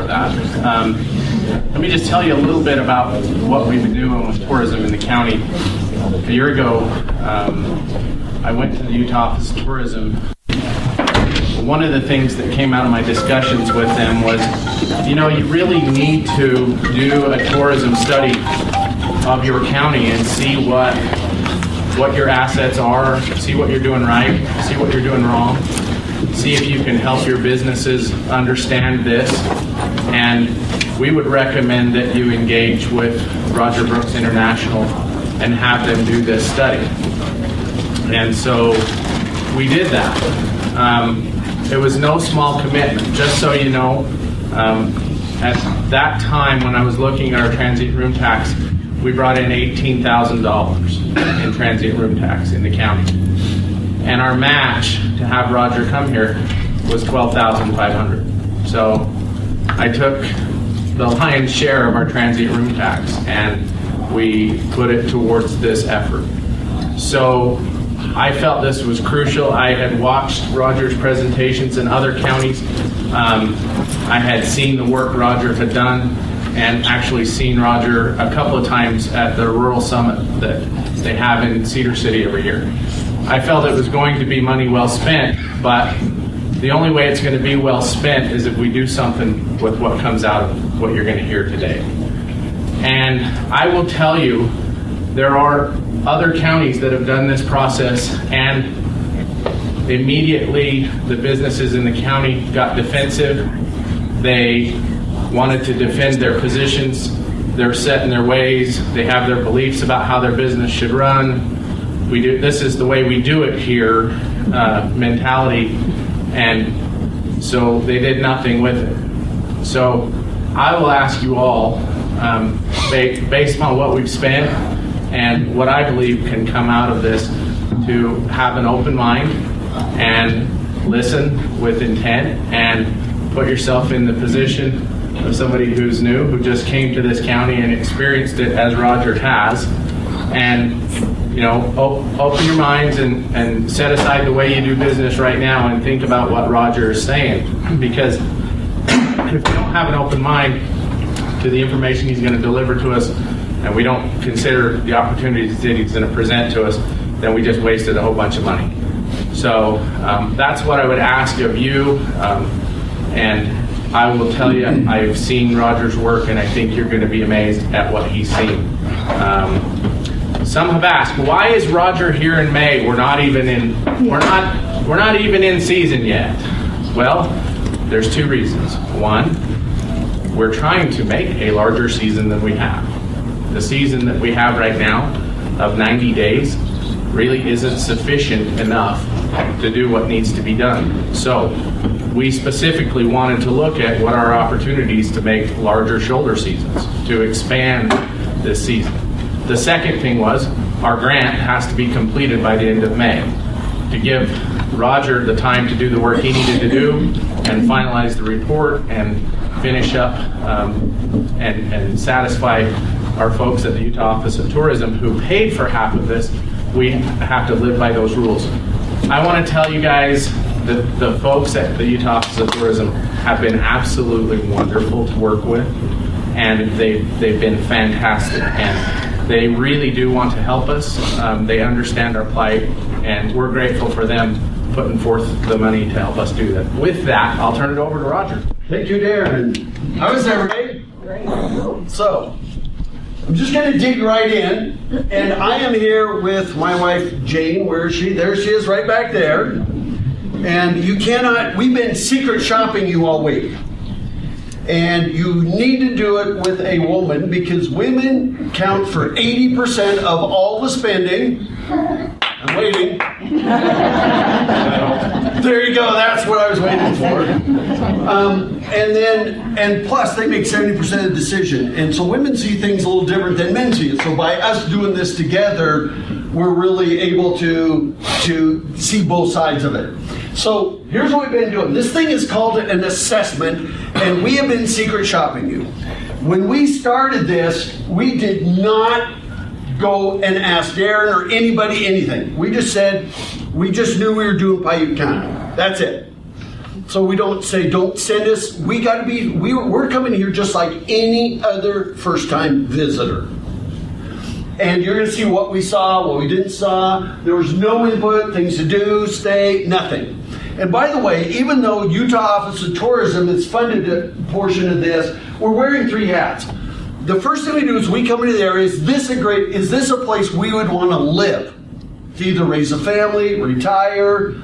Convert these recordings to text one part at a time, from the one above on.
that. Let me just tell you a little bit about what we've been doing with tourism in the county. A year ago, I went to the Utah Office of Tourism. One of the things that came out of my discussions with them was, you know, you really need to do a tourism study of your county and see what your assets are, see what you're doing right, see what you're doing wrong, see if you can help your businesses understand this. And we would recommend that you engage with Roger Brooks International and have them do this study. And so we did that. It was no small commitment. Just so you know, at that time when I was looking at our transient room tax, we brought in $18,000 in transient room tax in the county. And our match to have Roger come here was $12,500. So I took the lion's share of our transient room tax and we put it towards this effort. So I felt this was crucial. I had watched Roger's presentations in other counties. I had seen the work Roger had done and actually seen Roger a couple of times at the Rural Summit that they have in Cedar City every year. I felt it was going to be money well spent, but the only way it's going to be well spent is if we do something with what comes out of what you're going to hear today. And I will tell you, there are other counties that have done this process, and immediately the businesses in the county got defensive. They wanted to defend their positions. They're set in their ways. They have their beliefs about how their business should run. This is the way we do it here mentality, and so they did nothing with it. So I will ask you all, based on what we've spent and what I believe can come out of this, to have an open mind and listen with intent and put yourself in the position of somebody who's new, who just came to this county and experienced it as Roger has, and you know, open your minds and set aside the way you do business right now and think about what Roger is saying. Because if we don't have an open mind to the information he's going to deliver to us, and we don't consider the opportunities that he's going to present to us, then we just wasted a whole bunch of money. So that's what I would ask of you. And I will tell you, I've seen Roger's work, and I think you're going to be amazed at what he's seen. Some have asked, why is Roger here in May? We're not even in season yet. Well, there's two reasons. One, we're trying to make a larger season than we have. The season that we have right now of 90 days really isn't sufficient enough to do what needs to be done. So we specifically wanted to look at what are opportunities to make larger shoulder seasons, to expand this season. The second thing was, our grant has to be completed by the end of May to give Roger the time to do the work he needed to do and finalize the report and finish up and satisfy our folks at the Utah Office of Tourism who paid for half of this. We have to live by those rules. I want to tell you guys that the folks at the Utah Office of Tourism have been absolutely wonderful to work with, and they've been fantastic, and they really do want to help us. They understand our plight, and we're grateful for them putting forth the money to help us do that. With that, I'll turn it over to Roger. Thank you, Darren. How is everybody? Great. So, I'm just going to dig right in, and I am here with my wife, Jane. Where is she? There she is, right back there. And you cannot, we've been secret shopping you all week. And you need to do it with a woman, because women count for 80% of all the spending. I'm waiting. There you go, that's what I was waiting for. And plus they make 70% of the decision. And so women see things a little different than men see it. So by us doing this together, we're really able to see both sides of it. So here's what we've been doing. This thing is called an assessment, and we have been secret shopping you. When we started this, we did not go and ask Darren or anybody anything. We just said, we just knew we were doing Piute County. That's it. So we don't say, don't send us. We're coming here just like any other first-time visitor. And you're going to see what we saw, what we didn't saw. There was no input, things to do, stay, nothing. And by the way, even though Utah Office of Tourism has funded a portion of this, we're wearing 3 hats. The first thing we do is we come into the area, is this a place we would want to live? To either raise a family, retire.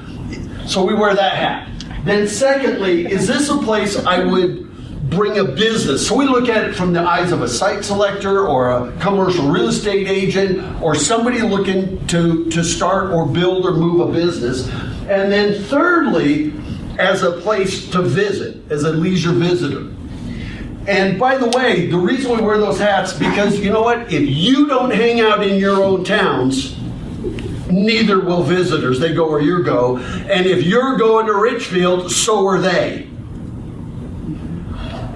So we wear that hat. Then secondly, is this a place I would bring a business? So we look at it from the eyes of a site selector or a commercial real estate agent or somebody looking to start or build or move a business. And then thirdly, as a place to visit, as a leisure visitor. And by the way, the reason we wear those hats, because you know what? If you don't hang out in your own towns, neither will visitors. They go where you go. And if you're going to Richfield, so are they.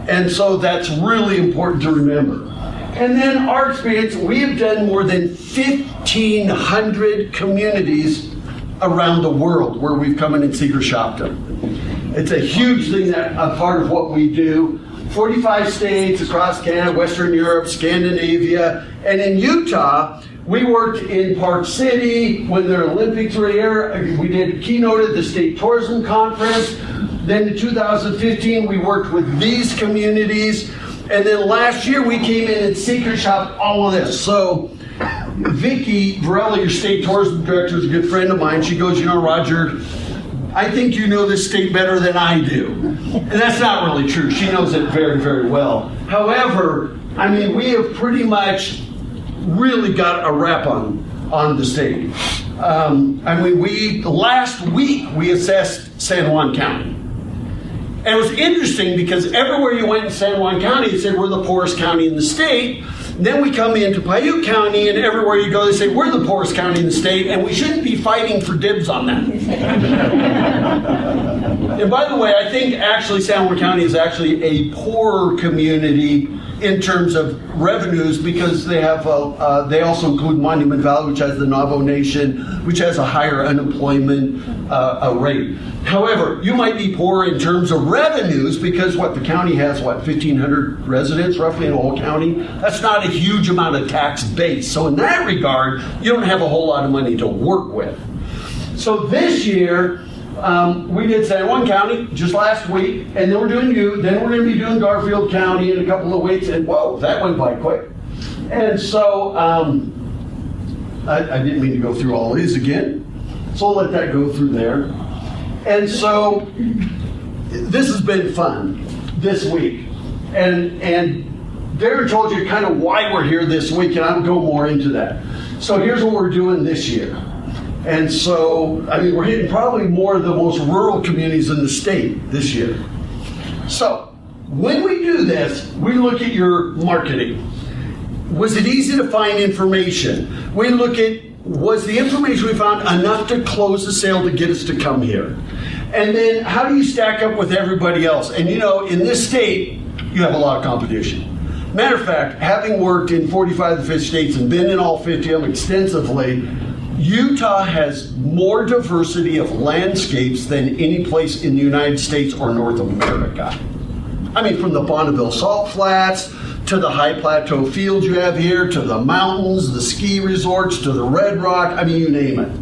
And so that's really important to remember. And then our experience, we have done more than 1,500 communities around the world where we've come in and secret shopped them. It's a huge thing, that a part of what we do. 45 states across Canada, Western Europe, Scandinavia, and in Utah, we worked in Park City when the Olympics were here. We keynoted the State Tourism Conference. Then in 2015, we worked with these communities. And then last year, we came in and secret shopped all of this. So Vicki Varela, your state tourism director, is a good friend of mine. She goes, you know, Roger, I think you know this state better than I do. And that's not really true. She knows it very, very well. However, I mean, we have pretty much really got a wrap on the state. I mean, last week, we assessed San Juan County. And it was interesting because everywhere you went in San Juan County, it said we're the poorest county in the state. And then we come into Piute County, and everywhere you go, they say we're the poorest county in the state, and we shouldn't be fighting for dibs on that. And by the way, I think actually San Juan County is actually a poorer community in terms of revenues because they have they also include Monument Valley, which has the Navajo Nation, which has a higher unemployment rate. However, you might be poor in terms of revenues because the county has 1,500 residents roughly in the whole county. That's not a huge amount of tax base. So in that regard, you don't have a whole lot of money to work with. So this year, we did San Juan County just last week, and then we're doing then we're going to be doing Garfield County in a couple of weeks, and whoa, that went by quick. And so I didn't mean to go through all these again, so I'll let that go through there. And so this has been fun this week, and Darren told you kind of why we're here this week, and I'll go more into that. So here's what we're doing this year. And so, I mean, we're hitting probably more of the most rural communities in the state this year. So, when we do this, we look at your marketing. Was it easy to find information? We look at, was the information we found enough to close the sale to get us to come here? And then, how do you stack up with everybody else? And you know, in this state, you have a lot of competition. Matter of fact, having worked in 45 of the 50 states and been in all 50 of them extensively, Utah has more diversity of landscapes than any place in the United States or North America. I mean, from the Bonneville Salt Flats, to the high plateau fields you have here, to the mountains, the ski resorts, to the Red Rock, I mean, you name it.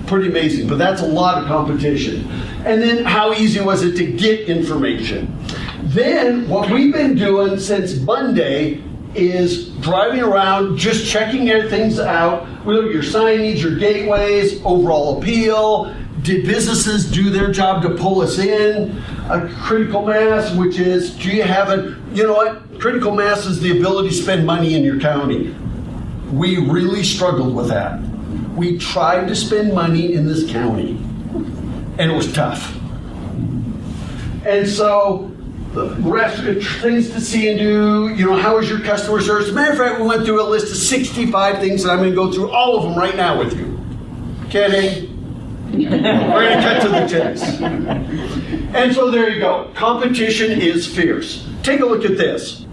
Pretty amazing, but that's a lot of competition. And then how easy was it to get information? Then, what we've been doing since Monday is driving around, just checking things out. We look at your signage, your gateways, overall appeal. Did businesses do their job to pull us in? A critical mass, which is, do you have you know what? Critical mass is the ability to spend money in your county. We really struggled with that. We tried to spend money in this county, and it was tough. And so, the rest things to see and do, you know, how is your customer service? As a matter of fact, we went through a list of 65 things, and I'm going to go through all of them right now with you. Kidding. We're going to cut to the chase. And so there you go. Competition is fierce. Take a look at this.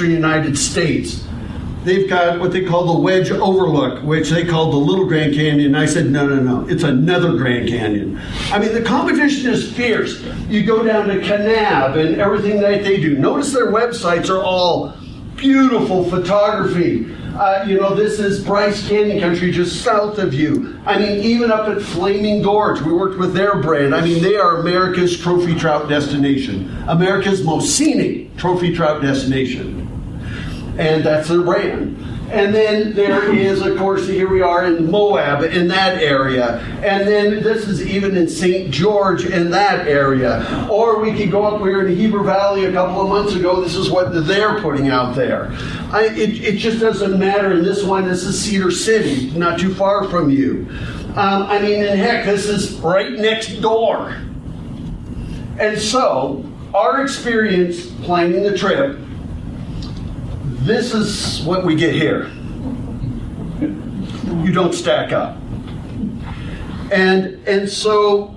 Western United States. They've got what they call the Wedge Overlook, which they call the Little Grand Canyon. And I said, no, it's another Grand Canyon. I mean, the competition is fierce. You go down to Kanab and everything that they do. Notice their websites are all beautiful photography. This is Bryce Canyon Country just south of you. I mean, even up at Flaming Gorge, we worked with their brand. I mean, they are America's trophy trout destination, America's most scenic trophy trout destination. And that's their brand. And then there is, of course, here we are in Moab, in that area. And then this is even in St. George, in that area. Or we could go up, we were in Heber Valley a couple of months ago. This is what they're putting out there. It just doesn't matter. And this is Cedar City, not too far from you. And heck, this is right next door. And so, our experience planning the trip, this is what we get here. You don't stack up. And so,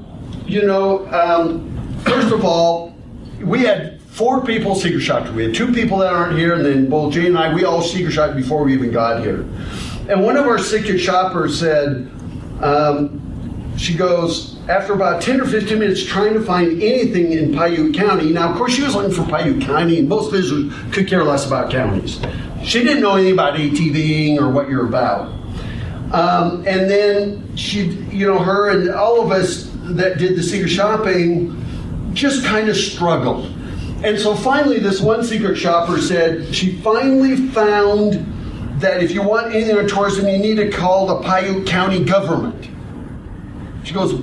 first of all, we had 4 people secret shopped. We had 2 people that aren't here, and then both Jane and I, we all secret shopped before we even got here. And one of our secret shoppers said, she goes, after about 10 or 15 minutes trying to find anything in Piute County. Now, of course, she was looking for Piute County, and most visitors could care less about counties. She didn't know anything about ATVing or what you're about. And then she, her and all of us that did the secret shopping just kind of struggled. And so finally, this one secret shopper said she finally found that if you want anything on tourism, you need to call the Piute County government. She goes,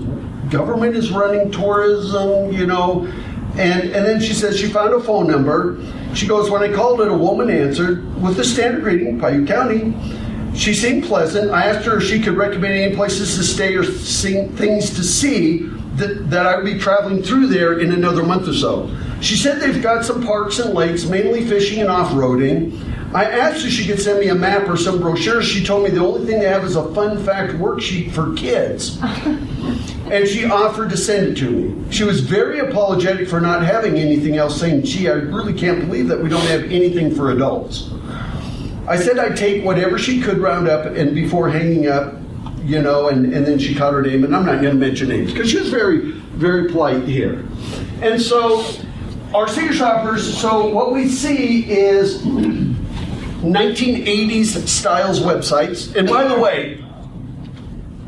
government is running tourism, and then she says she found a phone number. She goes, when I called it, a woman answered with the standard greeting, Piute County. She seemed pleasant. I asked her if she could recommend any places to stay or things to see that I would be traveling through there in another month or so. She said they've got some parks and lakes, mainly fishing and off-roading. I asked if she could send me a map or some brochures. She told me the only thing they have is a fun fact worksheet for kids. And she offered to send it to me. She was very apologetic for not having anything else, saying, gee, I really can't believe that we don't have anything for adults. I said I'd take whatever she could round up, and before hanging up, and then she caught her name, and I'm not going to mention names, because she was very, very polite here. And so, our secret shoppers, so what we see is 1980s styles websites. And by the way,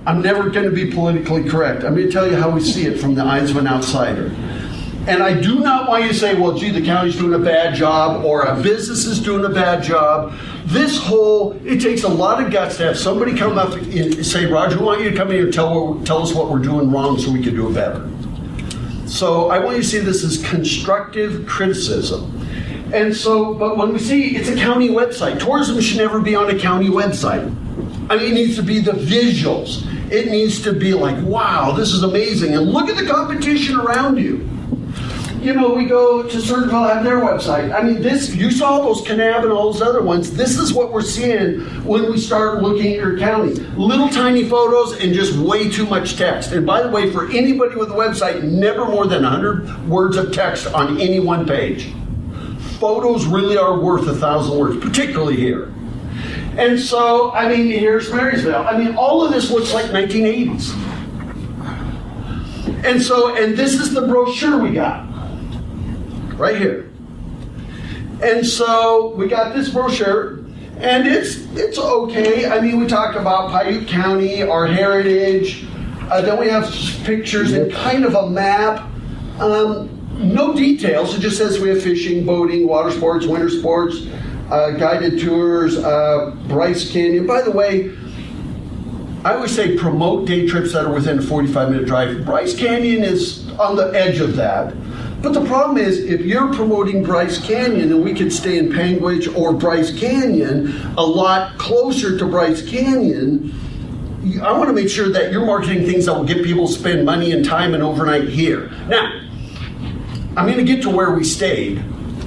I'm never going to be politically correct. I'm going to tell you how we see it from the eyes of an outsider. And I do not want you to say, well, gee, the county's doing a bad job or a business is doing a bad job. It takes a lot of guts to have somebody come up and say, Roger, we want you to come here and tell us what we're doing wrong so we can do it better. So I want you to see this as constructive criticism. And so, but when we see it's a county website, tourism should never be on a county website. I mean, it needs to be the visuals. It needs to be like, wow, this is amazing. And look at the competition around you. We go to Circleville, have their website. I mean, you saw those Kanab and all those other ones. This is what we're seeing when we start looking at your county. Little tiny photos and just way too much text. And by the way, for anybody with a website, never more than 100 words of text on any one page. Photos really are worth 1,000 words, particularly here. And so, here's Marysville. All of this looks like 1980s. And this is the brochure we got. Right here. And so we got this brochure, and it's okay. We talk about Piute County, our heritage. Then we have pictures and kind of a map. No details. It just says we have fishing, boating, water sports, winter sports, guided tours, Bryce Canyon. By the way, I always say promote day trips that are within a 45-minute drive. Bryce Canyon is on the edge of that. But the problem is, if you're promoting Bryce Canyon, and we could stay in Panguitch or Bryce Canyon, a lot closer to Bryce Canyon, I want to make sure that you're marketing things that will get people to spend money and time and overnight here. Now, I'm going to get to where we stayed.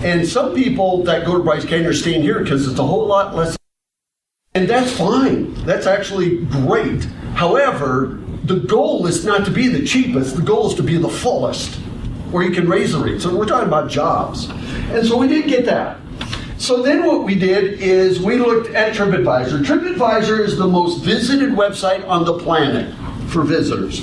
And some people that go to Bryce Canyon are staying here because it's a whole lot less. And that's fine. That's actually great. However, the goal is not to be the cheapest. The goal is to be the fullest, where you can raise the rate. So we're talking about jobs. And so we did get that. So then what we did is we looked at TripAdvisor. TripAdvisor is the most visited website on the planet for visitors.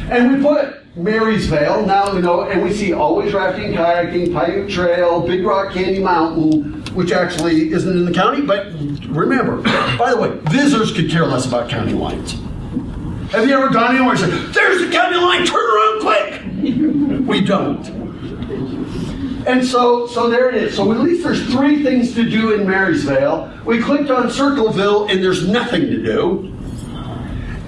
And we put Marysvale, now we know, and we see Always Rafting, Kayaking, Piute Trail, Big Rock Candy Mountain, which actually isn't in the county, but remember, by the way, visitors could care less about county lines. Have you ever gone anywhere and said, there's the county line, turn around quick? We don't. And so there it is. So at least there's 3 things to do in Marysvale. We clicked on Circleville and there's nothing to do.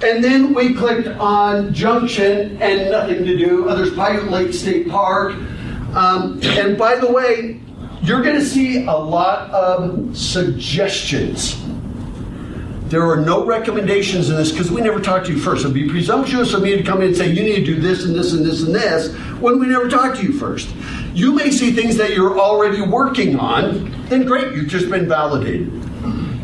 And then we clicked on Junction and nothing to do. There's Piute Lake State Park. And by the way, you're going to see a lot of suggestions. There are no recommendations in this because we never talked to you first. It would be presumptuous of me to come in and say, you need to do this and this and this and this, when we never talked to you first. You may see things that you're already working on, then great, you've just been validated.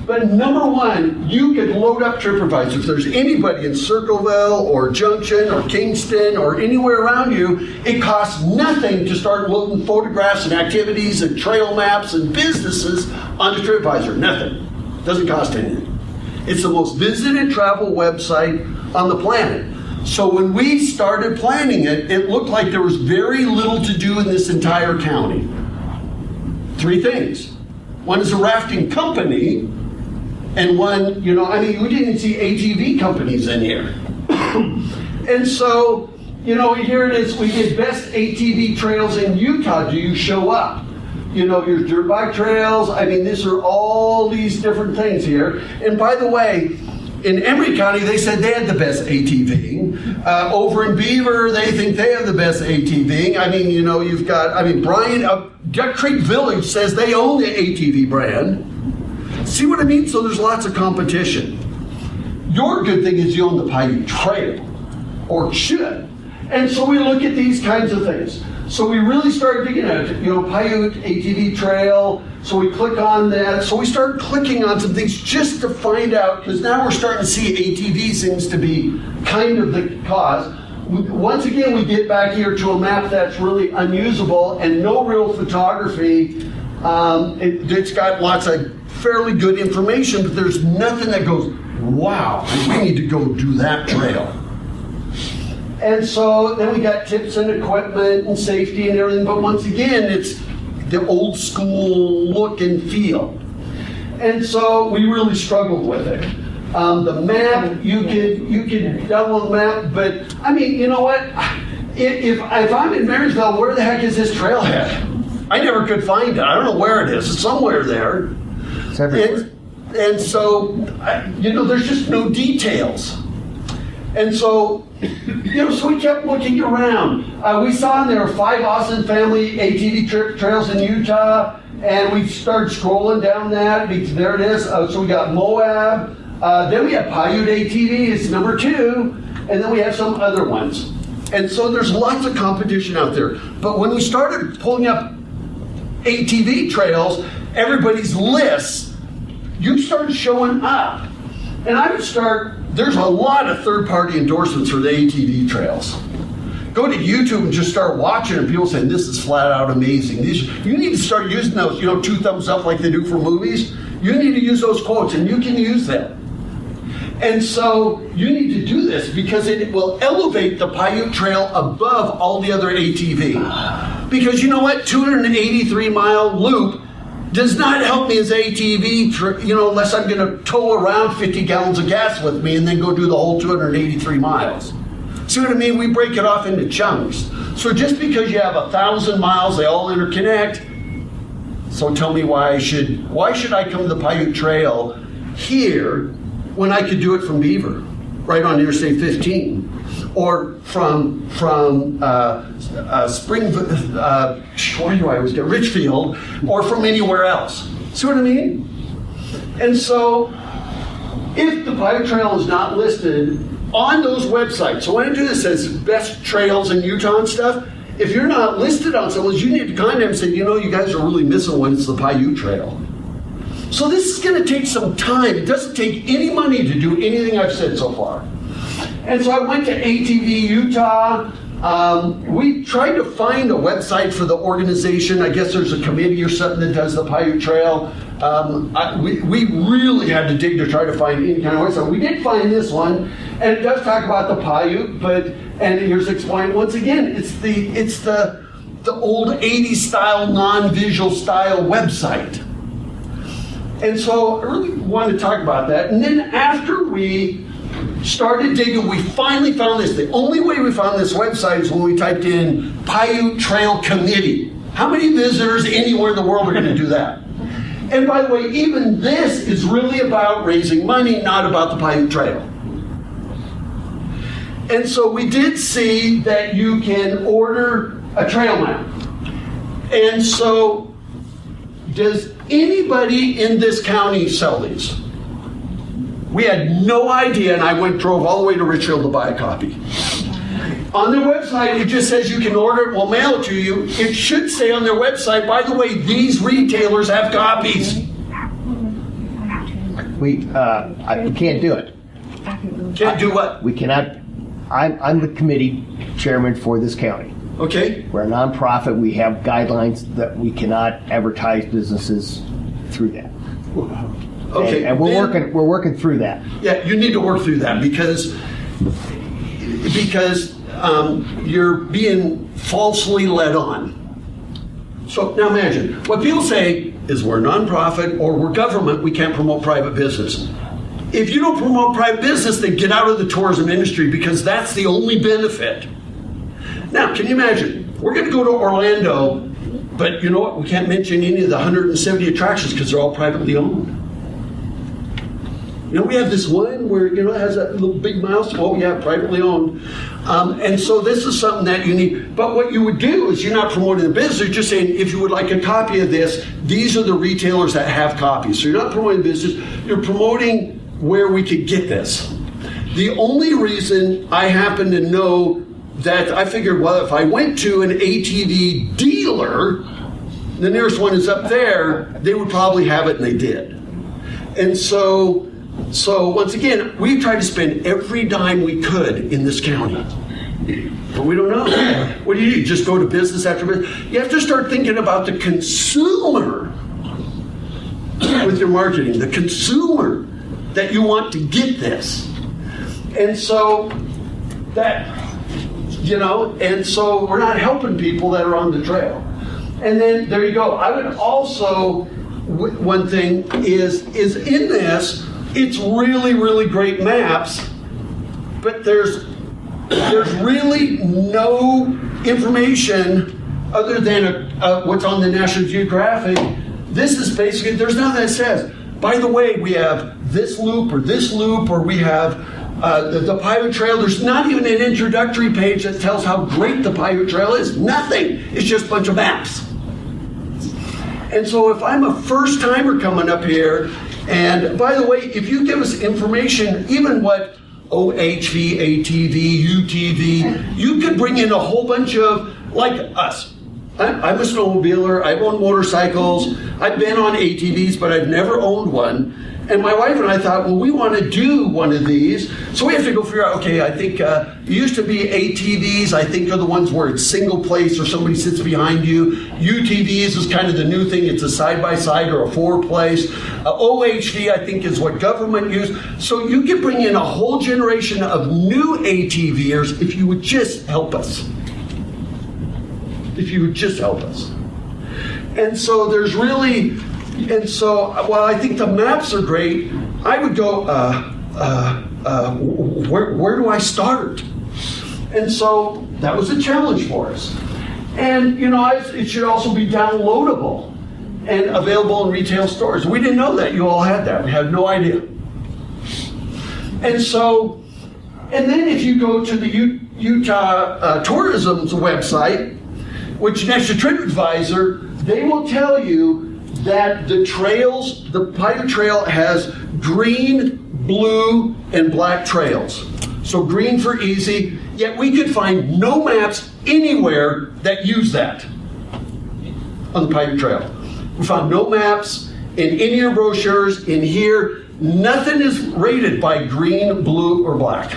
But number 1, you could load up TripAdvisor. If there's anybody in Circleville or Junction or Kingston or anywhere around you, it costs nothing to start loading photographs and activities and trail maps and businesses onto TripAdvisor. Nothing. Doesn't cost anything. It's the most visited travel website on the planet. So when we started planning it, it looked like there was very little to do in this entire county. 3 things. One is a rafting company, and one, we didn't see ATV companies in here. And so, here it is, we did best ATV trails in Utah. Do you show up? Your dirt bike trails. These are all these different things here. And by the way, in Emery County, they said they had the best ATVing. Over in Beaver, they think they have the best ATVing. You've got, Brian, Duck Creek Village says they own the ATV brand. See what I mean? So there's lots of competition. Your good thing is you own the Piute Trail, or should. And so we look at these kinds of things. So we really started digging at it, Piute ATV Trail. So we click on that. So we start clicking on some things just to find out, because now we're starting to see ATV seems to be kind of the cause. Once again, we get back here to a map that's really unusable and no real photography. It's got lots of fairly good information, but there's nothing that goes, wow, we need to go do that trail. And so then we got tips and equipment and safety and everything, but once again, it's the old school look and feel. And so we really struggled with it. The map, you could download the map, but you know what? If I'm in Marysville, where the heck is this trailhead? I never could find it. I don't know where it is. It's somewhere there. It's everywhere. And so, there's just no details. And so, so we kept looking around. We saw there were 5 Austin family ATV trails in Utah, and we started scrolling down that. There it is. So we got Moab. Then we have Piute ATV, it's number 2, and then we have some other ones. And so there's lots of competition out there. But when we started pulling up ATV trails, everybody's lists, you started showing up. And I would start, there's a lot of third-party endorsements for the ATV trails. Go to YouTube and just start watching and people saying, this is flat out amazing. You need to start using those, 2 thumbs up like they do for movies. You need to use those quotes and you can use them. And so you need to do this because it will elevate the Piute Trail above all the other ATV. Because you know what? 283-mile loop does not help me as ATV, unless I'm going to tow around 50 gallons of gas with me and then go do the whole 283 miles. See what I mean? We break it off into chunks. So just because you have 1,000 miles, they all interconnect. So tell me why should I come to the Piute Trail here when I could do it from Beaver, right on Interstate 15, or from Richfield, or from anywhere else. See what I mean? And so, if the Piute Trail is not listed on those websites, so when I do this as best trails in Utah and stuff, if you're not listed on some of those, you need to contact them and say, you guys are really missing one, it's the Piute Trail. So this is going to take some time. It doesn't take any money to do anything I've said so far. And so I went to ATV Utah. We tried to find a website for the organization. I guess there's a committee or something that does the Piute Trail. We really had to dig to try to find any kind of website. We did find this one, and it does talk about the Piute, and here's explained once again. It's the old 80s style, non-visual style website. And so I really wanted to talk about that. And then after we started digging, we finally found this. The only way we found this website is when we typed in Piute Trail Committee. How many visitors anywhere in the world are going to do that? And by the way, even this is really about raising money, not about the Piute Trail. And so we did see that you can order a trail map. And so, does anybody in this county sell these? We had no idea, and drove all the way to Richfield to buy a copy. On their website, it just says you can order it, we'll mail it to you. It should say on their website, by the way, these retailers have copies. We can't do it. Can't do what? We cannot. I'm the committee chairman for this county. Okay. We're a nonprofit. We have guidelines that we cannot advertise businesses through that. Okay. And we're working through that. Yeah, you need to work through that because you're being falsely led on. So now imagine, what people say is we're a nonprofit or we're government, we can't promote private business. If you don't promote private business, then get out of the tourism industry because that's the only benefit. Now, can you imagine? We're going to go to Orlando, but you know what? We can't mention any of the 170 attractions because they're all privately owned. You know, we have this one where, you know, it has that little big mouse. Oh, yeah, privately owned. And so this is something that you need. But what you would do is you're not promoting the business. You're just saying, if you would like a copy of this, these are the retailers that have copies. So you're not promoting business. You're promoting where we could get this. The only reason I happen to know that I figured, well, if I went to an ATV dealer, the nearest one is up there, they would probably have it, and they did. And so once again, we've tried to spend every dime we could in this county. But we don't know. What do? You just go to business after business? You have to start thinking about the consumer with your marketing, the consumer that you want to get this. And so that, you know, and so we're not helping people that are on the trail. And then there you go. I would also, one thing is in this, it's really, really great maps, but there's really no information other than what's on the National Geographic. This is basically, there's nothing that says, by the way, we have this loop, or we have the Piute Trail. There's not even an introductory page that tells how great the Piute Trail is. Nothing. It's just a bunch of maps. And so if I'm a first timer coming up here, and by the way, if you give us information, even what OHV, ATV, UTV, you could bring in a whole bunch of, like us. I'm a snowmobiler, I've owned motorcycles, I've been on ATVs, but I've never owned one. And my wife and I thought, well, we want to do one of these. So we have to go figure out, okay, I think it used to be ATVs, I think are the ones where it's single place or somebody sits behind you. UTVs is kind of the new thing. It's a side-by-side or a four-place. OHV, I think, is what government used. So you could bring in a whole generation of new ATVers if you would just help us. If you would just help us. And so there's really... And so, while I think the maps are great, I would go, where do I start? And so that was a challenge for us. And, you know, it should also be downloadable and available in retail stores. We didn't know that. You all had that. We had no idea. And so, and then if you go to the Utah Tourism's website, which next to TripAdvisor, they will tell you that the trails, the Piute Trail has green, blue, and black trails. So green for easy, yet we could find no maps anywhere that use that on the Piute Trail. We found no maps in any of your brochures. In here, nothing is rated by green, blue, or black.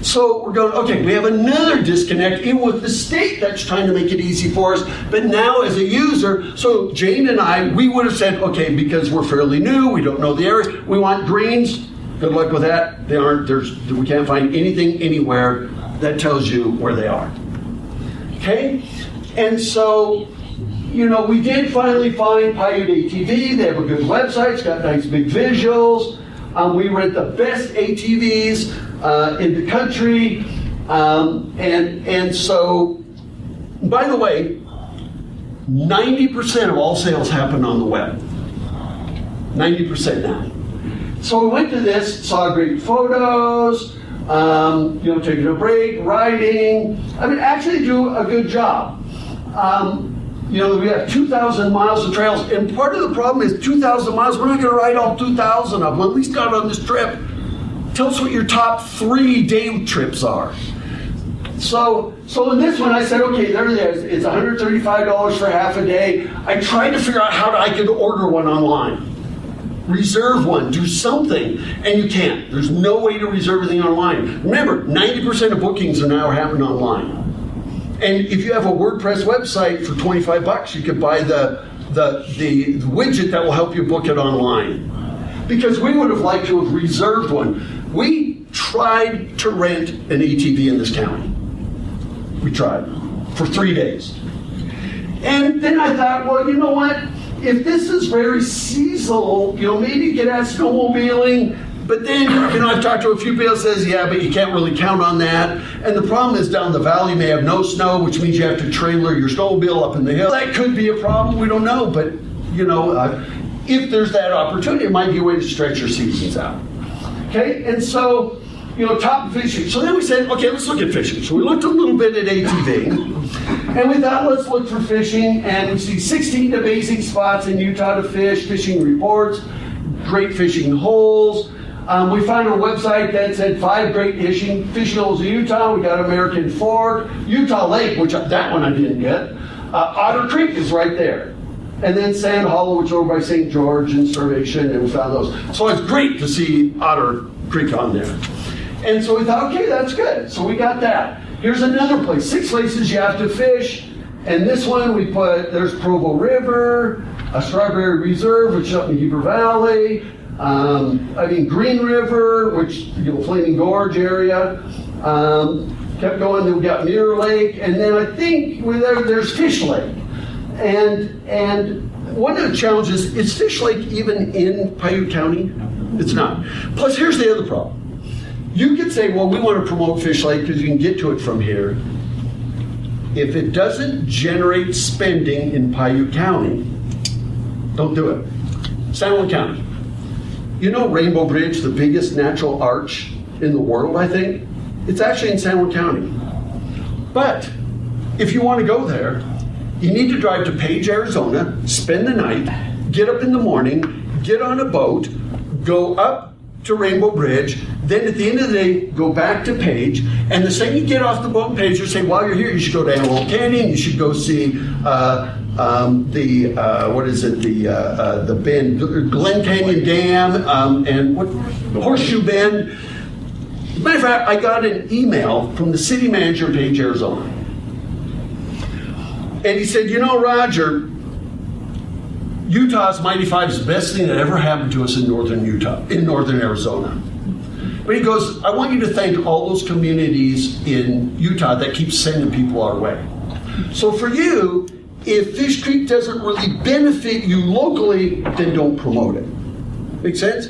So we're going, okay, we have another disconnect in with the state that's trying to make it easy for us, but now as a user, so Jane and I, we would have said, okay, because we're fairly new, we don't know the area, we want greens, good luck with that. They aren't, we can't find anything anywhere that tells you where they are. Okay? And so, we did finally find Piute ATV. They have a good website, it's got nice big visuals. We rent the best ATVs in the country. And so, by the way, 90% of all sales happen on the web. 90% now. So we went to this, saw great photos, taking a break, riding. Actually do a good job. We have 2,000 miles of trails, and part of the problem is 2,000 miles, we're not going to ride all 2,000 of them, at least not on this trip. Tell us what your top 3 day trips are. So in this one, I said, okay, there it is. It's $135 for half a day. I tried to figure out how I could order one online. Reserve one, do something, and you can't. There's no way to reserve anything online. Remember, 90% of bookings are now happening online. And if you have a WordPress website for $25, you could buy the widget that will help you book it online. Because we would have liked to have reserved one. We tried to rent an ATV in this county. We tried for 3 days. And then I thought, well, you know what? If this is very seasonal, maybe you could add snowmobiling. But then, I've talked to a few people that says, yeah, but you can't really count on that. And the problem is down the valley may have no snow, which means you have to trailer your snowmobile up in the hill. That could be a problem, we don't know. But, if there's that opportunity, it might be a way to stretch your seasons out. Okay, and so, top fishing. So then we said, okay, let's look at fishing. So we looked a little bit at ATV. And we thought, let's look for fishing. And we see 16 amazing spots in Utah to fish, fishing reports, great fishing holes. We found a website that said 5 great fishing holes in Utah. We got American Fork, Utah Lake, which that one I didn't get. Otter Creek is right there. And then Sand Hollow, which is over by St. George and Starvation, and we found those. So it's great to see Otter Creek on there. And so we thought, okay, that's good. So we got that. Here's another place, 6 places you have to fish. And this one we put, there's Provo River, a Strawberry Reserve, which is up in Heber Valley. Green River, which, Flaming Gorge area. Kept going, then we got Mirror Lake, and then I think there's Fish Lake. And one of the challenges, is Fish Lake even in Piute County? It's not. Plus, here's the other problem. You could say, well, we want to promote Fish Lake because you can get to it from here. If it doesn't generate spending in Piute County, don't do it. San Juan County. Rainbow Bridge, the biggest natural arch in the world, I think? It's actually in San Juan County. But if you want to go there, you need to drive to Page, Arizona, spend the night, get up in the morning, get on a boat, go up to Rainbow Bridge, then at the end of the day, go back to Page, and the second you get off the boat in Page, you say, while you're here, you should go to Antelope Canyon, you should go see the Bend, Glen Canyon Dam, and Horseshoe Bend. As a matter of fact, I got an email from the city manager of Page, Arizona. And he said, Roger, Utah's Mighty 5 is the best thing that ever happened to us in northern Arizona. But he goes, I want you to thank all those communities in Utah that keep sending people our way. So for you, if Fish Creek doesn't really benefit you locally, then don't promote it. Make sense?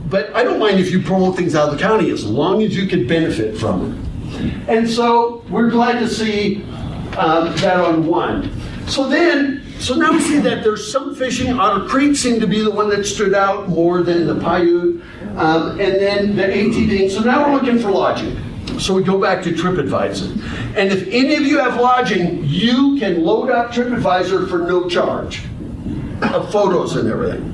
But I don't mind if you promote things out of the county as long as you can benefit from it. And so we're glad to see that on one. So now we see that there's some fishing. Otter Creek seemed to be the one that stood out more than the Piute, and then the ATV. So now we're looking for lodging. So we go back to TripAdvisor. And if any of you have lodging, you can load up TripAdvisor for no charge of photos and everything.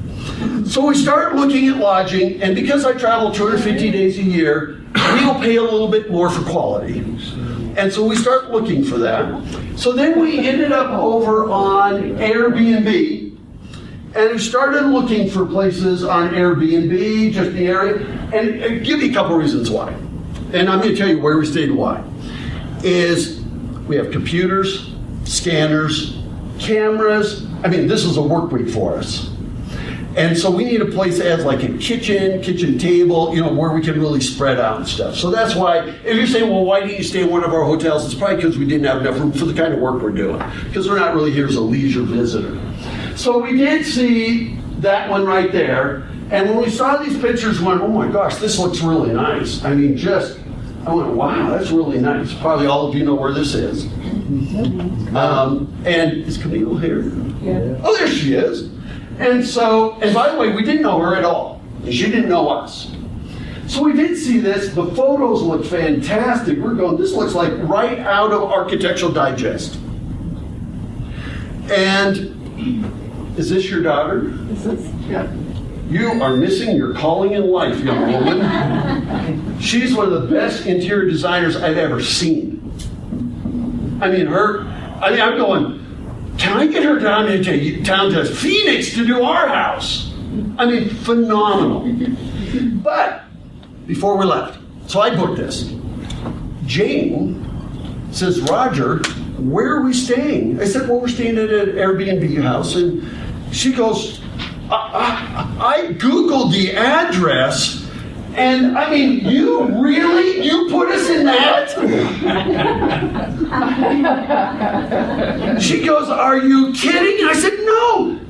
So we start looking at lodging, and because I travel 250 days a year, we'll pay a little bit more for quality. And so we start looking for that. So then we ended up over on Airbnb, and we started looking for places on Airbnb, just the area, and give you a couple reasons why. and I'm going to tell you where we stayed and why, is we have computers, scanners, cameras. I mean, this is a work week for us. And so we need a place that has like a kitchen table, where we can really spread out and stuff. So that's why, if you're saying, well, why didn't you stay in one of our hotels? It's probably because we didn't have enough room for the kind of work we're doing. Because we're not really here as a leisure visitor. So we did see that one right there. And when we saw these pictures, we went, oh my gosh, this looks really nice. I mean, I went, wow, that's really nice. Probably all of you know where this is. And is Camille here? Yeah. Oh, there she is. And by the way, we didn't know her at all. And she didn't know us. So we did see this. The photos look fantastic. We're going, this looks like right out of Architectural Digest. And is this your daughter? This is, yeah. You are missing your calling in life, young woman. She's one of the best interior designers I've ever seen. I'm going, can I get her down to Phoenix to do our house? I mean, phenomenal. But before we left, so I booked this. Jane says, Roger, where are we staying? I said, well, we're staying at an Airbnb house. And she goes, I Googled the address, and I mean, you put us in that? She goes, are you kidding? I said, no,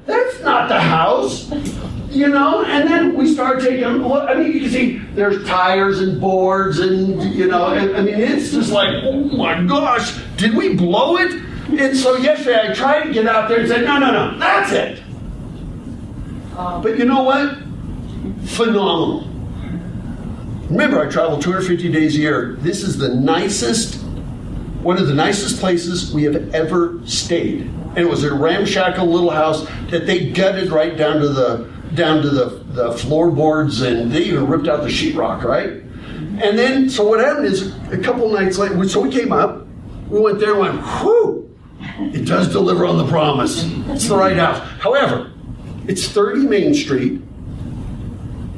that's not the house. And then we started taking a look. I mean, you can see there's tires and boards and, I mean, it's just like, oh my gosh, did we blow it? And so yesterday I tried to get out there and said, no, that's it. But you know what? Phenomenal. Remember, I travel 250 days a year. This is one of the nicest places we have ever stayed. And it was a ramshackle little house that they gutted right down to the floorboards, and they even ripped out the sheetrock, right? And then, so what happened is, a couple nights later, so we came up, we went there and went, whew, it does deliver on the promise. It's the right house. However, it's 30 Main Street.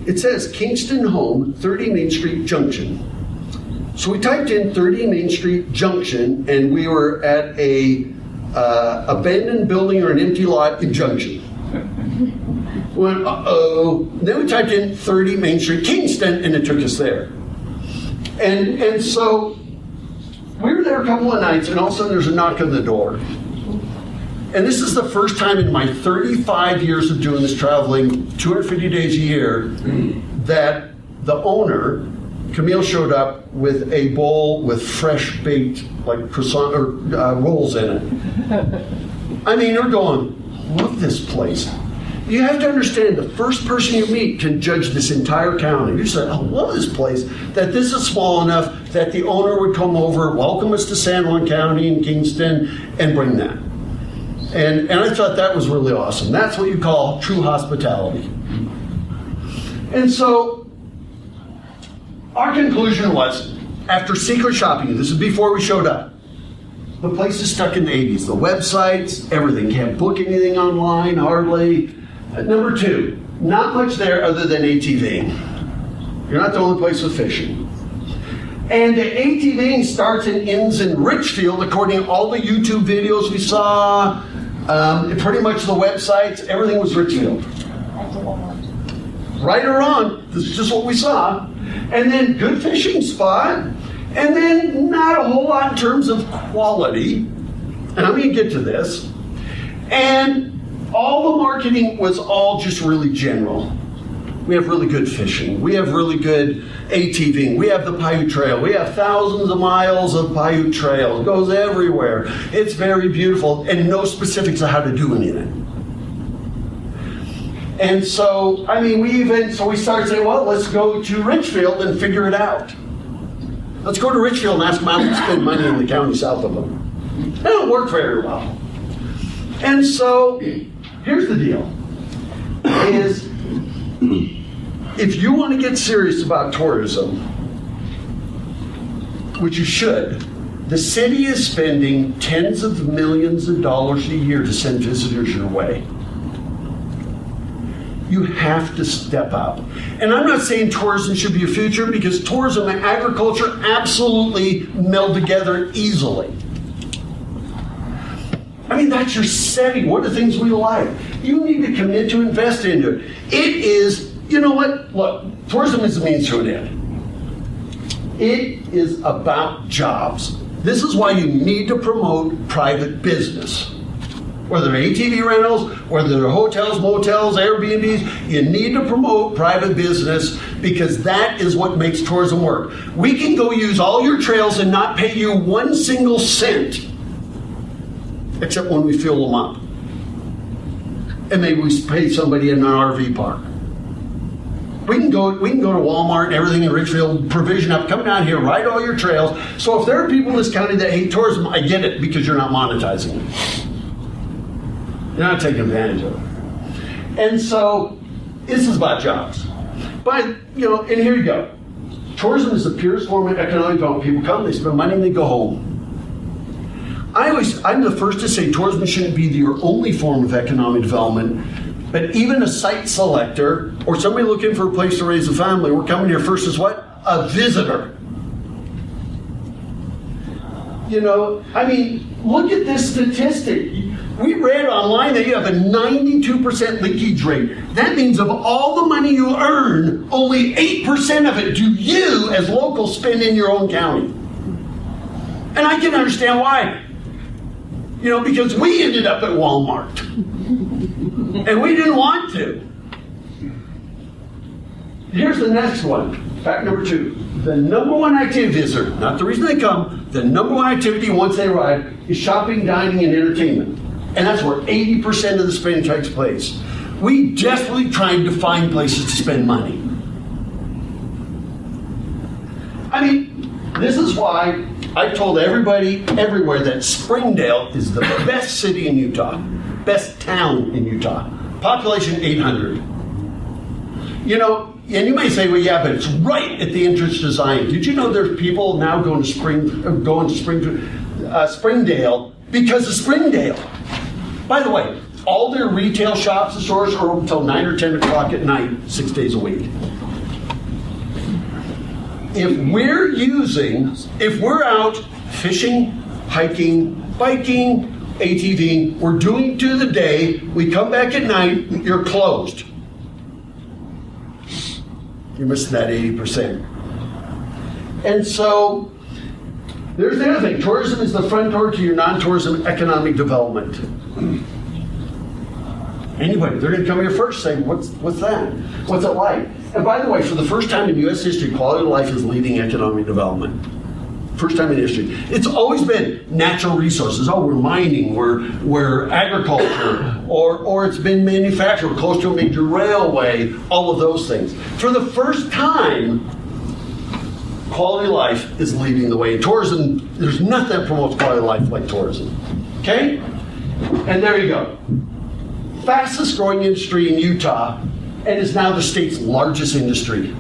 It says Kingston Home, 30 Main Street Junction. So we typed in 30 Main Street Junction, and we were at a abandoned building or an empty lot in Junction. We went, uh-oh. Then we typed in 30 Main Street Kingston, and it took us there. And so we were there a couple of nights, and all of a sudden there's a knock on the door. And this is the first time in my 35 years of doing this, traveling 250 days a year, that the owner, Camille, showed up with a bowl with fresh baked, like croissant or rolls in it. I mean, you're going, love this place. You have to understand, the first person you meet can judge this entire county. You say, I love this place, that this is small enough that the owner would come over, welcome us to San Juan County and Kingston, and bring that. And I thought that was really awesome. That's what you call true hospitality. And so our conclusion was, after secret shopping, this is before we showed up, the place is stuck in the 80s. The websites, everything. Can't book anything online, hardly. Number two, not much there other than ATVing. You're not the only place with fishing. And the ATVing starts and ends in Richfield, according to all the YouTube videos we saw. Pretty much the websites, everything was Richfield. Right or wrong, this is just what we saw. And then good fishing spot, and then not a whole lot in terms of quality. And I'm going to get to this. And all the marketing was all just really general. We have really good fishing. We have really good ATVing. We have the Piute Trail. We have thousands of miles of Piute Trail. It goes everywhere. It's very beautiful, and no specifics of how to do anything. And so, I mean, we started saying, well, let's go to Richfield and figure it out. Let's go to Richfield and ask them how to spend money in the county south of them. That don't work very well. And so, here's the deal, is if you want to get serious about tourism, which you should, the city is spending tens of millions of dollars a year to send visitors your way. You have to step up. And I'm not saying tourism should be a future, because tourism and agriculture absolutely meld together easily. I mean, that's your setting. What are the things we like? You need to commit to invest into it. It is, you know what? Look, tourism is a means to an end. It is about jobs. This is why you need to promote private business. Whether they're ATV rentals, whether they're hotels, motels, Airbnbs, you need to promote private business, because that is what makes tourism work. We can go use all your trails and not pay you 1 single cent, except when we fill them up. And maybe we pay somebody in an RV park. We can go to Walmart and everything in Richfield, provision up, come down here, ride all your trails. So if there are people in this county that hate tourism, I get it, because you're not monetizing it. You're not taking advantage of it. And so this is about jobs. But, and here you go. Tourism is the purest form of economic development. People come, they spend money, and they go home. I'm the first to say tourism shouldn't be your only form of economic development, but even a site selector or somebody looking for a place to raise a family, we're coming here first as what? A visitor. Look at this statistic. We read online that you have a 92% leakage rate. That means of all the money you earn, only 8% of it do you, as locals, spend in your own county. And I can understand why. Because we ended up at Walmart. And we didn't want to. Here's the next one. Fact number 2. The number one activity visitor, not the reason they come, the number one activity once they arrive is shopping, dining, and entertainment. And that's where 80% of the spending takes place. We desperately tried to find places to spend money. This is why I've told everybody everywhere that Springdale is the best city in Utah, best town in Utah. Population 800. And you may say, well, yeah, but it's right at the entrance to Zion. Did you know there's people now going to Springdale because of Springdale? By the way, all their retail shops and stores are open until 9 or 10 o'clock at night, 6 days a week. If we're out fishing, hiking, biking, ATVing, we're doing it through the day, we come back at night, you're closed. You're missing that 80%. And so, there's the other thing. Tourism is the front door to your non-tourism economic development. Anybody, they're going to come here first saying, what's that? What's it like? And by the way, for the first time in U.S. history, quality of life is leading economic development. First time in history. It's always been natural resources. Oh, we're mining, we're agriculture, or it's been manufacturing, close to a major railway, all of those things. For the first time, quality of life is leading the way. In tourism, there's nothing that promotes quality of life like tourism. Okay? And there you go. Fastest growing industry in Utah, and is now the state's largest industry.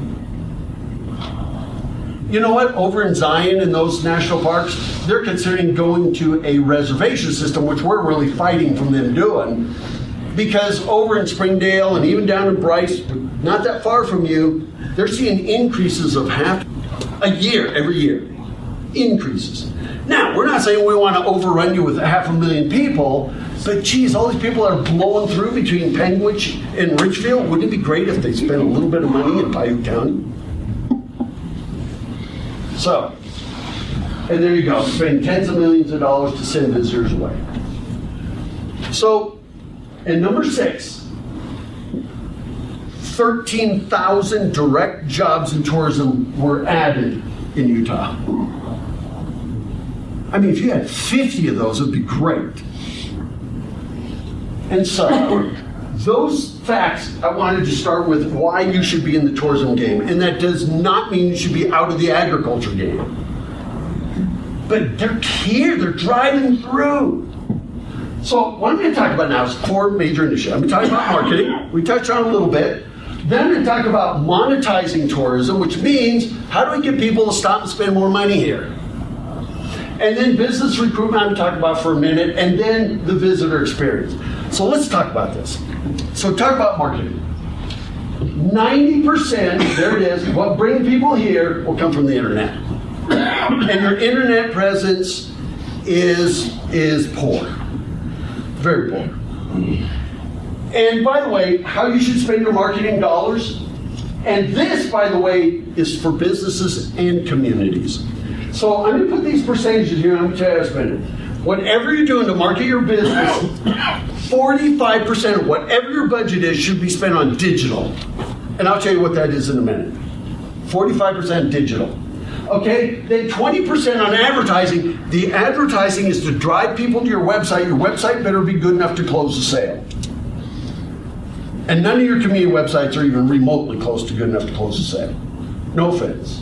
You know what? Over in Zion and those national parks, they're considering going to a reservation system, which we're really fighting from them doing. Because over in Springdale and even down in Bryce, not that far from you, they're seeing increases of half a year, every year. Increases. Now, we're not saying we want to overrun you with 500,000 people, but geez, all these people are blowing through between Penguich and Richfield. Wouldn't it be great if they spent a little bit of money in Piute County? So, and there you go, spend tens of millions of dollars to send visitors away. So, and number 6, 13,000 direct jobs in tourism were added in Utah. If you had 50 of those, it would be great. And so, those facts, I wanted to start with why you should be in the tourism game. And that does not mean you should be out of the agriculture game. But they're here, they're driving through. So what I'm going to talk about now is 4 major initiatives. I'm going to talk about marketing. We touched on it a little bit. Then I'm going to talk about monetizing tourism, which means how do we get people to stop and spend more money here? And then business recruitment I'm going to talk about for a minute, and then the visitor experience. So let's talk about this. So talk about marketing. 90%, there it is, what brings people here will come from the internet. And your internet presence is poor. Very poor. And by the way, how you should spend your marketing dollars, and this, by the way, is for businesses and communities. So I'm going to put these percentages here, and I'm going to tell you how to spend it. Whatever you're doing to market your business, 45% of whatever your budget is should be spent on digital. And I'll tell you what that is in a minute. 45% digital. Okay, then 20% on advertising. The advertising is to drive people to your website. Your website better be good enough to close the sale. And none of your community websites are even remotely close to good enough to close the sale. No offense.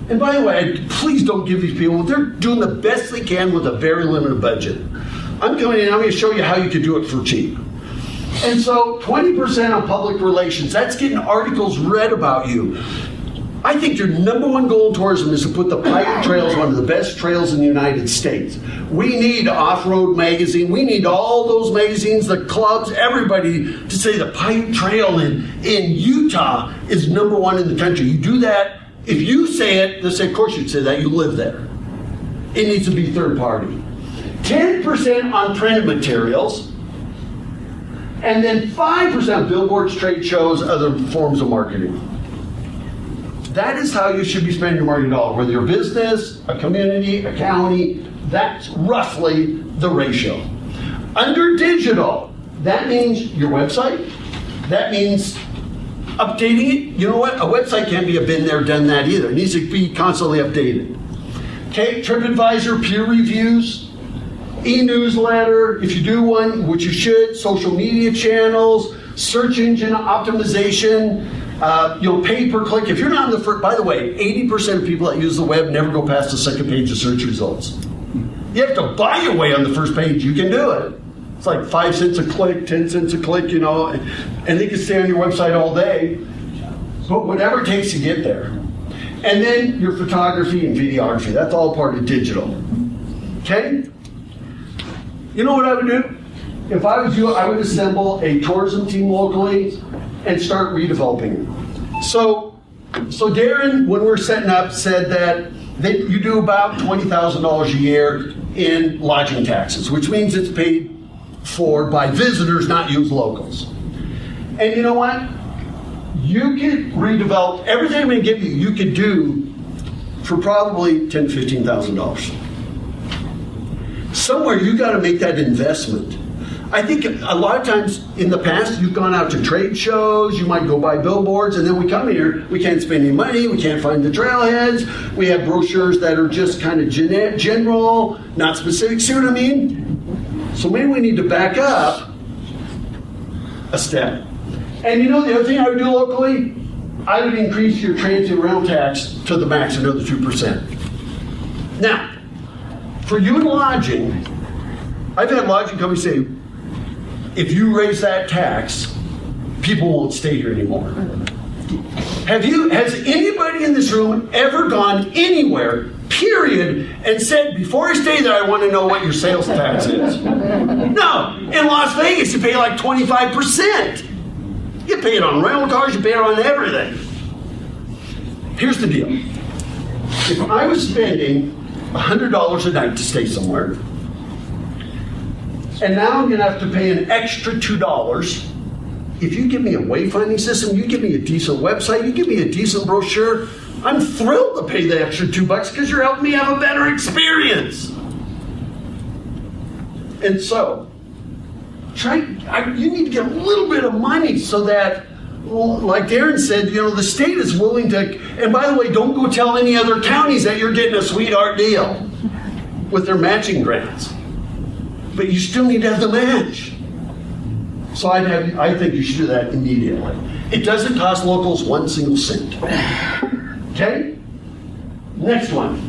And by the way, please don't give these people, they're doing the best they can with a very limited budget. I'm coming in, I'm going to show you how you can do it for cheap. And so 20% on public relations, that's getting articles read about you. I think your number one goal in tourism is to put the Piute Trail as one of the best trails in the United States. We need Off-Road Magazine. We need all those magazines, the clubs, everybody to say the Piute Trail in Utah is number one in the country. You do that. If you say it, they'll say, of course you'd say that. You live there. It needs to be third party. 10% on printed materials. And then 5% billboards, trade shows, other forms of marketing. That is how you should be spending your marketing dollar. Whether you're a business, a community, a county, that's roughly the ratio. Under digital, that means your website. That means updating it. You know what? A website can't be a been there, done that either. It needs to be constantly updated. Okay, TripAdvisor, peer reviews, e-newsletter, if you do one, which you should, social media channels, search engine optimization, pay per click. If you're not on the first, by the way, 80% of people that use the web never go past the second page of search results. You have to buy your way on the first page. You can do it. It's like 5 cents a click, 10 cents a click, and they can stay on your website all day. But whatever it takes to get there. And then your photography and videography. That's all part of digital. Okay? You know what I would do? If I was you, I would assemble a tourism team locally and start redeveloping it. So Darren, when we're setting up, said that you do about $20,000 a year in lodging taxes, which means it's paid for by visitors, not you as locals. And you know what? You could redevelop everything I'm going to give you. You could do for probably $10,000 to $15,000. Somewhere you got to make that investment. I think a lot of times in the past, you've gone out to trade shows, you might go buy billboards, and then we come here, we can't spend any money, we can't find the trailheads, we have brochures that are just kind of general, not specific, see what I mean? So maybe we need to back up a step. And the other thing I would do locally, I would increase your transient rental tax to the max, another 2%. Now, for you in lodging, I've had lodging companies say, if you raise that tax, people won't stay here anymore. Has anybody in this room ever gone anywhere, period, and said, before I stay there, I want to know what your sales tax is? No. In Las Vegas, you pay like 25%. You pay it on rental cars, you pay it on everything. Here's the deal. If I was spending $100 a night to stay somewhere, and now I'm going to have to pay an extra $2. If you give me a wayfinding system, you give me a decent website, you give me a decent brochure, I'm thrilled to pay the extra $2 because you're helping me have a better experience. And so, you need to get a little bit of money so that, like Darren said, the state is willing to, and by the way, don't go tell any other counties that you're getting a sweetheart deal with their matching grants. But you still need to have the match. So I think you should do that immediately. It doesn't cost locals 1 single cent. Okay? Next one.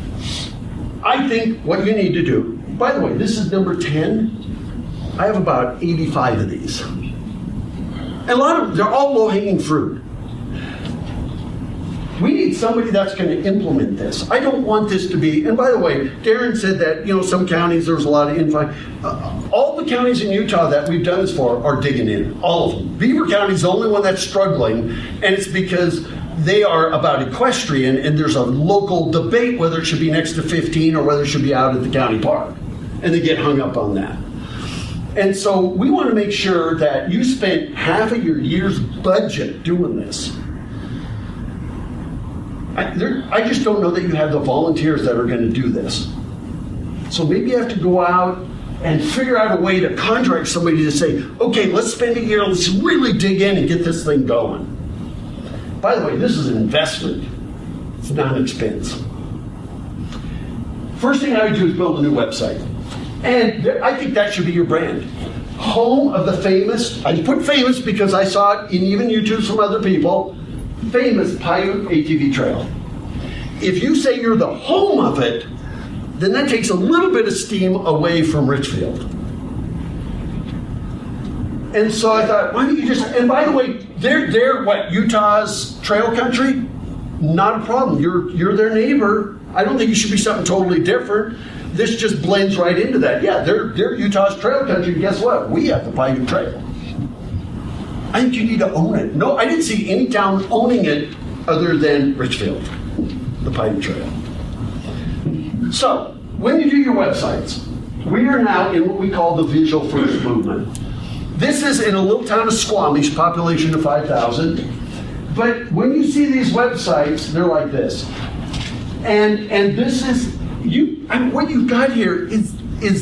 I think what you need to do, by the way, this is number 10. I have about 85 of these. And a lot of them, they're all low-hanging fruit. We need somebody that's going to implement this. I don't want this to be, and by the way, Darren said that, some counties, there's a lot of info. All the counties in Utah that we've done this for are digging in, all of them. Beaver County is the only one that's struggling, and it's because they are about equestrian, and there's a local debate whether it should be next to 15 or whether it should be out at the county park. And they get hung up on that. And so we want to make sure that you spent half of your year's budget doing this. I just don't know that you have the volunteers that are going to do this. So maybe you have to go out and figure out a way to contract somebody to say, okay, let's spend a year, let's really dig in and get this thing going. By the way, this is an investment. It's not an expense. First thing I would do is build a new website. And I think that should be your brand. Home of the famous, I put famous because I saw it in even YouTube from other people, famous Piute ATV Trail. If you say you're the home of it, then that takes a little bit of steam away from Richfield. And so I thought, why don't you just, and by the way, they're what, Utah's trail country? Not a problem. You're their neighbor. I don't think you should be something totally different. This just blends right into that. Yeah, they're Utah's trail country. Guess what? We have the Piute Trail. I think you need to own it. No, I didn't see any town owning it other than Richfield, the Piute Trail. So, when you do your websites, we are now in what we call the Visual First movement. This is in a little town of Squamish, population of 5,000. But when you see these websites, they're like this. And this is, what you've got here is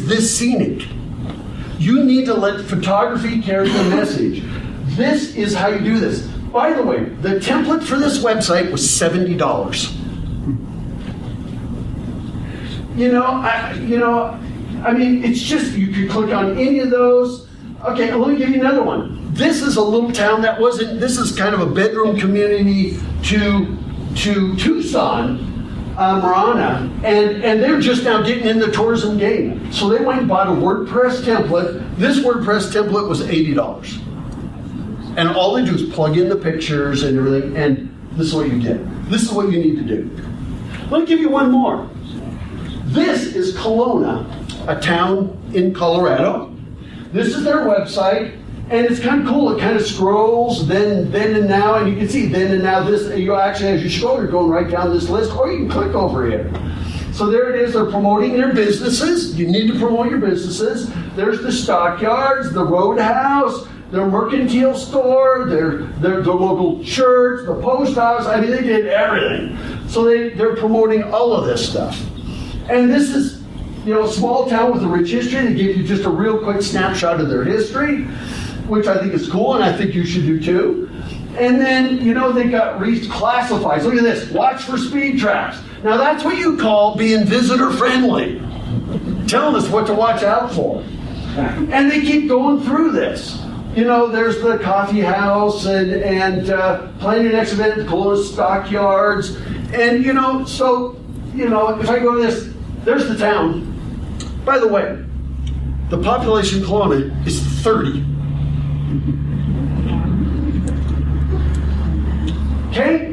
this scenic. You need to let photography carry the message. This is how you do this. By the way, the template for this website was $70. I mean, it's just, you could click on any of those. Okay, let me give you another one. This is a little town that this is kind of a bedroom community to Tucson, Marana, and they're just now getting in the tourism game. So they went and bought a WordPress template. This WordPress template was $80. And all they do is plug in the pictures and everything, and this is what you get. This is what you need to do. Let me give you one more. This is Kelowna, a town in Colorado. This is their website, and it's kind of cool. It kind of scrolls, then and now, and you can see then and now this. You actually, as you scroll, you're going right down this list, or you can click over here. So there it is. They're promoting their businesses. You need to promote your businesses. There's the stockyards, the roadhouse, their mercantile store, their local church, the post office. I mean, they did everything. So they're promoting all of this stuff. And this is, a small town with a rich history. They give you just a real quick snapshot of their history, which I think is cool, and I think you should do too. And then, they got classifieds. Look at this, watch for speed traps. Now that's what you call being visitor friendly. Telling us what to watch out for. And they keep going through this. There's the coffee house and planning your next event at the Kelowna Stockyards. And, if I go to this, there's the town. By the way, the population of Kelowna is 30. Okay?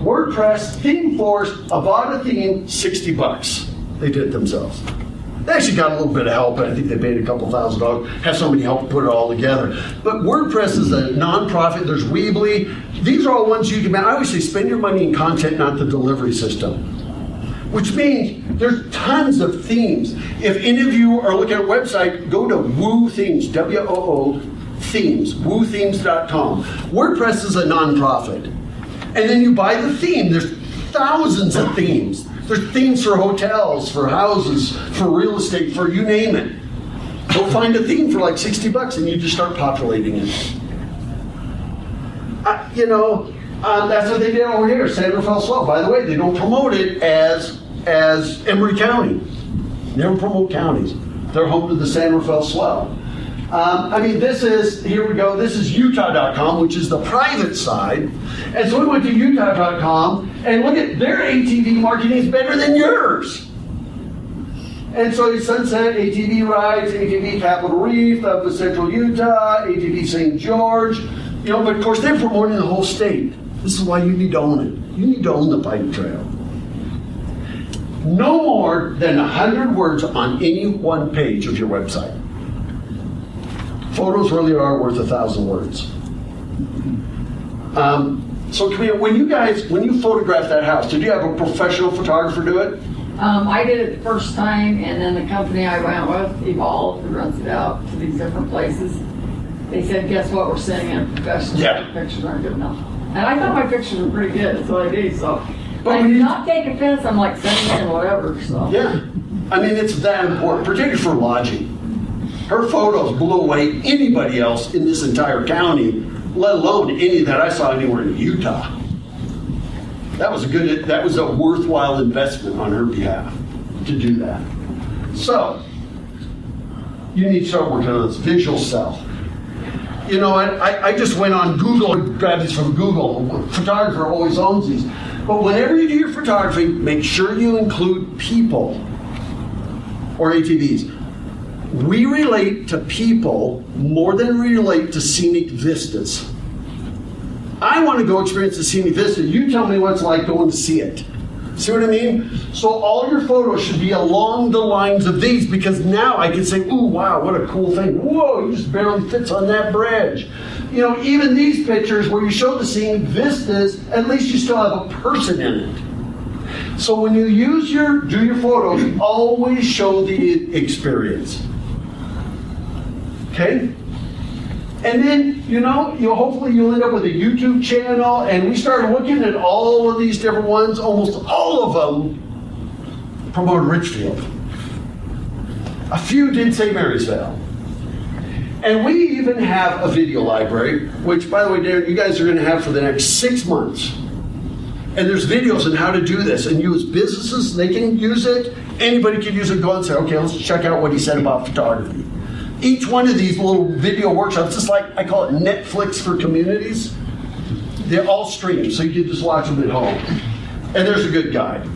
WordPress, theme force, about a theme, $60. They did it themselves. They actually got a little bit of help. I think they paid a couple $1,000, have somebody help put it all together. But WordPress is a nonprofit. There's Weebly. These are all ones you can, I always say spend your money in content, not the delivery system. Which means there's tons of themes. If any of you are looking at a website, go to Woo Themes, W-O-O, Themes, woothemes.com. WordPress is a nonprofit. And then you buy the theme. There's thousands of themes. There's themes for hotels, for houses, for real estate, for you name it. Go find a theme for like $60 and you just start populating it. That's what they did over here, San Rafael Swell. By the way, they don't promote it as Emory County. Never promote counties. They're home to the San Rafael Swell. Here we go, this is Utah.com, which is the private side. And so we went to Utah.com, and look at their ATV marketing is better than yours. And so Sunset, ATV Rides, ATV Capitol Reef, of Central Utah, ATV St. George, but of course they're promoting the whole state. This is why you need to own it. You need to own the Piute Trail. No more than 100 words on any one page of your website. Photos really are worth 1,000 words. So Camille, when you photographed that house, did you have a professional photographer do it? I did it the first time, and then the company I went with, Evolve, who runs it out to these different places, they said, guess what, we're sending in a professional. Yeah. The pictures aren't good enough. And I thought my pictures were pretty good, that's what I do, so. But I when did you- not take offense, I'm like sending in whatever, so. Yeah. I mean, it's that important, particularly for lodging. Her photos blew away anybody else in this entire county, let alone any that I saw anywhere in Utah. That was a worthwhile investment on her behalf to do that. So, you need to start working on this visual self. You know, I just went on Google, grabbed these from Google. Photographer always owns these. But whenever you do your photography, make sure you include people or ATVs. We relate to people more than we relate to scenic vistas. I want to go experience the scenic vista. You tell me what it's like going to see it. See what I mean? So all your photos should be along the lines of these, because now I can say, ooh, wow, what a cool thing. Whoa, he just barely fits on that bridge. You know, even these pictures where you show the scenic vistas, at least you still have a person in it. So when you do your photos, always show the experience. Okay? And then, you know, hopefully you'll end up with a YouTube channel, and we started looking at all of these different ones. Almost all of them promoted Richfield. A few did say Marysville. And we even have a video library, which, by the way, Darren, you guys are going to have for the next 6 months. And there's videos on how to do this. And you as businesses, they can use it. Anybody can use it. Go and say, okay, let's check out what he said about photography. Each one of these little video workshops, just like I call it Netflix for communities, they're all streamed, so you can just watch them at home. And there's a good guide.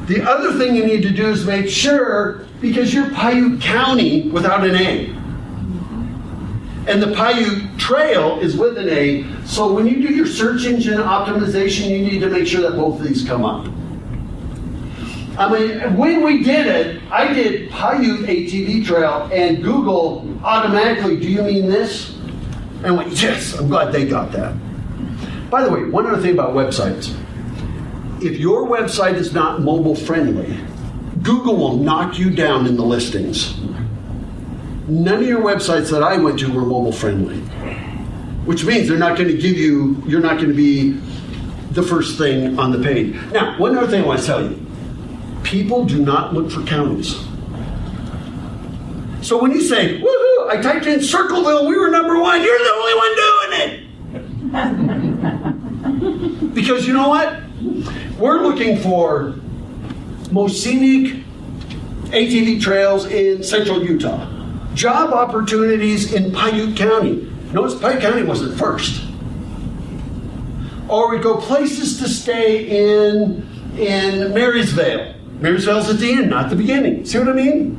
The other thing you need to do is make sure, because you're Piute County without an A. And the Piute Trail is with an A, so when you do your search engine optimization, you need to make sure that both of these come up. I mean, when we did it, I did Piute ATV Trail, and Google automatically, do you mean this? And I went, yes, I'm glad they got that. By the way, one other thing about websites. If your website is not mobile friendly, Google will knock you down in the listings. None of your websites that I went to were mobile friendly, which means they're not going to give you, you're not going to be the first thing on the page. Now, one other thing I want to tell you. People do not look for counties. So when you say, woohoo, I typed in Circleville, we were #1, you're the only one doing it. Because you know what? We're looking for most scenic ATV trails in central Utah. Job opportunities in Piute County. Notice Piute County wasn't first. Or we go places to stay in Marysville. Marysville's at the end, not the beginning. See what I mean?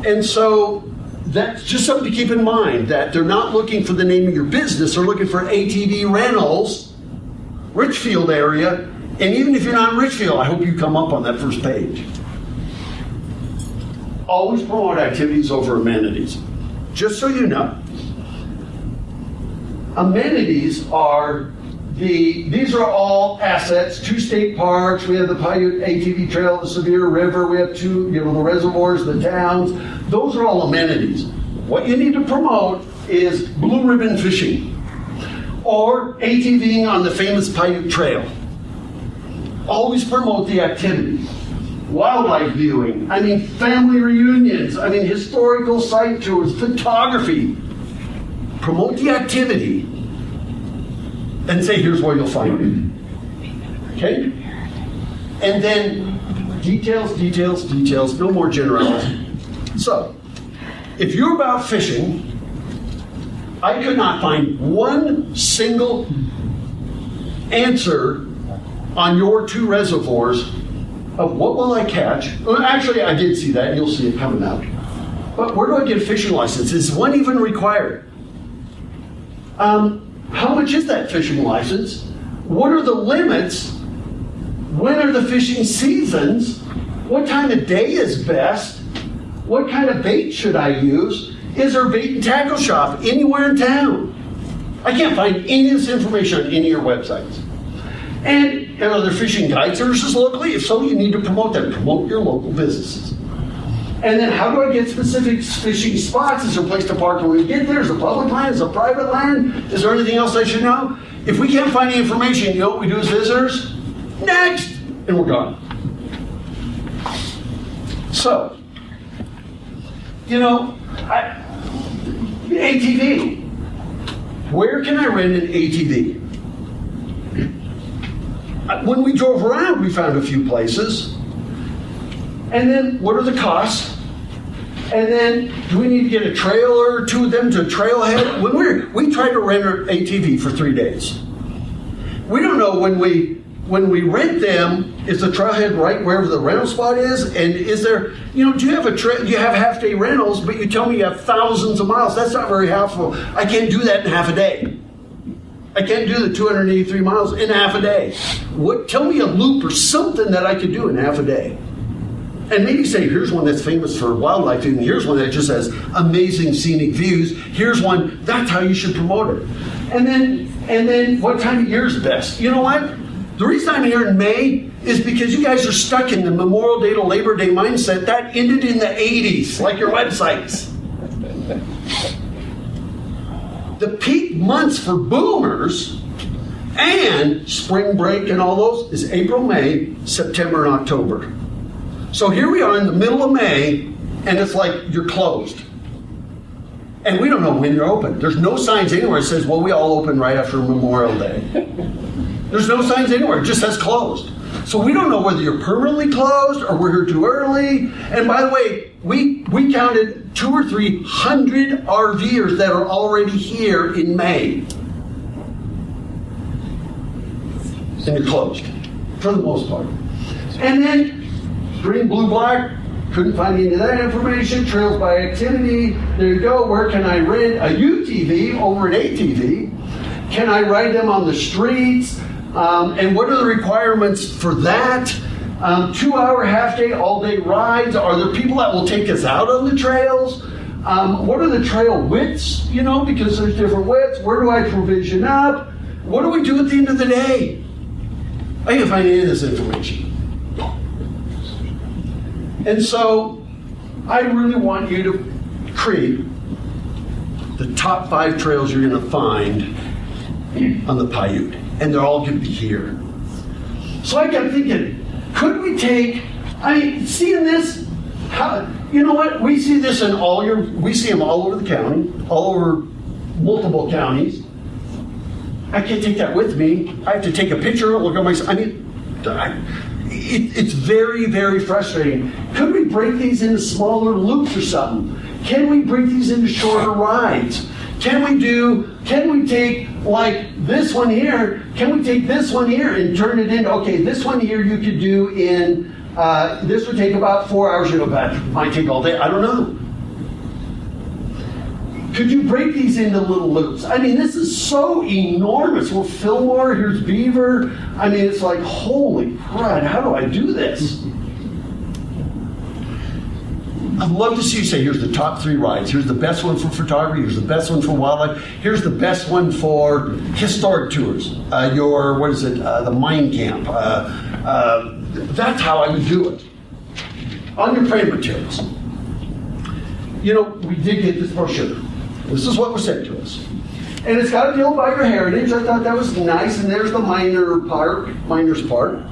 And so that's just something to keep in mind, that they're not looking for the name of your business, they're looking for ATV rentals, Richfield area, and even if you're not in Richfield, I hope you come up on that first page. Always promote activities over amenities. Just so you know. Amenities are these are all assets, 2 state parks, we have the Piute ATV Trail, the Sevier River, we have 2, the reservoirs, the towns. Those are all amenities. What you need to promote is blue ribbon fishing or ATVing on the famous Piute Trail. Always promote the activity. Wildlife viewing, family reunions, historical site tours, photography. Promote the activity. And say, here's where you'll find it. Okay? And then details, no more generality. So, if you're about fishing, I could not find one single answer on your 2 reservoirs of what will I catch. Well, actually, I did see that, and you'll see it coming out. But where do I get a fishing license? Is one even required? How much is that fishing license? What are the limits? When are the fishing seasons? What time of day is best? What kind of bait should I use? Is there a bait and tackle shop anywhere in town? I can't find any of this information on any of your websites. And are there fishing guide services locally? If so, you need to promote them. Promote your local businesses. And then how do I get specific fishing spots? Is there a place to park when we get there? Is it public land? Is it private land? Is there anything else I should know? If we can't find any information, you know what we do as visitors? Next! And we're gone. So, ATV. Where can I rent an ATV? When we drove around, we found a few places. And then, what are the costs? And then, do we need to get a trailer or two of them to Trailhead? We tried to rent an ATV for 3 days. We don't know when we rent them, is the Trailhead right wherever the rental spot is? And is there, do you have half-day rentals, but you tell me you have thousands of miles. That's not very helpful. I can't do that in half a day. I can't do the 283 miles in half a day. Tell me a loop or something that I could do in half a day. And maybe say, here's one that's famous for wildlife, and here's one that just has amazing scenic views. Here's one, that's how you should promote it. And then what time of year is best? You know what? The reason I'm here in May is because you guys are stuck in the Memorial Day to Labor Day mindset. That ended in the 80s, like your websites. The peak months for boomers and spring break and all those is April, May, September, and October. So here we are in the middle of May, and it's like you're closed. And we don't know when you're open. There's no signs anywhere that says, well, we all open right after Memorial Day. There's no signs anywhere. It just says closed. So we don't know whether you're permanently closed or we're here too early. And by the way, we counted 200 or 300 RVers that are already here in May. And you're closed, for the most part. And then green, blue, black, couldn't find any of that information. Trails by activity, there you go. Where can I rent a UTV over an ATV? Can I ride them on the streets? And what are the requirements for that? 2-hour, half-day, all-day rides. Are there people that will take us out on the trails? What are the trail widths, because there's different widths. Where do I provision up? What do we do at the end of the day? I can't find any of this information. And so I really want you to create the top 5 trails you're going to find on the Piute. And they're all going to be here. So I kept thinking, could we take, seeing this, you know what? We see this we see them all over the county, all over multiple counties. I can't take that with me. I have to take a picture, look at myself. It's very, very frustrating. Could we break these into smaller loops or something? Can we break these into shorter rides? Can we take like this one here, can we take this one here and turn it into, okay, this one here you could do in, this would take about 4 hours, that might take all day, I don't know. Could you break these into little loops? This is so enormous. Well, Fillmore, here's Beaver. It's like, holy crud, how do I do this? I'd love to see you say, here's the top 3 rides. Here's the best one for photography. Here's the best one for wildlife. Here's the best one for historic tours. The mine camp. That's how I would do it. On your print materials. We did get this brochure. This is what was sent to us. And it's got a deal about your heritage. I thought that was nice. And there's the miner's part.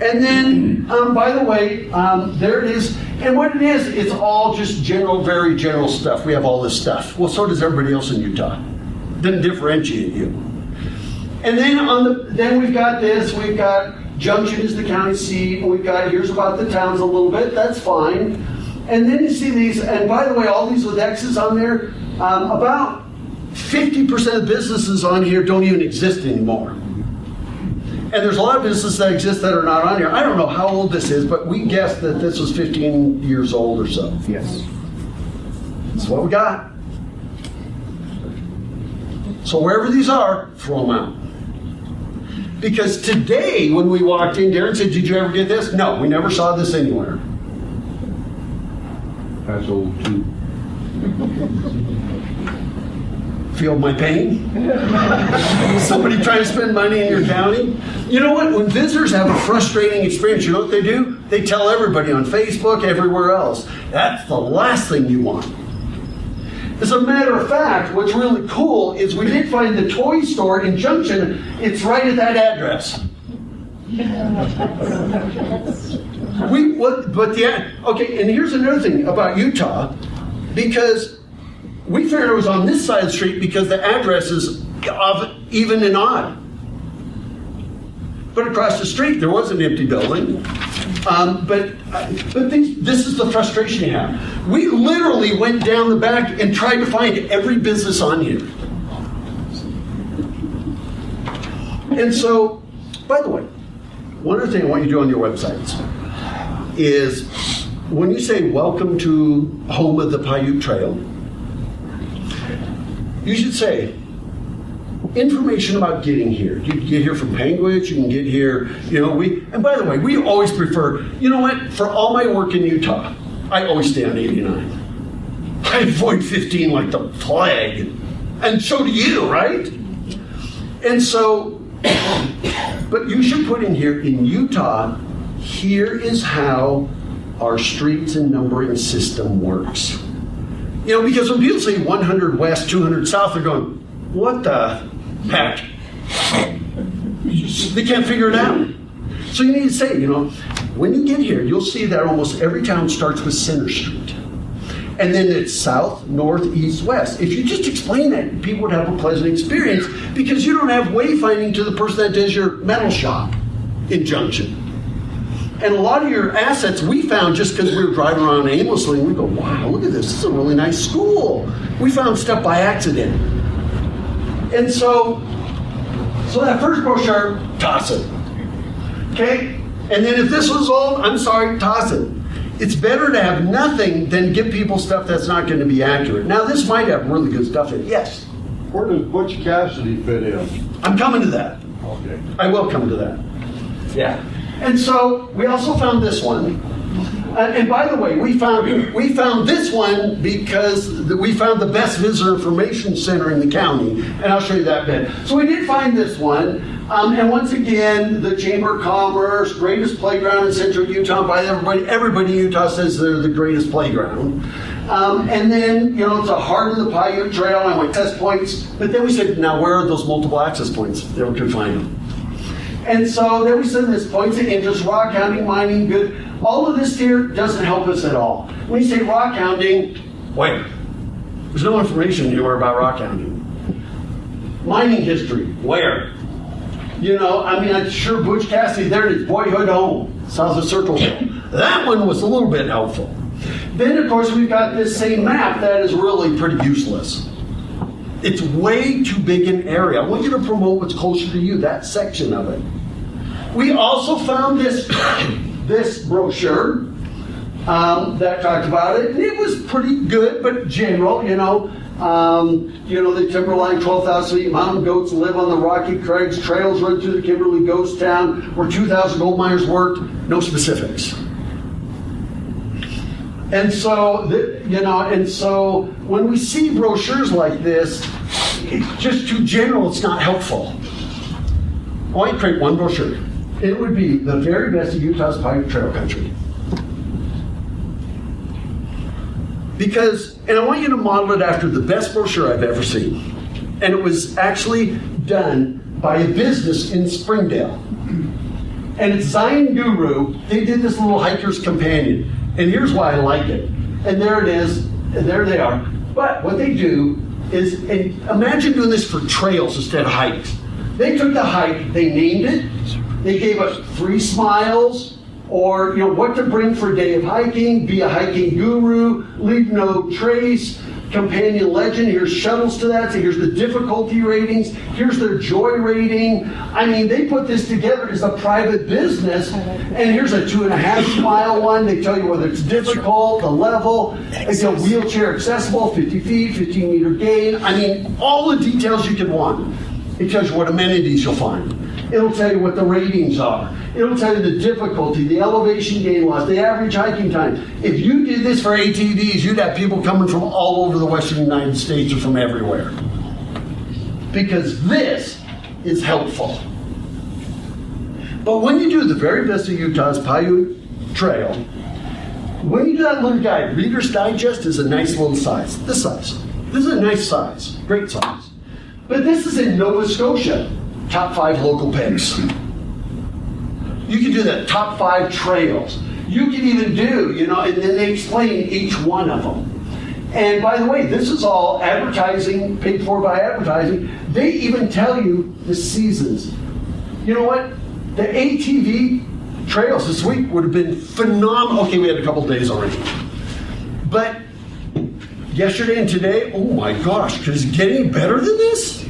And then, by the way, there it is. And what it is, it's all just general, very general stuff. We have all this stuff. Well, so does everybody else in Utah. Doesn't differentiate you. And then then we've got this. We've got Junction is the county seat. And we've got here's about the towns a little bit. That's fine. And then you see these. And by the way, all these with X's on there. About 50% of businesses on here don't even exist anymore. And there's a lot of businesses that exist that are not on here. I don't know how old this is, but we guessed that this was 15 years old or so. Yes. That's what we got. So wherever these are, throw them out. Because today, when we walked in, Darren said, "Did you ever get this?" No, we never saw this anywhere. That's old too. Feel my pain? Somebody trying to spend money in your county? You know what? When visitors have a frustrating experience, you know what they do? They tell everybody on Facebook, everywhere else. That's the last thing you want. As a matter of fact, what's really cool is we did find the toy store in Junction. It's right at that address. Okay, and here's another thing about Utah, because we figured it was on this side of the street because the address is of even and odd. But across the street, there was an empty building. This is the frustration you have. We literally went down the back and tried to find every business on here. And so, by the way, one other thing I want you to do on your websites is when you say welcome to home of the Piute Trail, you should say information about getting here. You can get here from Panguitch, you can get here, and by the way, we always prefer, for all my work in Utah, I always stay on 89. I avoid 15 like the plague. And so do you, right? And so, but you should put in here, in Utah, here is how our streets and numbering system works. Because when people say 100 west, 200 south, they're going, what the heck? They can't figure it out. So you need to say, when you get here, you'll see that almost every town starts with Center Street. And then it's south, north, east, west. If you just explain that, people would have a pleasant experience because you don't have wayfinding to the person that does your metal shop in Junction. And a lot of your assets we found just because we were driving around aimlessly, and we go, wow, look at this. This is a really nice school. We found stuff by accident. And so that first brochure, toss it. Okay? And then if this was old, I'm sorry, toss it. It's better to have nothing than give people stuff that's not going to be accurate. Now, this might have really good stuff in it. Yes? Where does Butch Cassidy fit in? I'm coming to that. Okay. I will come to that. Yeah. And so we also found this one. And by the way, we found this one because we found the best visitor information center in the county, and I'll show you that bit. So we did find this one, and once again, the Chamber of Commerce, greatest playground in central Utah by everybody. Everybody in Utah says they're the greatest playground. And then, it's a heart of the Piute Trail, and I went test points, but then we said, now where are those multiple access points? Never could find them. And so then we said this points of interest, rock hounding, mining, good. All of this here doesn't help us at all. When you say rock hounding, where? There's no information anywhere about rock hounding. Mining history, where? I'm sure Butch Cassidy, there it is, boyhood home, south of Circleville. That one was a little bit helpful. Then, of course, we've got this same map that is really pretty useless. It's way too big an area. I want you to promote what's closer to you, that section of it. We also found this brochure that talked about it, and it was pretty good, but general, the timberline, 12,000 feet, mountain goats live on the rocky crags, trails run through the Kimberly ghost town, where 2,000 gold miners worked, no specifics. And so, when we see brochures like this, it's just too general, it's not helpful. I want you to create one brochure. It would be the very best of Utah's Piute Trail country. And I want you to model it after the best brochure I've ever seen. And it was actually done by a business in Springdale. And it's Zion Guru. They did this little hiker's companion. And here's why I like it. And there it is. And there they are. But what they do is, and imagine doing this for trails instead of hikes. They took the hike, they named it, they gave us 3 smiles, or what to bring for a day of hiking, be a hiking guru, leave no trace, companion legend, here's shuttles to that, so here's the difficulty ratings, here's their joy rating. They put this together as a private business, and here's a 2.5 mile one. They tell you whether it's difficult, the level, it's a wheelchair accessible, 50 feet, 15 meter gain. All the details you could want. It tells you what amenities you'll find. It'll tell you what the ratings are. It'll tell you the difficulty, the elevation gain loss, the average hiking time. If you did this for ATVs, you'd have people coming from all over the western United States or from everywhere. Because this is helpful. But when you do the very best of Utah's Piute Trail, when you do that little guide, Reader's Digest is a nice little size. This size. This is a nice size. Great size. But this is in Nova Scotia. Top 5 local picks. You can do that. Top 5 trails. You can even do, and then they explain each one of them. And by the way, this is all advertising, paid for by advertising. They even tell you the seasons. You know what? The ATV trails this week would have been phenomenal. Okay, we had a couple days already. But yesterday and today, oh my gosh, could it get any better than this?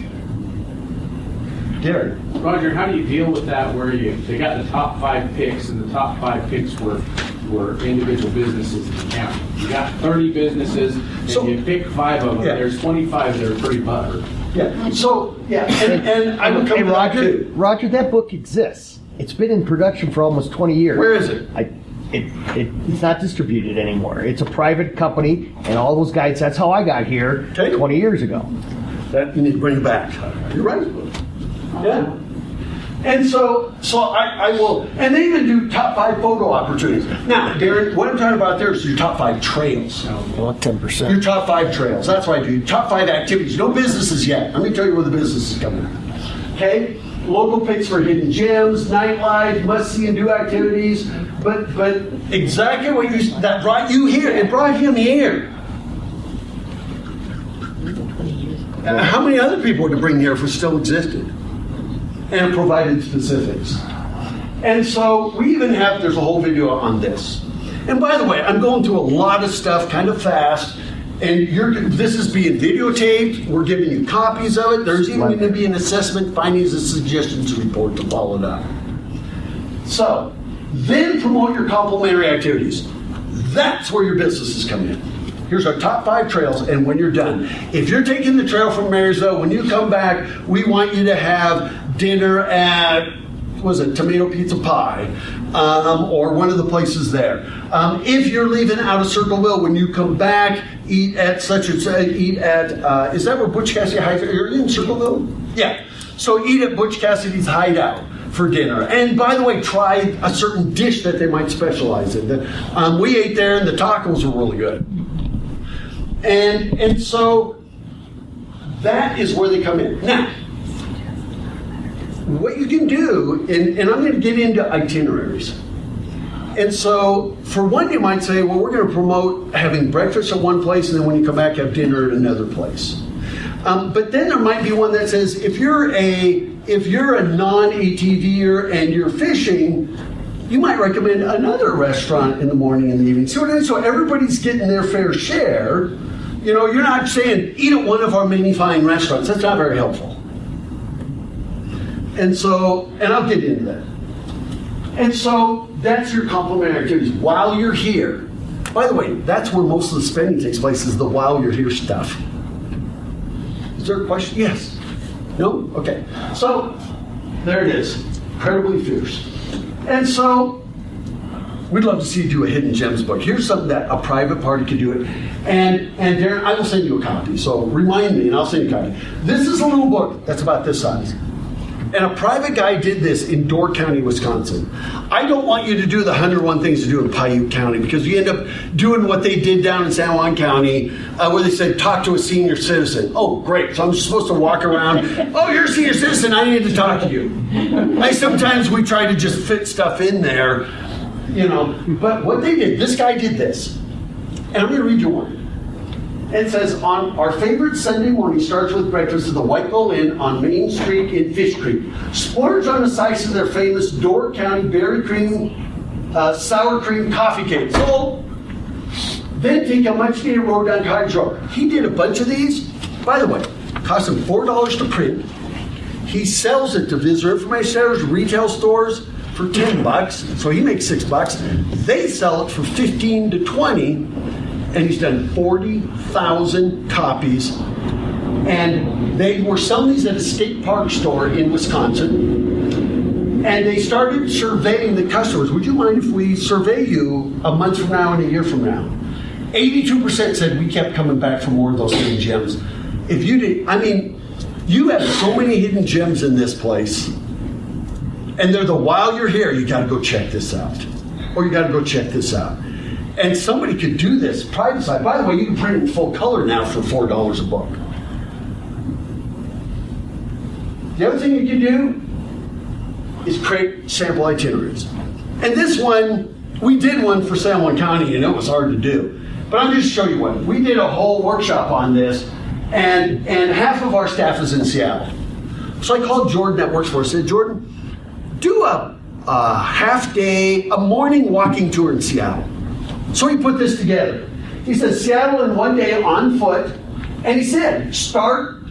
Derek. Roger, how do you deal with that where they got the top 5 picks and the top 5 picks were individual businesses in the county? You got 30 businesses and you pick 5 of them. Yeah. There's 25 that are pretty buttered. Yeah. So, yeah, and I would come to that too. Roger, that book exists. It's been in production for almost 20 years. Where is it? It's not distributed anymore. It's a private company, and all those guides, that's how I got here 20 years ago. That you need to bring it back. You're right. Yeah. And so I will, and they even do top 5 photo opportunities. Now, Darren, what I'm talking about there is your top 5 trails. Well, 10%. Your top 5 trails. That's what I do. Top 5 activities. No businesses yet. Let me tell you where the business is coming. Okay? Local picks for hidden gems, nightlife, must-see and do activities. But exactly what that brought you here. It brought him here. How many other people would it bring here if it still existed? And provided specifics. And so we even have, there's a whole video on this. And by the way, I'm going through a lot of stuff kind of fast, and this is being videotaped. We're giving you copies of it. There's even going to be an assessment, findings, and suggestions report to follow it up. So, then promote your complementary activities. That's where your businesses come in. Here's our top 5 trails, and when you're done, if you're taking the trail from Marysville, when you come back, we want you to have dinner at, Tomato Pizza Pie, or one of the places there. If you're leaving out of Circleville, when you come back, eat at is that where Butch Cassidy hides? Are you in Circleville? Yeah. So eat at Butch Cassidy's Hideout for dinner. And by the way, try a certain dish that they might specialize in. We ate there, and the tacos were really good. And so that is where they come in. Now, what you can do, and I'm going to get into itineraries. And so, for one, you might say, well, we're going to promote having breakfast at one place, and then when you come back, have dinner at another place. But then there might be one that says, if you're a non-ATVer and you're fishing, you might recommend another restaurant in the morning and the evening. So everybody's getting their fair share. You're not saying, eat at one of our many fine restaurants. That's not very helpful. And I'll get into that. And so that's your complementary activities while you're here. By the way, that's where most of the spending takes place, is the while you're here stuff. Is there a question? Yes. No? Okay. So there it is. Incredibly fierce. And so we'd love to see you do a Hidden Gems book. Here's something that a private party could do it. And Darren, I will send you a copy. So remind me and I'll send you a copy. This is a little book that's about this size. And a private guy did this in Door County, Wisconsin. I don't want you to do the 101 things to do in Piute County, because you end up doing what they did down in San Juan County, where they said, talk to a senior citizen. Oh, great. So I'm supposed to walk around. Oh, you're a senior citizen. I need to talk to you. Sometimes we try to just fit stuff in there, But what they did, this guy did this. And I'm going to read you one. It says, on our favorite Sunday morning starts with breakfast at the White Gull Inn on Main Street in Fish Creek. Splurge on a slice of their famous Door County berry cream, sour cream coffee cake. So, then take a much needed road down Cottage Road. He did a bunch of these. By the way, cost him $4 to print. He sells it to visitor information centers, retail stores for $10. So he makes $6. They sell it for $15 to $20. And he's done 40,000 copies. And they were selling these at a state park store in Wisconsin. And they started surveying the customers. Would you mind if we survey you a month from now and a year from now? 82% said we kept coming back for more of those hidden gems. If you did, I mean, you have so many hidden gems in this place. And they're while you're here, you gotta go check this out. Or you gotta go check this out. And somebody could do this private side. By the way, you can print it in full color now for $4 a book. The other thing you can do is create sample itineraries. And this one, we did one for San Juan County, and it was hard to do. But I'll just show you one. We did a whole workshop on this, and half of our staff is in Seattle. So I called Jordan that works for us. I said, Jordan, do a half day, a morning walking tour in Seattle. So he put this together. He said, Seattle in one day on foot. And he said, start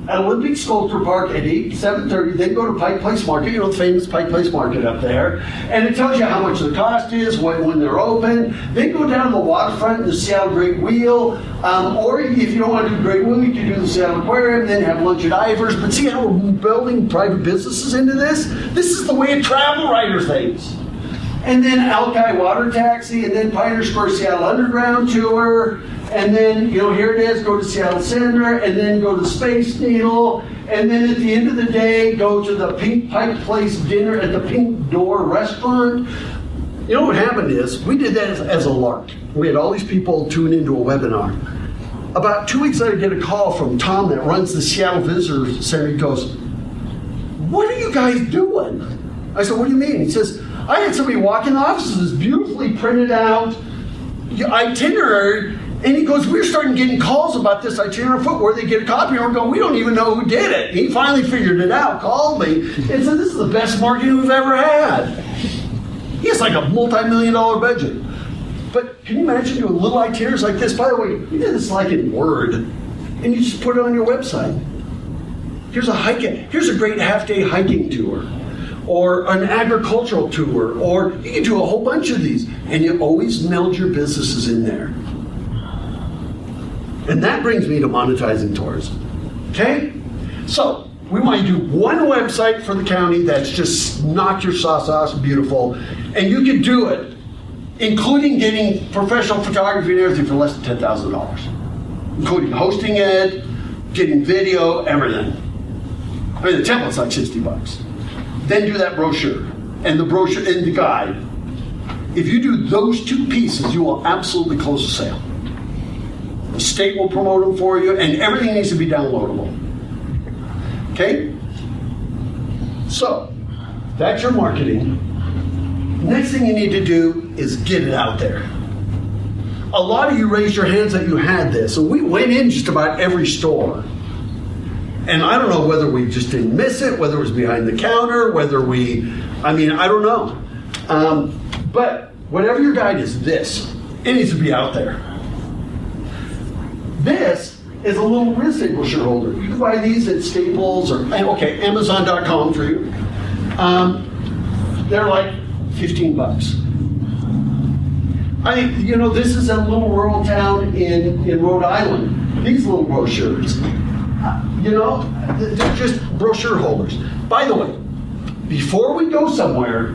at Olympic Sculpture Park at 7:30, then go to Pike Place Market, you know, the famous Pike Place Market up there. And it tells you how much the cost is, when they're open. Then go down the waterfront in the Seattle Great Wheel. Or if you don't want to do Great Wheel, you can do the Seattle Aquarium, then have lunch at Ivers. But see how we're building private businesses into this? This is the way a travel writer thinks. And then Alki Water Taxi, and then Pioneer Square Seattle Underground Tour, and then, you know, here it is, go to Seattle Center, and then go to Space Needle, and then at the end of the day, go to the Pink Pike Place dinner at the Pink Door Restaurant. You know what happened is, we did that as a lark. We had all these people tune into a webinar. About 2 weeks later, I get a call from Tom that runs the Seattle Visitor Center. He goes, what are you guys doing? I said, what do you mean? He says, I had somebody walk in the office with this beautifully printed out itinerary, and he goes, we're starting getting calls about this itinerary foot where they get a copy, and we're going, we don't even know who did it. He finally figured it out, called me, and said, this is the best marketing we've ever had. He has like a multi-million-dollar budget. But can you imagine doing little itineraries like this? By the way, you did this like in Word, and you just put it on your website. Here's a great half-day hiking tour, or an agricultural tour, or you can do a whole bunch of these, and you always meld your businesses in there. And that brings me to monetizing tourism. Okay? So, we want to do one website for the county that's just knock your sauce beautiful, and you can do it, including getting professional photography and everything for less than $10,000, including hosting it, getting video, everything. I mean, the template's like $60. Then do that brochure, and the brochure and the guide. If you do those two pieces, you will absolutely close the sale. The state will promote them for you, and everything needs to be downloadable. Okay? So, that's your marketing. Next thing you need to do is get it out there. A lot of you raised your hands that you had this, and we went in just about every store. And I don't know whether we just didn't miss it, whether it was behind the counter, I don't know. But whatever your guide is, it needs to be out there. This is a little real estate brochure holder. You can buy these at Staples or, Amazon.com for you. They're like $15. This is a little rural town in Rhode Island. These little brochures. They're just brochure holders. By the way, before we go somewhere,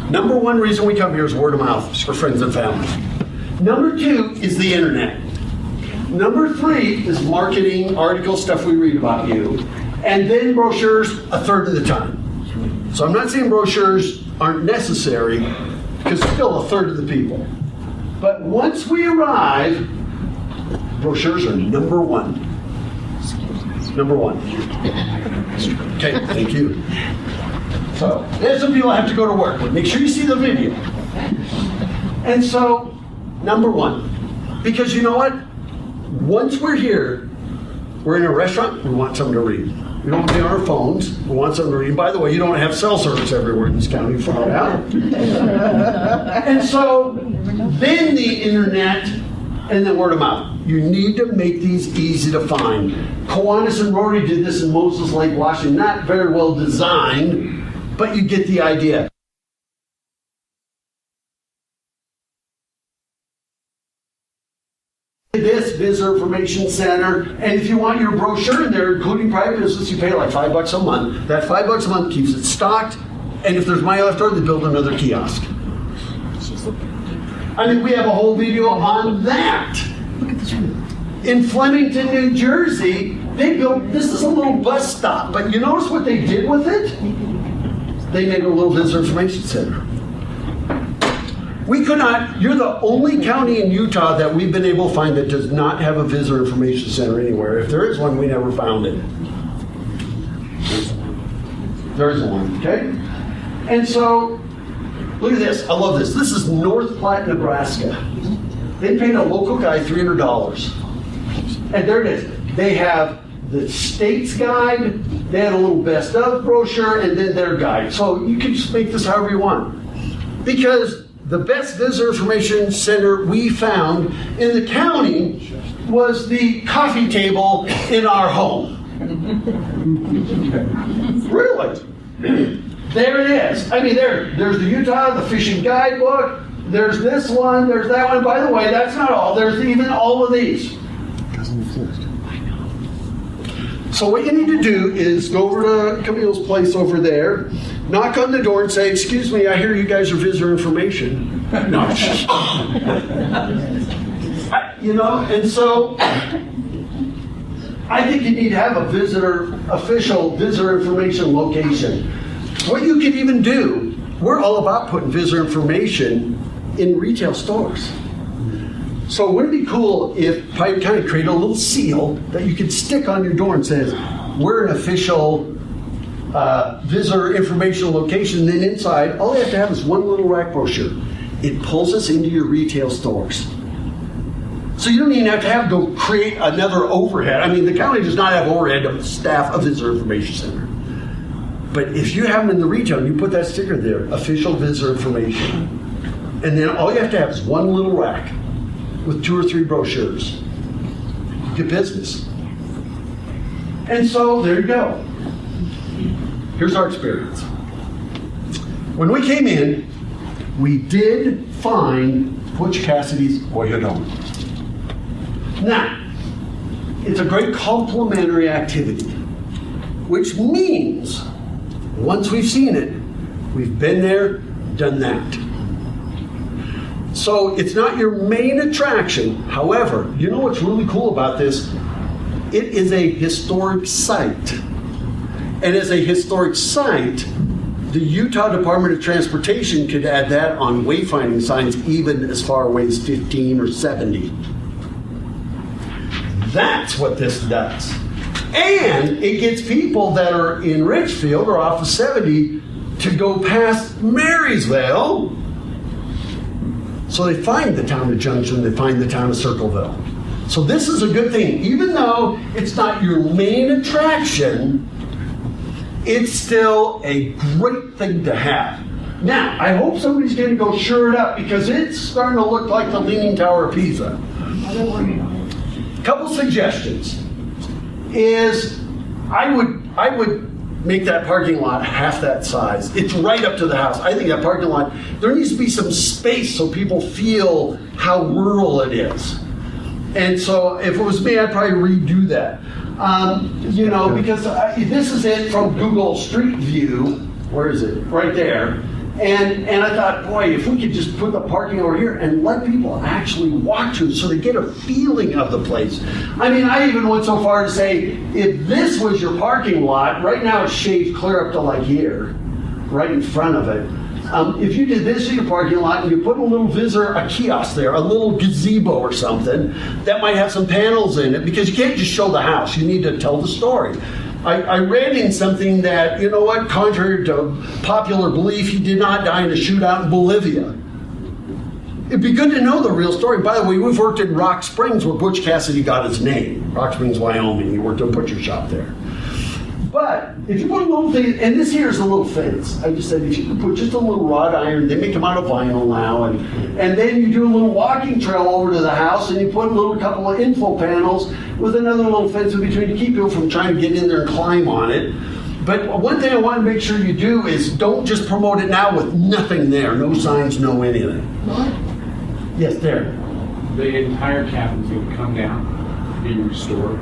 number one reason we come here is word of mouth for friends and family. Number two is the internet. Number three is marketing, articles, stuff we read about you. And then brochures a third of the time. So I'm not saying brochures aren't necessary, because still a third of the people. But once we arrive, brochures are number one. Number one. Okay, thank you. So, there's some people have to go to work, but make sure you see the video. And so, number one. Because you know what? Once we're here, we're in a restaurant, we want something to read. We don't want to be on our phones, we want something to read. By the way, you don't have cell service everywhere in this county, found out. And so, then the internet, and then word of mouth. You need to make these easy to find. Kiwanis and Rotary did this in Moses Lake, Washington. Not very well designed, but you get the idea. this Visitor Information Center, and if you want your brochure in there, including private business, you pay like $5 a month. That $5 a month keeps it stocked, and if there's money left over, they build another kiosk. I mean, we have a whole video on that. Look at this one. In Flemington, New Jersey, they built, this is a little bus stop, but you notice what they did with it? They made a little Visitor Information Center. We could not, you're the only county in Utah that we've been able to find that does not have a Visitor Information Center anywhere. If there is one, we never found it. There is one, okay? And so, look at this. I love this. This is North Platte, Nebraska. They paid a local guy $300. And there it is. They have the state's guide, they had a little best of brochure, and then their guide. So you can just make this however you want. Because the best Visitor Information Center we found in the county was the coffee table in our home. Really? There it is. I mean, there's the Utah, the fishing guidebook, there's this one, there's that one. By the way, that's not all. There's even all of these. So what you need to do is go over to Camille's place over there, knock on the door and say, "Excuse me, I hear you guys are visitor information." No. You know, and so I think you need to have a official visitor information location. What you could even do, we're all about putting visitor information in retail stores. So wouldn't it be cool if Piute County created a little seal that you could stick on your door and says, "We're an official visitor information location." Then inside, all you have to have is one little rack brochure. It pulls us into your retail stores. So you don't even have to go create another overhead. I mean, the county does not have overhead to staff a visitor information center. But if you have them in the retail, you put that sticker there, official visitor information. And then all you have to have is one little rack with 2 or 3 brochures. Good business. And so there you go. Here's our experience. When we came in, we did find Butch Cassidy's Hoya Dome. Now, it's a great complementary activity, which means once we've seen it, we've been there, done that. So it's not your main attraction. However, you know what's really cool about this? It is a historic site. And as a historic site, the Utah Department of Transportation could add that on wayfinding signs even as far away as 15 or 70. That's what this does. And it gets people that are in Richfield or off of 70 to go past Marysville. So they find the town of Junction, they find the town of Circleville. So this is a good thing. Even though it's not your main attraction, it's still a great thing to have. Now, I hope somebody's going to go sure it up because it's starting to look like the Leaning Tower of Pisa. Couple suggestions is I would make that parking lot half that size. It's right up to the house. I think that parking lot, there needs to be some space so people feel how rural it is. And so if it was me, I'd probably redo that. You know, because this is it from Google Street View. Where is it? Right there. And I thought, boy, if we could just put the parking over here and let people actually walk to it so they get a feeling of the place. I mean, I even went so far to say, if this was your parking lot, right now it's shaved clear up to like here, right in front of it. If you did this in your parking lot and you put a little a kiosk there, a little gazebo or something, that might have some panels in it because you can't just show the house. You need to tell the story. I read in something that, you know what, contrary to popular belief, he did not die in a shootout in Bolivia. It'd be good to know the real story. By the way, we've worked in Rock Springs where Butch Cassidy got his name. Rock Springs, Wyoming. He worked at a butcher shop there. But if you put a little thing, and this here is a little fence. I just said if you could put just a little wrought iron, they make them out of vinyl now, and then you do a little walking trail over to the house, and you put a couple of info panels with another little fence in between to keep people from trying to get in there and climb on it. But one thing I want to make sure you do is don't just promote it now with nothing there, no signs, no anything. What? Yes, there. the entire cabin's going to come down, be restored.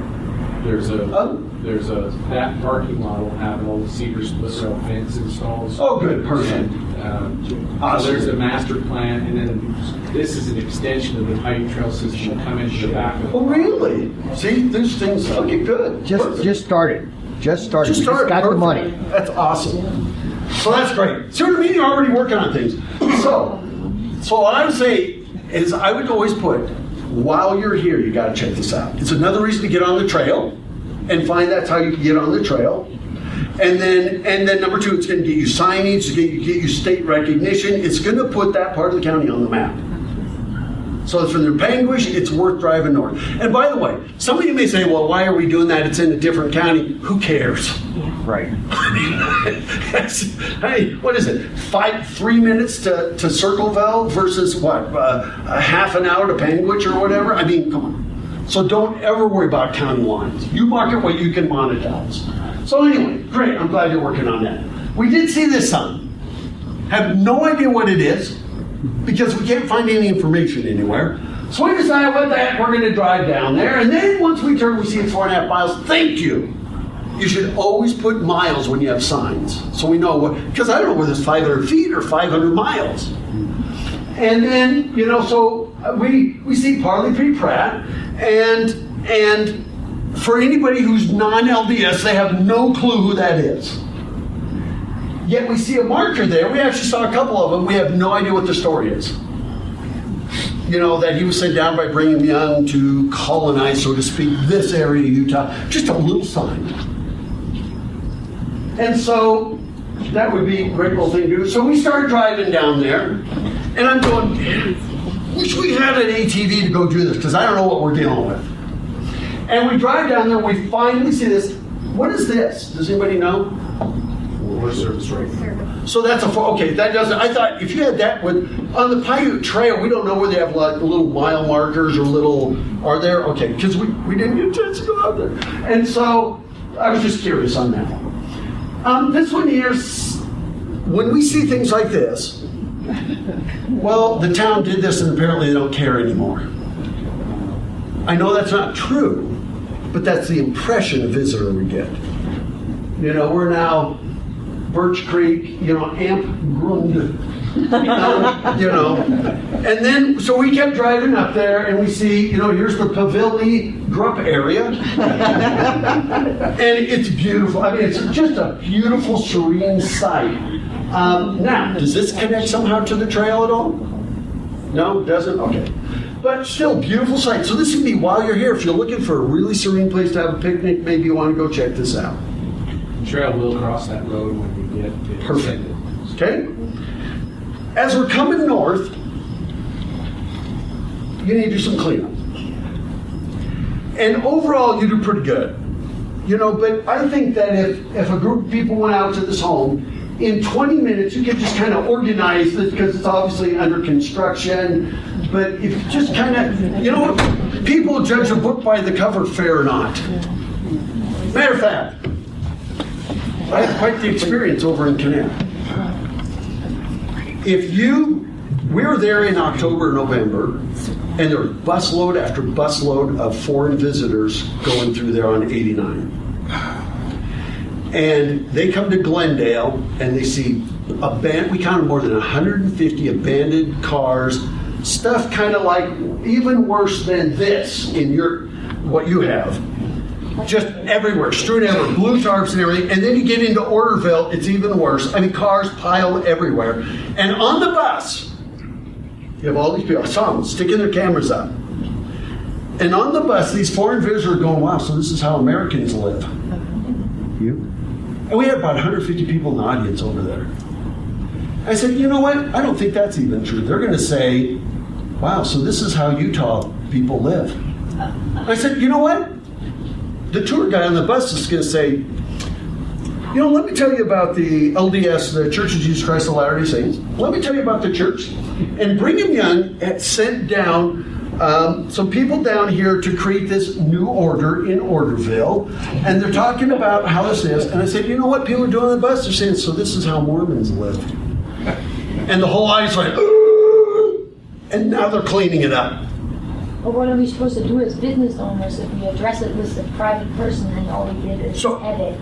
There's that parking lot will have all the cedar split rail fence installs. Oh, good, perfect. So there's a master plan, and then this is an extension of the Piute Trail system will come into the back of the Oh, really? See, there's things, okay, good. Just started. Just started. Just We started, got the perfect. money. That's awesome. So that's great. So what I mean, you're already working on things. So what I would say is I would always put, while you're here, you got to check this out. It's another reason to get on the trail and find that's how you can get on the trail. And then number two, it's going to get you signage, it's going to get you state recognition. It's going to put that part of the county on the map. So it's from the Panguish, it's worth driving north. And by the way, some of you may say, well, why are we doing that? It's in a different county. Who cares? Right. Hey, what is it? 3 minutes to Circleville versus what? A half an hour to Panguish or whatever? I mean, come on. So don't ever worry about county lines. You market what you can monetize. So anyway, great. I'm glad you're working on that. We did see this sign. Have no idea what it is because we can't find any information anywhere. So we decided, what the heck, we're going to drive down there. And then once we turn, we see it's 4.5 miles. Thank you. You should always put miles when you have signs. So we know what, because I don't know whether it's 500 feet or 500 miles. And then, so we see Parley P. Pratt, and for anybody who's non-LDS, they have no clue who that is. Yet we see a marker there. We actually saw a couple of them. We have no idea what the story is. That he was sent down by Brigham Young to colonize, so to speak, this area of Utah. Just a little sign. And so that would be a great little thing to do. So we started driving down there, and I'm going, man, wish we had an ATV to go do this, because I don't know what we're dealing with. And we drive down there, we finally see this. What is this? Does anybody know? Forest Service right there. So that's okay, that doesn't, I thought if you had that on the Piute Trail, we don't know where they have like little mile markers or are there? Okay, because we didn't get a chance to go out there. And so I was just curious on that one. This one here, when we see things like this, well, the town did this and apparently they don't care anymore. I know that's not true, but that's the impression a visitor would get. We're now Birch Creek, Amp Grund, And then, so we kept driving up there and we see, here's the Pavilli Drup area. And it's beautiful. I mean, it's just a beautiful, serene sight. Now, does this connect somehow to the trail at all? No, it doesn't? Okay. But still, beautiful sight. So this would be while you're here. If you're looking for a really serene place to have a picnic, maybe you want to go check this out. Trail will cross that road when we get to Perfect. Okay? As we're coming north, you need to do some cleanup. And overall, you do pretty good. But I think that if a group of people went out to this home, in 20 minutes, you could just kind of organize this because it's obviously under construction. But if you just kind of, people judge a book by the cover, fair or not. Matter of fact, I had quite the experience over in Canal. We were there in October, November, and there was busload after busload of foreign visitors going through there on 89. And they come to Glendale and they see we counted more than 150 abandoned cars, stuff kind of like even worse than this in what you have. Just everywhere, strewn everywhere, blue tarps and everything. And then you get into Orderville, it's even worse. I mean, cars piled everywhere. And on the bus, you have all these people, I saw them sticking their cameras up. And on the bus, these foreign visitors are going, wow, so this is how Americans live. You? And we had about 150 people in the audience over there. I said, you know what? I don't think that's even true. They're going to say, wow, so this is how Utah people live. I said, you know what? The tour guy on the bus is going to say, let me tell you about the LDS, the Church of Jesus Christ of Latter-day Saints. Let me tell you about the church. And Brigham Young had sent down some people down here to create this new order in Orderville. And they're talking about how this is. And I said, you know what people are doing on the bus? They're saying, so this is how Mormons live. And the whole audience went, ooh! And now they're cleaning it up. But what are we supposed to do as business owners if we address it with a private person and all we did is So- edit?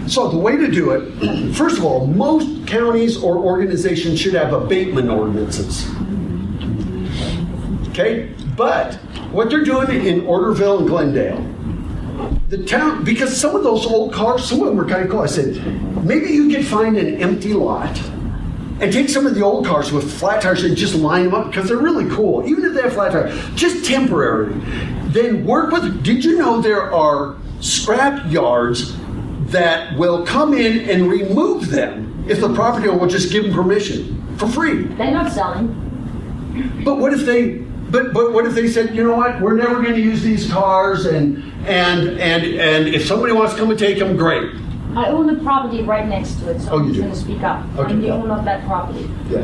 So the way to do it, first of all, most counties or organizations should have abatement ordinances. Okay? But what they're doing in Orderville and Glendale, the town, because some of those old cars, some of them are kind of cool. I said, maybe you could find an empty lot and take some of the old cars with flat tires and just line them up because they're really cool. Even if they have flat tires, just temporary. Then work with, did you know there are scrap yards that will come in and remove them if the property owner will just give them permission for free? They're not selling. But what if they, but what if they said, you know what, we're never going to use these cars, and if somebody wants to come and take them, great. I own the property right next to it, so Oh, you I'm do? going to speak up. Okay. I'm the owner of that property. Yeah.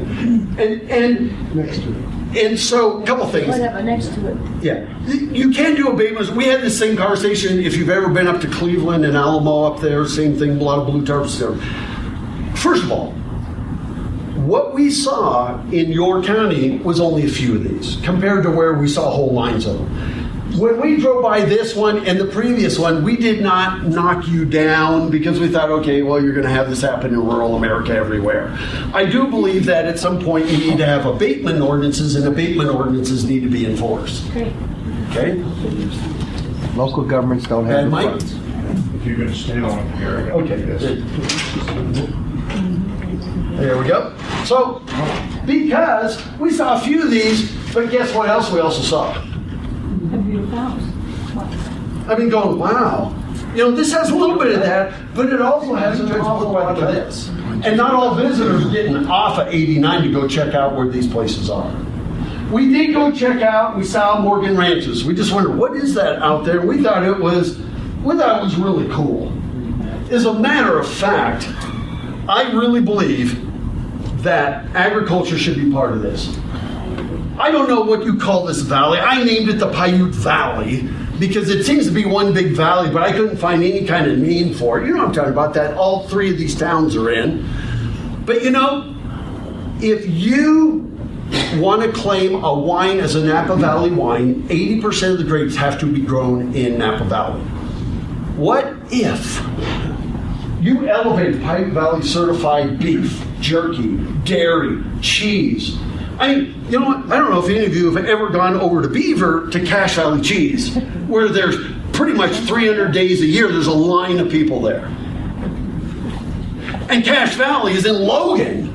And so, a couple things. Whatever, next to it. Yeah, you can do abatements. We had the same conversation. If you've ever been up to Cleveland and Alamo up there, same thing. A lot of blue tarps there. First of all, what we saw in your county was only a few of these compared to where we saw whole lines of them. When we drove by this one and the previous one, we did not knock you down because we thought, okay, well, you're going to have this happen in rural America everywhere. I do believe that at some point you need to have abatement ordinances, and abatement ordinances need to be enforced. Okay. Okay? Local governments don't have And the Mike? funds. If you're gonna stand on it here, I gotta Okay. do this. There we go. So, because we saw a few of these, but guess what else we also saw? A beautiful house. I mean, going, wow. You know, this has a little bit of that, but it also has an awful lot of this. And not all visitors are getting off at 89 to go check out where these places are. We did go check out, we saw Morgan Ranches. We just wondered, what is that out there? We thought it was really cool. As a matter of fact, I really believe that agriculture should be part of this. I don't know what you call this valley. I named it the Piute Valley because it seems to be one big valley, but I couldn't find any kind of name for it. You know what I'm talking about, that all three of these towns are in. But you know, if you want to claim a wine as a Napa Valley wine, 80% of the grapes have to be grown in Napa Valley. What if you elevate Piute Valley certified beef, jerky, dairy, cheese? I mean, you know what? I don't know if any of you have ever gone over to Beaver to Cache Valley Cheese, where there's pretty much 300 days a year, there's a line of people there. And Cache Valley is in Logan.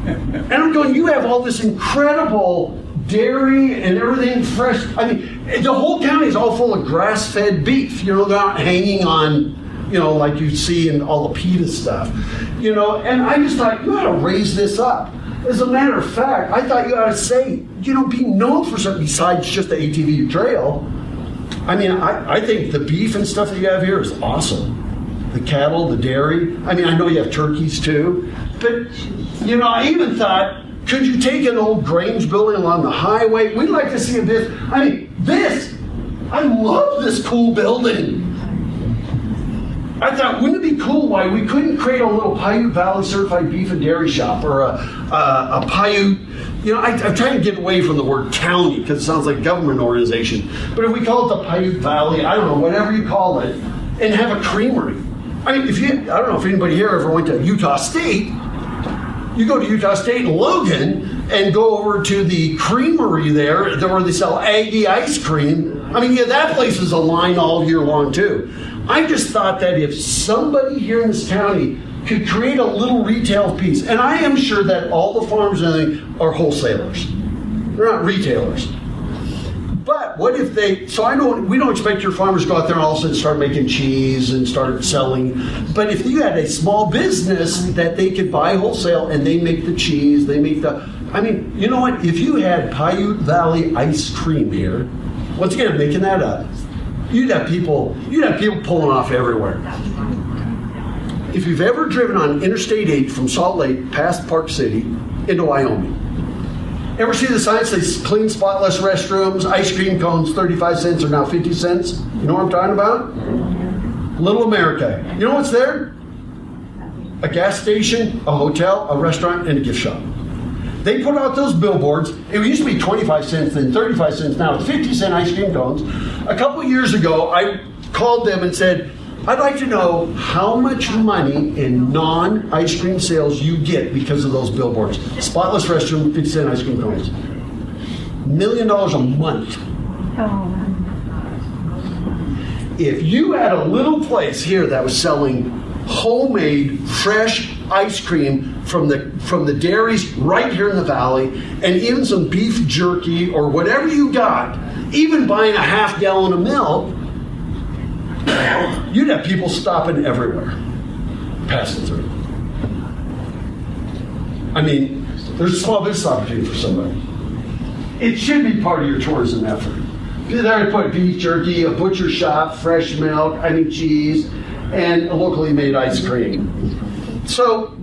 And I'm going, you have all this incredible dairy and everything fresh. I mean, the whole county is all full of grass-fed beef. You know, they're not hanging on, you know, like you see in all the PETA stuff. You know, and I just thought, you ought to raise this up. As a matter of fact, I thought you ought to say, you know, be known for something besides just the ATV trail. I mean, I think the beef and stuff that you have here is awesome. The cattle, the dairy. I mean, I know you have turkeys too. But, you know, I even thought, could you take an old Grange building along the highway? We'd like to see a bit. I mean, this, I love this cool building. I thought, wouldn't it be cool why we couldn't create a little Piute Valley certified beef and dairy shop, or a Piute, you know, I'm trying to get away from the word county because it sounds like a government organization. But if we call it the Piute Valley, I don't know, whatever you call it, and have a creamery. I mean, I don't know if anybody here ever went to Utah State. You go to Utah State in Logan and go over to the creamery there where they sell Aggie ice cream. I mean, yeah, that place is a line all year long too. I just thought that if somebody here in this county could create a little retail piece, and I am sure that all the farms and everything are wholesalers. They're not retailers. But what if we don't expect your farmers to go out there and all of a sudden start making cheese and start selling. But if you had a small business that they could buy wholesale and they make the cheese, they make I mean, you know what? If you had Piute Valley ice cream here, once again, I'm making that up, you'd have people pulling off everywhere. If you've ever driven on Interstate 8 from Salt Lake past Park City into Wyoming, ever see the signs that say clean, spotless restrooms, ice cream cones, 35 cents are now 50 cents? You know what I'm talking about? Little America. You know what's there? A gas station, a hotel, a restaurant, and a gift shop. They put out those billboards. It used to be 25 cents, then 35 cents, now it's 50-cent ice cream cones. A couple years ago, I called them and said, I'd like to know how much money in non-ice cream sales you get because of those billboards. Spotless restroom, 50-cent ice cream cones. $1 million a month. If you had a little place here that was selling homemade, fresh ice cream from the dairies right here in the valley, and even some beef jerky or whatever you got, even buying a half gallon of milk, you'd have people stopping everywhere, passing through. I mean, there's a small business opportunity for somebody. It should be part of your tourism effort. There I put beef jerky, a butcher shop, fresh milk, cheese, and a locally made ice cream. So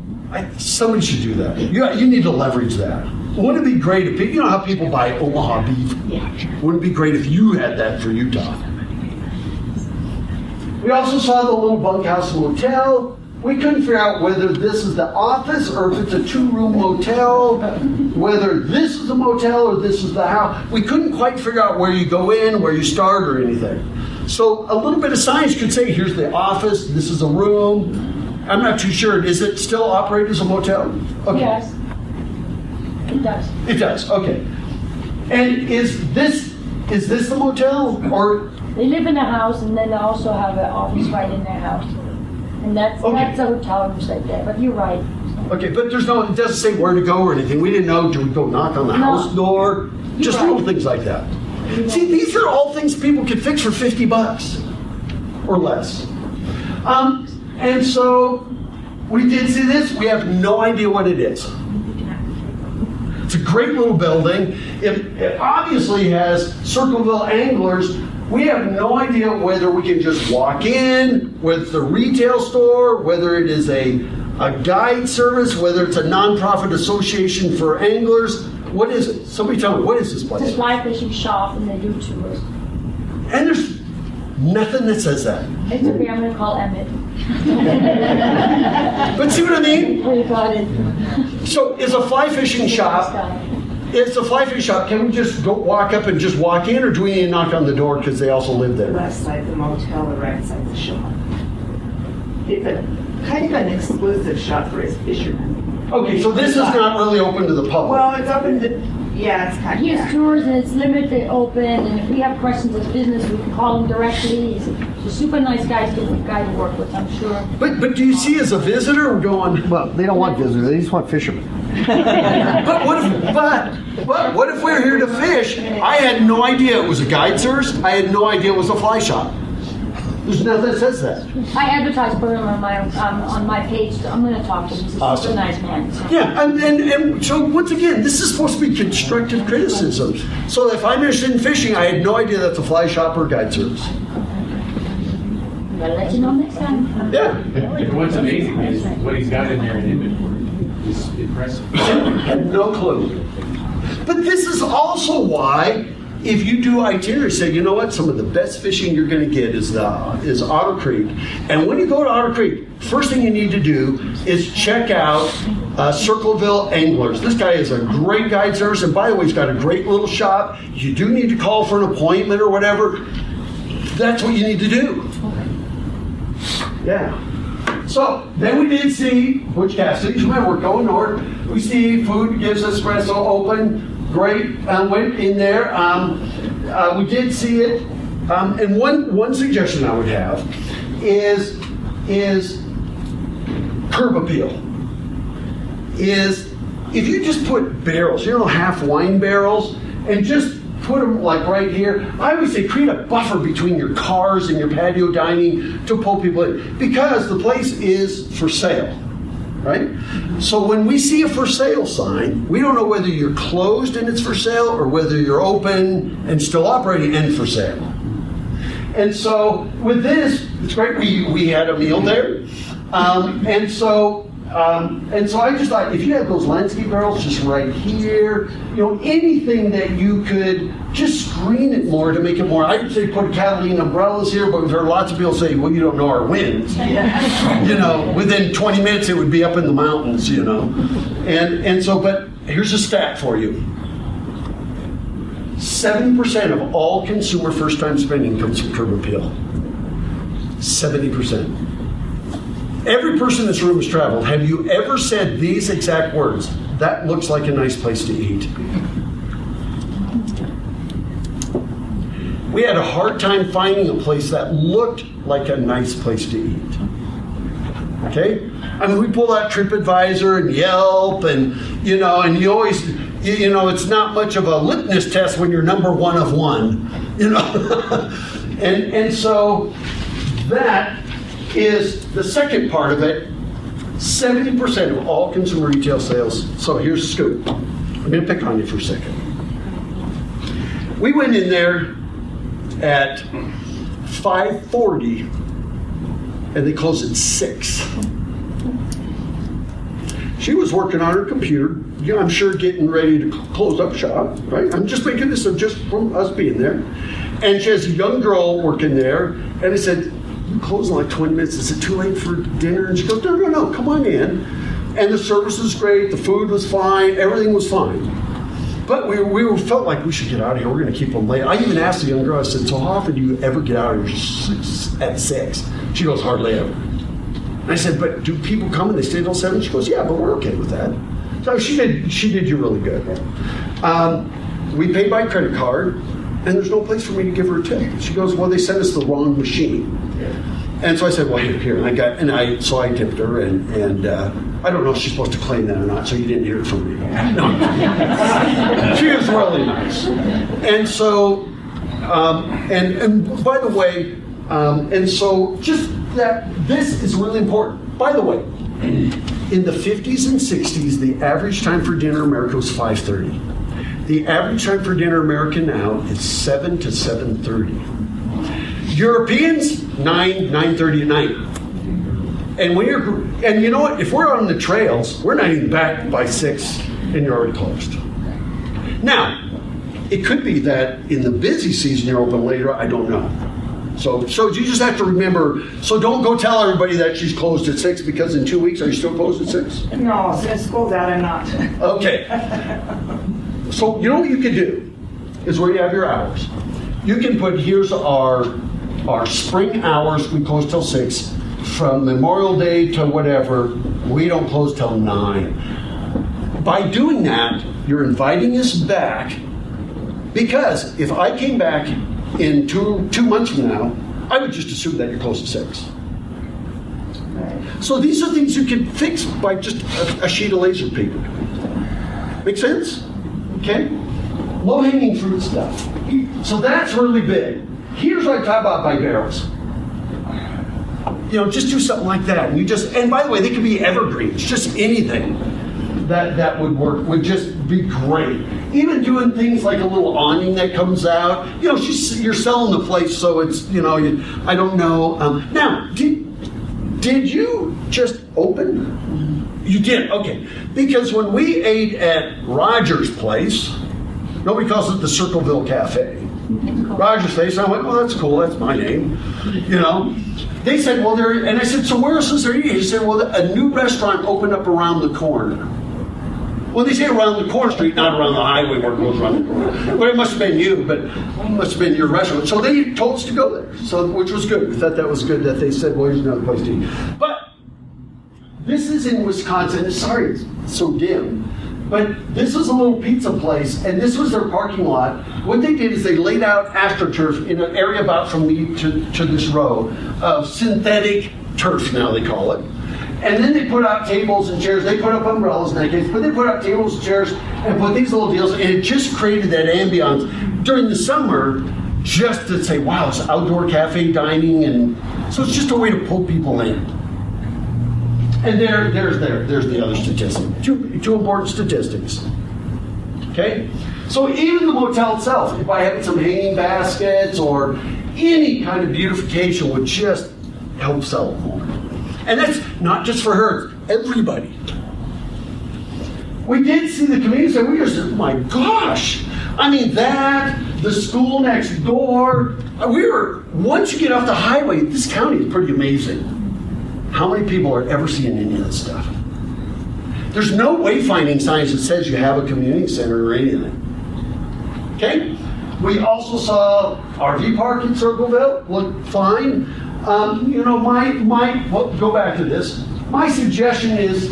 somebody should do that. You need to leverage that. Wouldn't it be great if, you know how people buy Omaha beef? Yeah. Wouldn't it be great if you had that for Utah? We also saw the little bunkhouse motel. We couldn't figure out whether this is the office or if it's a two-room motel, whether this is a motel or this is the house. We couldn't quite figure out where you go in, where you start, or anything. So a little bit of science could say, here's the office, this is a room. I'm not too sure. Is it still operated as a motel? Okay. Yes. It does. It does, okay. And is this the motel, or? They live in a house and then they also have an office right in their house. And that's a hotel room right there, but you're right. Okay, but it doesn't say where to go or anything. We didn't know, do we go knock on the house door? Just little things like that. See, these are all things people could fix for $50 or less. And so we did see this. We have no idea what it is. It's a great little building. It obviously has Circleville anglers. We have no idea whether we can just walk in, whether it's a retail store, whether it is a guide service, whether it's a nonprofit association for anglers. What is it? Somebody tell me, what is this place? It's a fly fishing shop and they do tours. And there's nothing that says that. It's okay, I'm going to call Emmett. But see what I mean? We got it. So it's a fly fishing shop. It's a fly fishing shop. Can we just go walk up and just walk in, or do we need to knock on the door because they also live there? Left side the motel or right side the shop. It's a kind of an exclusive shop for his fishermen. Okay, so this is not really open to the public. Well, it's open to, yeah, it's kind of. He has tours and it's limited open, and if we have questions as business, we can call him directly. He's a super nice guy to work with, I'm sure. But do you see as a visitor going? Well, they don't want visitors, they just want fishermen. But what if we're here to fish? I had no idea it was a guide service. I had no idea it was a fly shop. There's nothing that says that. I advertise for him on my page. So I'm going to talk to him. He's a Awesome. super nice man. So. Yeah, and so once again, this is supposed to be constructive criticism. So if I'm interested in fishing, I had no idea that's a fly shop or guide service. I'm going to let you know next time. Yeah. And what's amazing is what he's got in there in inventory is impressive. Had no clue. But this is also why, if you do itineraries, say, you know what, some of the best fishing you're going to get is Otter Creek. And when you go to Otter Creek, first thing you need to do is check out Circleville Anglers. This guy is a great guide service, and by the way, he's got a great little shop. You do need to call for an appointment or whatever. That's what you need to do. Yeah. So then we did see Butch Cassidy's. Remember, we're going north. We see Food Gives Espresso open. Great. Went in there. We did see it. And one suggestion I would have is curb appeal. Is if you just put barrels, half wine barrels, and just put them like right here. I always say create a buffer between your cars and your patio dining to pull people in, because the place is for sale, right? So when we see a for sale sign, we don't know whether you're closed and it's for sale or whether you're open and still operating and for sale. And so with this, it's great. We had a meal there, and so And so I just thought, if you had those landscape barrels just right here, anything that you could just screen it more to make it more. I would say put Catalina umbrellas here, but there are lots of people say, well, you don't know our winds. Within 20 minutes it would be up in the mountains, And so, but here's a stat for you. 70% of all consumer first-time spending comes from curb appeal. 70%. Every person in this room has traveled. Have you ever said these exact words? That looks like a nice place to eat. We had a hard time finding a place that looked like a nice place to eat. Okay? I mean, we pull out TripAdvisor and Yelp and you always, it's not much of a litmus test when you're number one of one, and so that is the second part of it. 70% of all consumer retail sales. So here's the scoop. I'm going to pick on you for a second. We went in there at 5:40 and they closed at 6. She was working on her computer, I'm sure getting ready to close up shop, right? I'm just making this up just from us being there. And she has a young girl working there, and I said, you close in like 20 minutes. Is it too late for dinner? And she goes, no, come on in. And the service was great, the food was fine, everything was fine. But we felt like we should get out of here. We're going to keep them late. I even asked the young girl, I said, so how often do you ever get out of here at 6? She goes, hardly ever. And I said, but do people come and they stay till 7? She goes, yeah, but we're okay with that. So she did you really good. We paid by credit card, and there's no place for me to give her a tip. She goes, well, they sent us the wrong machine. And so I said, well, here. And so I tipped her, and I don't know if she's supposed to claim that or not, so you didn't hear it from me. No. She was really nice. And so, and by the way, and so just that this is really important. By the way, in the 50s and 60s, the average time for dinner in America was 5:30. The average time for dinner in America now is 7 to 7:30. Europeans, 9:30 at night. And you know what? If we're on the trails, we're not even back by 6 and you're already closed. Now, it could be that in the busy season you're open later, I don't know. So you just have to remember, so don't go tell everybody that she's closed at 6, because in 2 weeks, are you still closed at 6? No, since school's out, I'm not. Okay. So you know what you can do is where you have your hours. You can put, here's our spring hours, we close till 6. From Memorial Day to whatever, we don't close till 9. By doing that, you're inviting us back, because if I came back in two months from now, I would just assume that you're closed at 6. So these are things you can fix by just a sheet of laser paper. Make sense? Okay? Low-hanging fruit stuff. So that's really big. Here's what I talk about by barrels. Just do something like that. And by the way, they could be evergreens, just anything that would work, would just be great. Even doing things like a little awning that comes out. You're selling the place, so it's, I don't know. Now, did you just open? You did, okay. Because when we ate at Roger's place, nobody calls it the Circleville Cafe. Roger's place, I went, well, that's cool, that's my name. They said, well, and I said, so where else is there eating? He said, well, a new restaurant opened up around the corner. Well, they say around the corner street, not around the highway where it goes around the corner. Well, it must have been you, but it must have been your restaurant. So they told us to go there, which was good. We thought that was good that they said, well, here's another place to eat. But this is in Wisconsin. Sorry, it's so dim. But this was a little pizza place, and this was their parking lot. What they did is they laid out AstroTurf in an area about from me to this row of synthetic turf, now they call it. And then they put out tables and chairs. They put up umbrellas in that case, but they put out tables and chairs and put these little deals, and it just created that ambiance during the summer, just to say, wow, it's outdoor cafe dining, and so it's just a way to pull people in. And there's the other statistic. Two important statistics. Okay? So even the motel itself, if I had some hanging baskets or any kind of beautification, would just help sell it more. And that's not just for her. everybody. We did see the community center. We just, oh my gosh. I mean, the school next door. Once you get off the highway, this county is pretty amazing. How many people are ever seeing any of this stuff? There's no wayfinding signs that says you have a community center or anything. Okay? We also saw RV park in Circleville, looked fine. Well, go back to this. My suggestion is,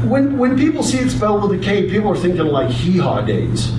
when people see it spelled with a K, people are thinking like hee-haw days.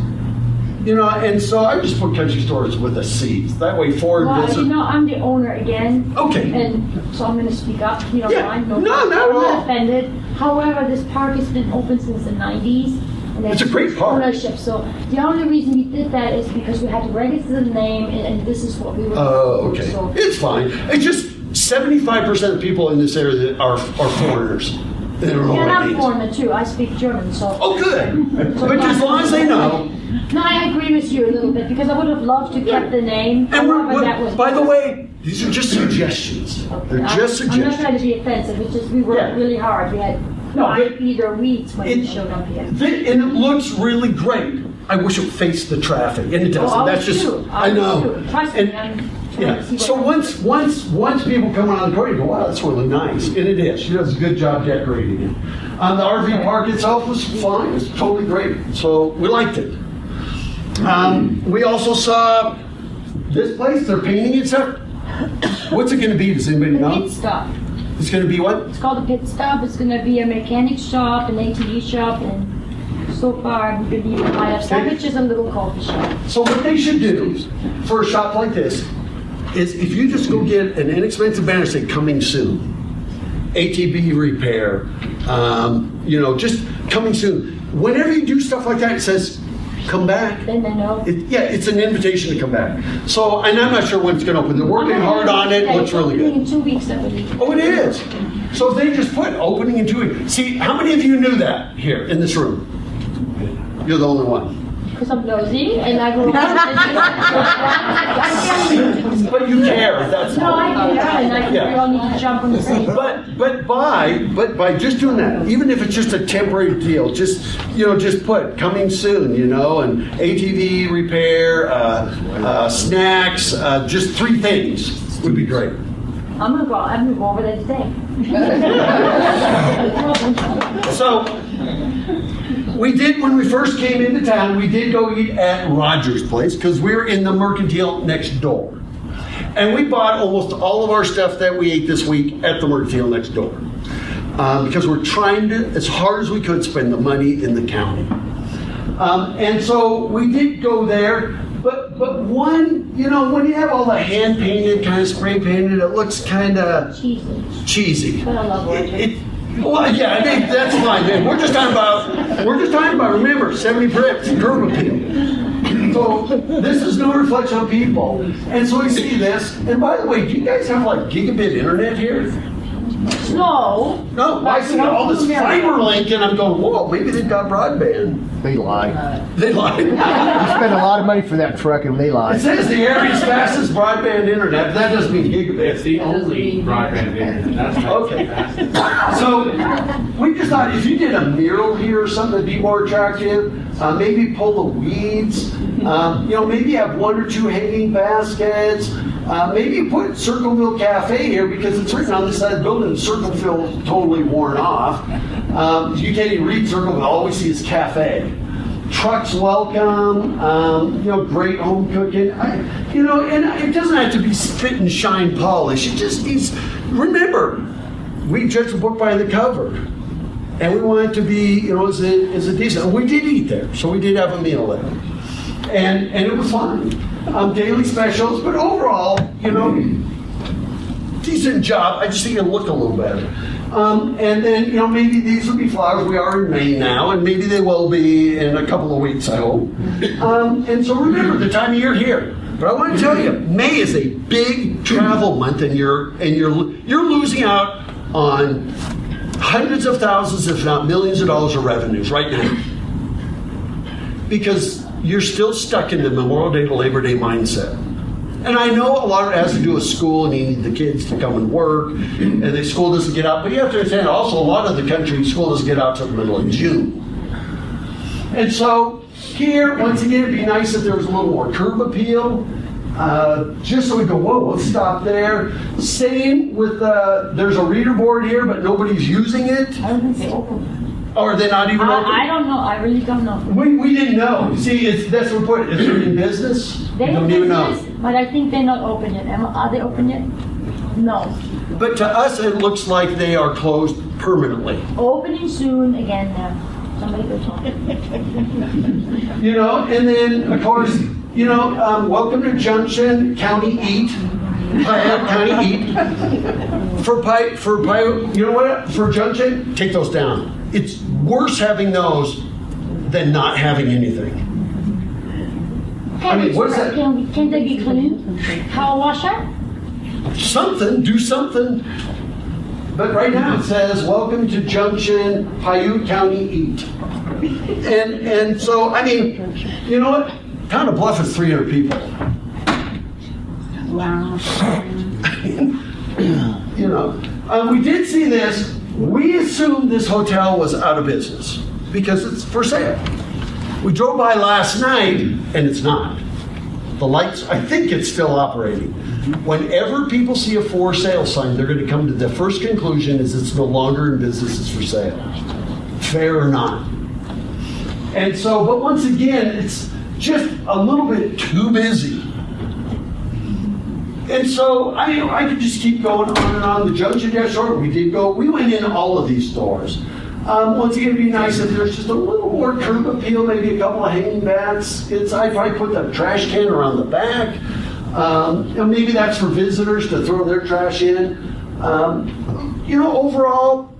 And so I just put country stores with a C. That way forward visit. I'm the owner again. Okay. And so I'm going to speak up. You know, Yeah. I'm No, not at I'm all. not offended. However, this park has been open since the 90s. And It's a great park. Ownership. So the only reason we did that is because we had to register the name, and this is what we were. Oh, okay. So, It's fine. It's just 75% of people in this area are foreigners. They don't know yeah, what it I'm means. foreigner too. I speak German, so. Oh, good. But as long as they know. No, I agree with you a little bit because I would have loved to keep the name. And However, that was. by the way, these are just suggestions. They're just I'm not suggestions. trying to be offensive. It's just we worked Yeah. really hard. We had No, five but either weeks when we showed up here. And it looks really great. I wish it faced the traffic, and it doesn't. Oh, That's just. I know. Trust And- me, I'm trying Yeah. to see So what once people come around the corner, you go, wow, that's really nice, and it is. She does a good job decorating it. The RV park itself was fine. It's totally great. So we liked it. We also saw this place. They're painting it stuff. What's it going to be? Does anybody the know? pit stop. It's going to be what? It's called the pit stop. It's going to be a mechanic shop, an ATV shop, and so far we believe it might have stuff. It's just a little coffee shop. So what they should do for a shop like this is if you just go get an inexpensive banner say coming soon, ATV repair, just coming soon. Whenever you do stuff like that, it says come back. Then they know. It's an invitation to come back. So, and I'm not sure when it's going to open. They're working hard on it. Looks really good. In 2 weeks, I believe. Oh, it is. So if they just put opening in 2 weeks. See, how many of you knew that here in this room? You're the only one. Because I'm nosy and I go. But you care. That's No, I care, and I think Yeah. we all need to jump on the same. But by just doing that, even if it's just a temporary deal, just put coming soon, and ATV repair, snacks, just 3 things would be great. I'm gonna go over there today. So we did, when we first came into town, we did go eat at Rogers Place because we were in the Mercantile next door. And we bought almost all of our stuff that we ate this week at the Mercantile next door. Because we're trying to, as hard as we could, spend the money in the county. And so we did go there, but one, when you have all the hand painted, kind of spray painted, it looks kind of cheesy. But I love it. Well, yeah, I think that's fine, man. We're just talking about, remember, 70 bricks, curb appeal. So this is no reflection on people. And so we see this, and by the way, do you guys have like gigabit internet here? No. No, I see all this fiber link, and I'm going, whoa, maybe they've got broadband. They lie. They lie. You spend a lot of money for that truck and they lie. It says the area's fastest broadband internet, but that doesn't mean gigabit. It's the only broadband internet. That's right. Okay. So we just thought if you did a mural here or something that'd be more attractive, maybe pull the weeds, maybe have 1 or 2 hanging baskets, maybe put Circleville Cafe here because it's written on the side of the building, Circleville totally worn off. You can't even read Circleville, all we see is cafe. Trucks welcome, great home cooking, and it doesn't have to be spit and shine polish. It just needs, remember, we judge a book by the cover. And we want it to be, as a decent, and we did eat there, so we did have a meal there. And it was fine. Daily specials, but overall, decent job. I just think it'll look a little better. And then, maybe these will be flowers. We are in May now, and maybe they will be in a couple of weeks, I hope. And so remember the time of year here. But I want to tell you, May is a big travel month, and you're losing out on hundreds of thousands, if not millions of dollars of revenues right now. Because you're still stuck in the Memorial Day to Labor Day mindset. And I know a lot of it has to do with school and you need the kids to come and work, and the school doesn't get out. But you have to understand also a lot of the country, school doesn't get out till the middle of June. And so here, once again, it'd be nice if there was a little more curb appeal. Just so we go, whoa, let's stop there. Same with, there's a reader board here, but nobody's using it. I don't think they open. Or are they not even open? I don't know. I really don't know. We didn't know. See, that's what we're putting. Is it in business? They We don't have even business, know. but I think they're not open yet. Are they open yet? No. But to us, it looks like they are closed permanently. Opening soon again. Somebody go talk. You know, and then, of course, you know, welcome to Junction County Eat. Piute County Eat. You know what? For Junction, take those down. It's worse having those than not having anything. I mean, what is that? Can they be clean? Power washer? Something, do something. But right now it says, welcome to Junction, Piute County Eat. And so, I mean, you know what? Town of Bluff is 300 people. Wow. You know, we did see this. We assumed this hotel was out of business because it's for sale. We drove by last night and it's not. The lights, I think it's still operating. Whenever people see a for sale sign, they're going to come to the first conclusion is it's no longer in business, it's for sale. Fair or not. And so, but once again, it's just a little bit too busy. And so, I could just keep going on and on. The Junction Short, we went in all of these stores. Once again, it'd be nice if there's just a little more curb appeal, maybe a couple of hanging bats. I'd probably put the trash can around the back. And maybe that's for visitors to throw their trash in. You know, overall,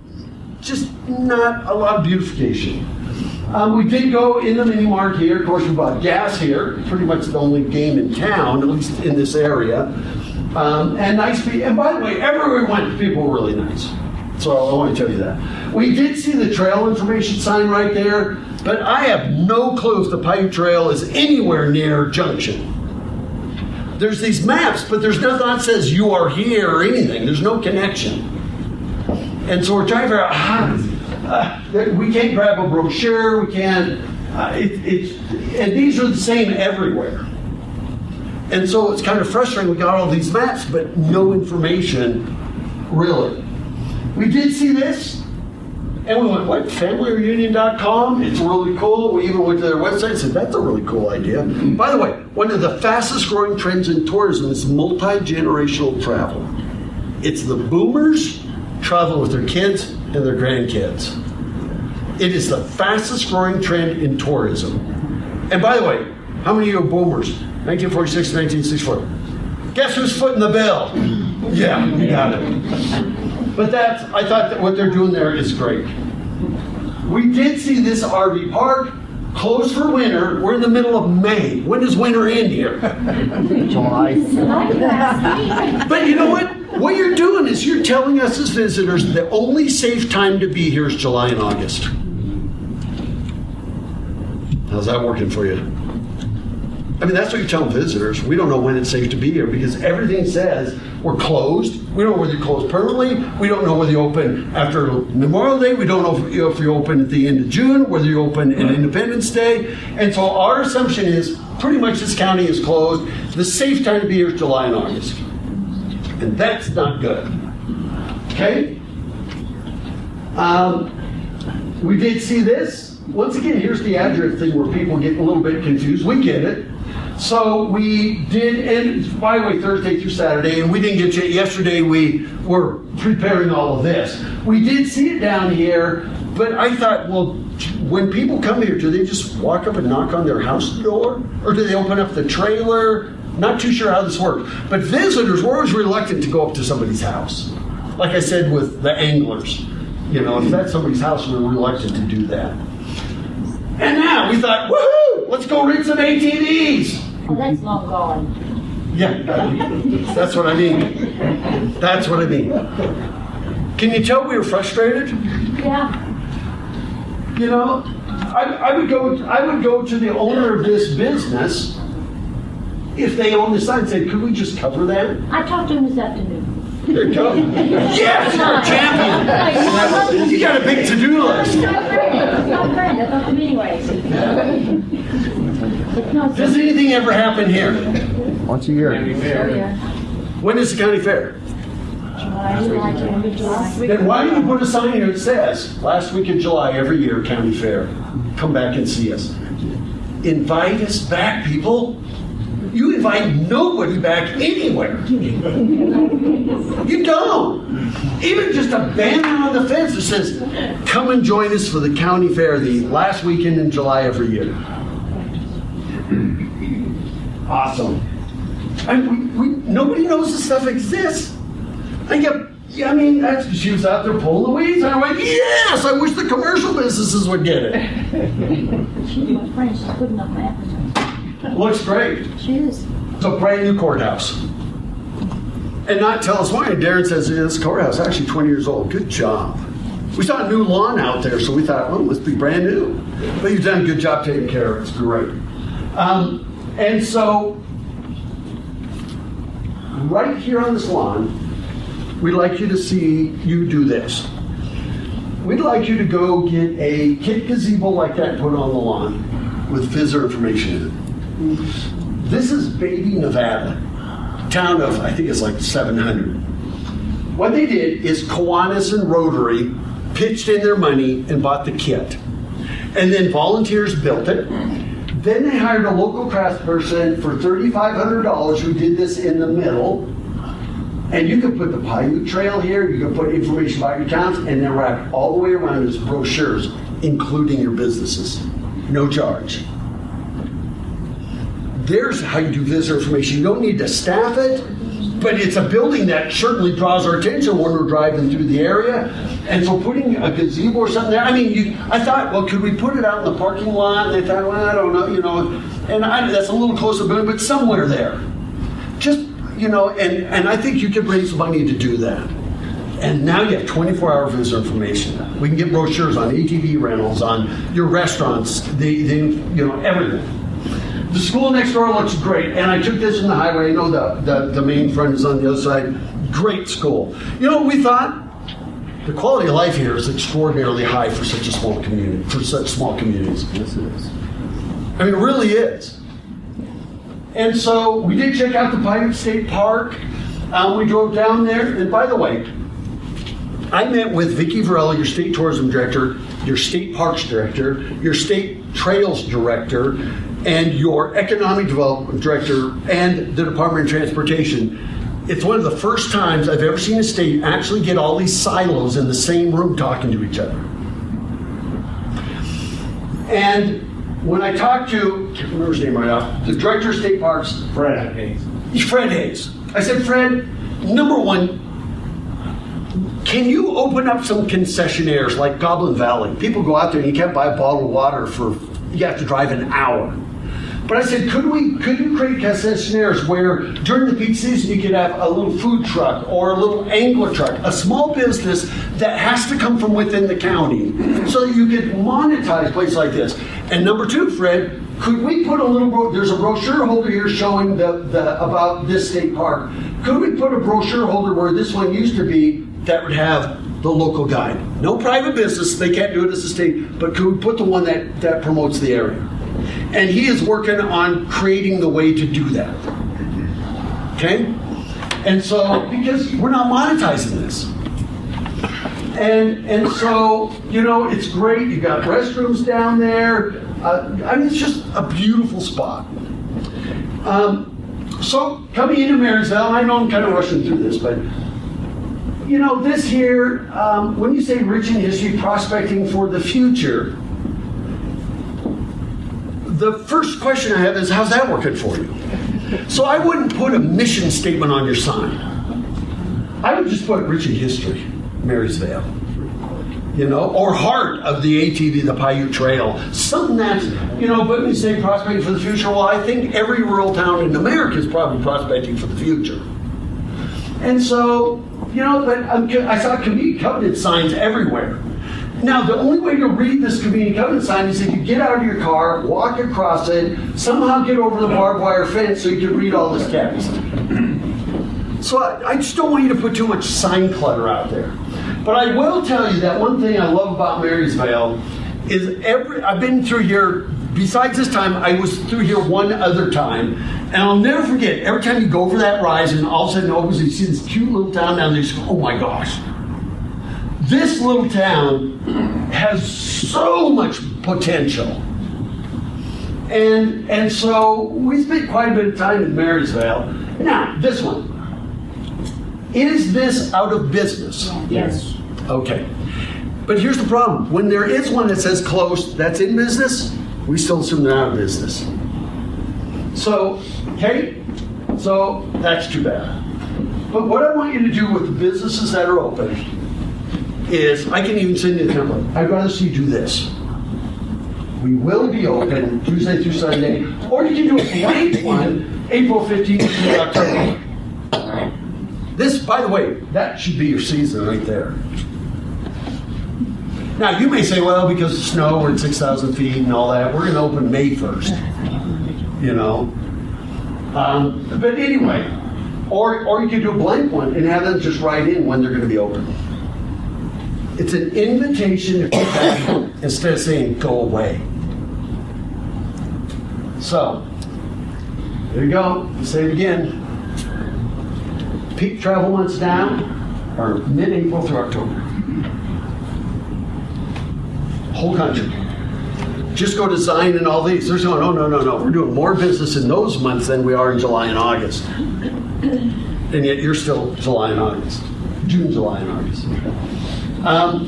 just not a lot of beautification. We did go in the mini mart here. Of course, we bought gas here. Pretty much the only game in town, at least in this area. And nice people. And by the way, everywhere we went, people were really nice. So I want to tell you that. We did see the trail information sign right there, but I have no clue if the Piute Trail is anywhere near Junction. There's these maps, but there's nothing that says you are here or anything. There's no connection. And so we're trying to figure out we can't grab a brochure, we can't, and these are the same everywhere. And so it's kind of frustrating, we got all these maps, but no information, really. We did see this, and we went, what, familyreunion.com? It's really cool. We even went to their website and said, that's a really cool idea. By the way, one of the fastest growing trends in tourism is multi-generational travel. It's the boomers traveling with their kids and their grandkids. It is the fastest growing trend in tourism. And by the way, how many of you are boomers? 1946 to 1964. Guess who's footing the bill? Yeah, you got it. But I thought that what they're doing there is great. We did see this RV park closed for winter. We're in the middle of May. When does winter end here? July. But you know what? What you're doing is you're telling us as visitors the only safe time to be here is July and August. How's that working for you? I mean, that's what you're telling visitors. We don't know when it's safe to be here because everything says we're closed. We don't know whether you're closed permanently. We don't know whether you open after Memorial Day. We don't know if you open at the end of June, whether you open in Independence Day. And so our assumption is pretty much this county is closed. The safe time to be here is July and August. And that's not good. Okay? We did see this. Once again, here's the address thing where people get a little bit confused. We get it. So we did, and by the way, Thursday through Saturday, and we didn't get to it yesterday, we were preparing all of this. We did see it down here, but I thought, well, when people come here, do they just walk up and knock on their house door? Or do they open up the trailer? Not too sure how this works. But visitors were always reluctant to go up to somebody's house. Like I said with the anglers. You know, if that's somebody's house, we're reluctant to do that. And now we thought, woohoo, let's go rent some ATVs. Oh, that's long gone. Yeah, that's what I mean. That's what I mean. Can you tell we were frustrated? Yeah. You know, I would go to the owner of this business if they own the sign, say, could we just cover that? I talked to him this afternoon. There you go. Yes, you're a champion. You got a big to-do list. It's not friend, I talked to him anyways. But no, Does anything ever happen here? Once a year. County Fair. yeah. When is the county fair? July. Then why don't you put a sign here that says, last week of July, every year, county fair. Come back and see us. Invite us back, people. You invite nobody back anywhere. You don't. Even just a banner on the fence that says, come and join us for the county fair the last weekend in July every year. Awesome. And nobody knows this stuff exists. I mean, she was out there pulling the weeds, and I went, yes, I wish the commercial businesses would get it. She's my friend, she's putting up my advertising. Looks great. She is. It's a brand new courthouse. And not tell us why. Darren says this courthouse is actually 20 years old. Good job. We saw a new lawn out there, so we thought, well, let's be brand new. But you've done a good job taking care of it. It's great. And so, right here on this lawn, we'd like you to see you do this. We'd like you to go get a kit gazebo like that and put it on the lawn with visitor information in it. This is Beatty, Nevada, town of, I think it's like 700. What they did is Kiwanis and Rotary pitched in their money and bought the kit. And then volunteers built it. Then they hired a local craftsperson for $3,500 who did this in the middle. And you can put the Piute Trail here, you can put information about your towns, and then wrap all the way around as brochures, including your businesses. No charge. There's how you do visitor information. You don't need to staff it, but it's a building that certainly draws our attention when we're driving through the area. And so putting a gazebo or something there, I mean, I thought, well, could we put it out in the parking lot? And I thought, well, I don't know, and that's a little close to the building, but somewhere there. Just, and I think you could raise money to do that. And now you have 24-hour visitor information. We can get brochures on ATV rentals, on your restaurants, everything. The school next door looks great, and I took this in the highway. I know the main front is on the other side. Great school. You know what we thought? The quality of life here is extraordinarily high for such a small community, for such small communities. Yes, it is. I mean, it really is. And so we did check out the Piute State Park. We drove down there, and by the way, I met with Vicki Varela, your state tourism director, your state parks director, your state trails director, and your economic development director, and the Department of Transportation. It's one of the first times I've ever seen a state actually get all these silos in the same room talking to each other. And when I talked to, I can't remember his name right now, the director of state parks, Fred Hayes. Fred Hayes. I said, Fred, number one, can you open up some concessionaires like Goblin Valley? People go out there and you can't buy a bottle of water you have to drive an hour. But I said, could you create concessionaires where during the peak season you could have a little food truck or a little angler truck, a small business that has to come from within the county so that you could monetize a place like this. And number two, Fred, could we put there's a brochure holder here showing about this state park. Could we put a brochure holder where this one used to be that would have the local guide? No private business, they can't do it as a state, but could we put the one that promotes the area? And he is working on creating the way to do that. Okay? And so, because we're not monetizing this. And so, it's great. You got restrooms down there. I mean, it's just a beautiful spot. So, coming into Marysville, I know I'm kind of rushing through this, but this here, when you say rich in history, prospecting for the future, the first question I have is, how's that working for you? So I wouldn't put a mission statement on your sign. I would just put rich in history, Marysville, or heart of the ATV, the Piute Trail, something that's, but when you say prospecting for the future, well, I think every rural town in America is probably prospecting for the future. And so, but I saw community covenant signs everywhere. Now, the only way to read this community covenant sign is if you get out of your car, walk across it, somehow get over the barbed wire fence so you can read all this text. So I just don't want you to put too much sign clutter out there. But I will tell you that one thing I love about Marysvale is I've been through here, besides this time, I was through here one other time, and I'll never forget, every time you go over that rise and all of a sudden you see this cute little town down there, you go, oh my gosh. This little town has so much potential. And so we spent quite a bit of time in Marysvale. Now, this one. Is this out of business? Yes. Okay. But here's the problem. When there is one that says closed, that's in business, we still assume they're out of business. So, okay? So, that's too bad. But what I want you to do with the businesses that are open is, I can even send you the template. I'd rather see you do this. We will be open Tuesday through Sunday, or you can do a blank one, April 15th through October. This, by the way, that should be your season right there. Now, you may say, well, because of snow, we're at 6,000 feet and all that, we're going to open May 1st, you know. But anyway, or you can do a blank one and have them just write in when they're going to be open. It's an invitation to come back instead of saying, go away. So, there you go. Say it again. Peak travel months down are mid-April through October. Whole country. Just go to Zion and all these. They're saying, oh, no. We're doing more business in those months than we are in July and August. And yet you're still July and August. June, July, and August.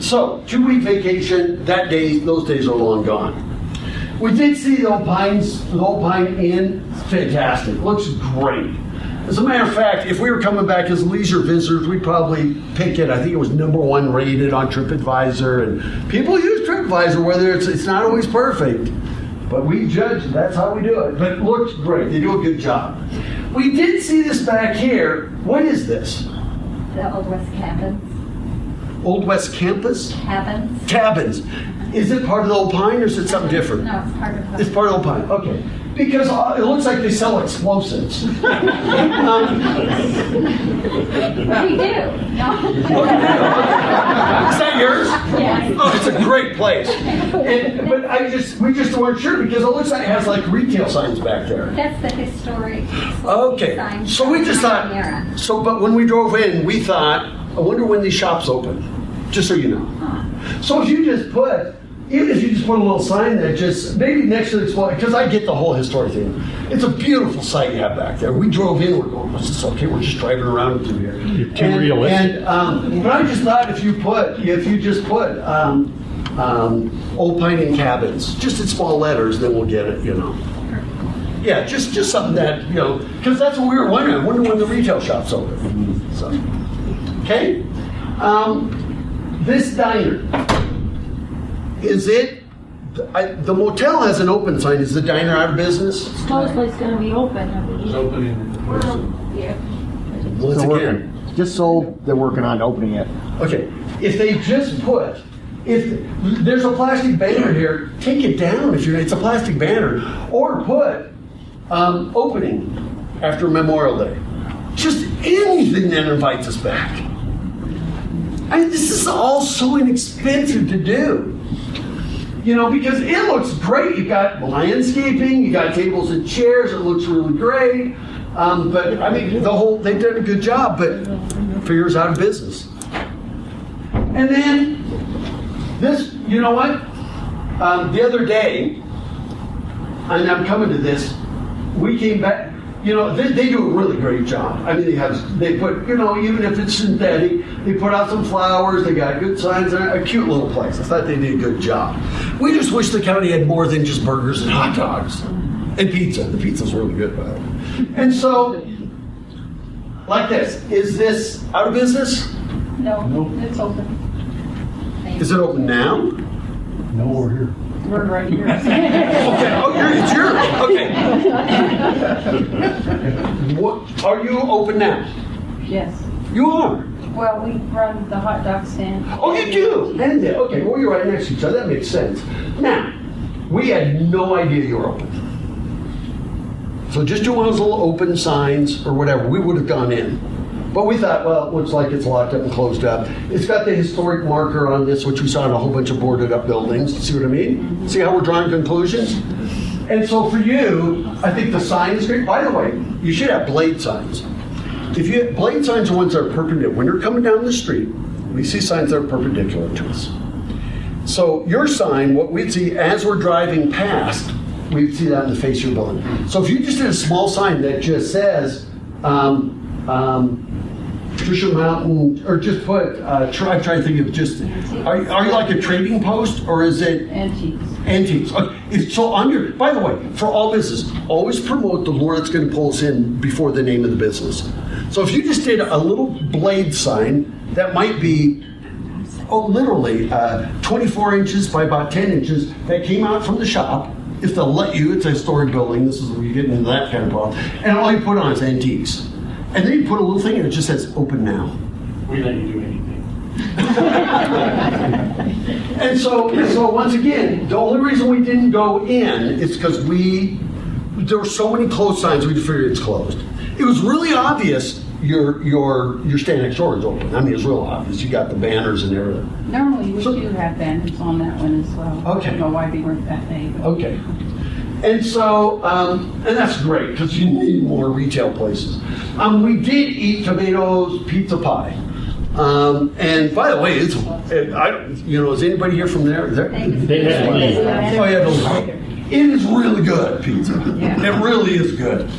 So, 2-week vacation, those days are long gone. We did see the Old Pine Inn, fantastic. Looks great. As a matter of fact, if we were coming back as leisure visitors, we'd probably pick it. I think it was #1 rated on TripAdvisor, and people use TripAdvisor, whether it's not always perfect, but we judge, that's how we do it. But it looks great, they do a good job. We did see this back here. What is this? The Old West Cabins. Old West Campus? Cabins. Cabins. Is it part of the Old Pine, or is it something different? No, it's part of the... It's part of Old Pine, okay. Because it looks like they sell explosives. We do. No. Is that yours? Yes. Oh, it's a great place. But we just weren't sure because it looks like it has like retail signs back there. That's the historic. Okay, sign so we just from thought, Pioneer. but when we drove in, we thought, I wonder when these shops open, just so you know. So if you just put a little sign that just, maybe next to the Explorer, because I get the whole historic thing. It's a beautiful site you have back there. We drove in, we're going, is this okay? We're just driving around through here. You're too realistic. But I just thought if you just put Old Pine Inn Cabins, just in small letters, then we'll get it, you know. Yeah, just something that, you know, because that's what we were wondering. I wonder when the retail shops open. So, okay. This diner. Is it, the motel has an open sign. Is the diner out of business? Supposedly it's gonna be open, I believe. It's opening. Yeah. Once They're again. working. Just sold, they're working on opening it. Okay, if they just put, if there's a plastic banner here, take it down if it's a plastic banner. Or put opening after Memorial Day. Just anything that invites us back. This is all so inexpensive to do. You know, because it looks great. You got landscaping, you got tables and chairs, it looks really great. But I mean, they've done a good job, but Fear's out of business. And then this, you know what? The other day, and I'm coming to this, we came back. You know, they do a really great job. I mean, they put, you know, even if it's synthetic, they put out some flowers, they got good signs, they're a cute little place. I thought they did a good job. We just wish the county had more than just burgers and hot dogs and pizza. The pizza's really good, by the way. And so, like this, is this out of business? No, it's open. Is it open now? No, we're here. We're right here. Okay, it's yours. Okay. What, are you open now? Yes. You are. Well, we run the hot dog stand. Oh, you do? And then, okay, well, you're right next to each other. That makes sense. Now, we had no idea you were open. So just do one of those little open signs or whatever. We would have gone in. But we thought, well, it looks like it's locked up and closed up. It's got the historic marker on this, which we saw in a whole bunch of boarded up buildings. See what I mean? See how we're drawing conclusions? And so for you, I think the sign is great. By the way, you should have blade signs. If you have blade signs are ones that are perpendicular. When you're coming down the street, we see signs that are perpendicular to us. So your sign, what we'd see as we're driving past, we'd see that in the face of your building. So if you just did a small sign that just says, Fisher Mountain, or just put, I'm trying to think of just, are you like a trading post, or is it? Antiques. Antiques. So on your, by the way, for all business, always promote the lure that's going to pull us in before the name of the business. So if you just did a little blade sign that might be, literally 24 inches by about 10 inches that came out from the shop, if they'll let you, it's a historic building, this is where you get into that kind of problem, and all you put on is antiques. And then you put a little thing and it just says, open now. We let you do anything. And so once again, the only reason we didn't go in is because there were so many closed signs, we figured it's closed. It was really obvious your stand next door is open. I mean, it's real obvious. You got the banners and everything. Normally, we do have banners on that one as well. Okay. I don't know why they weren't that day. But Okay. And so, and that's great because you need more retail places. We did eat Tomato's pizza pie. And by the way, is anybody here from there? They have Oh, yeah, it is really good pizza. It really is good.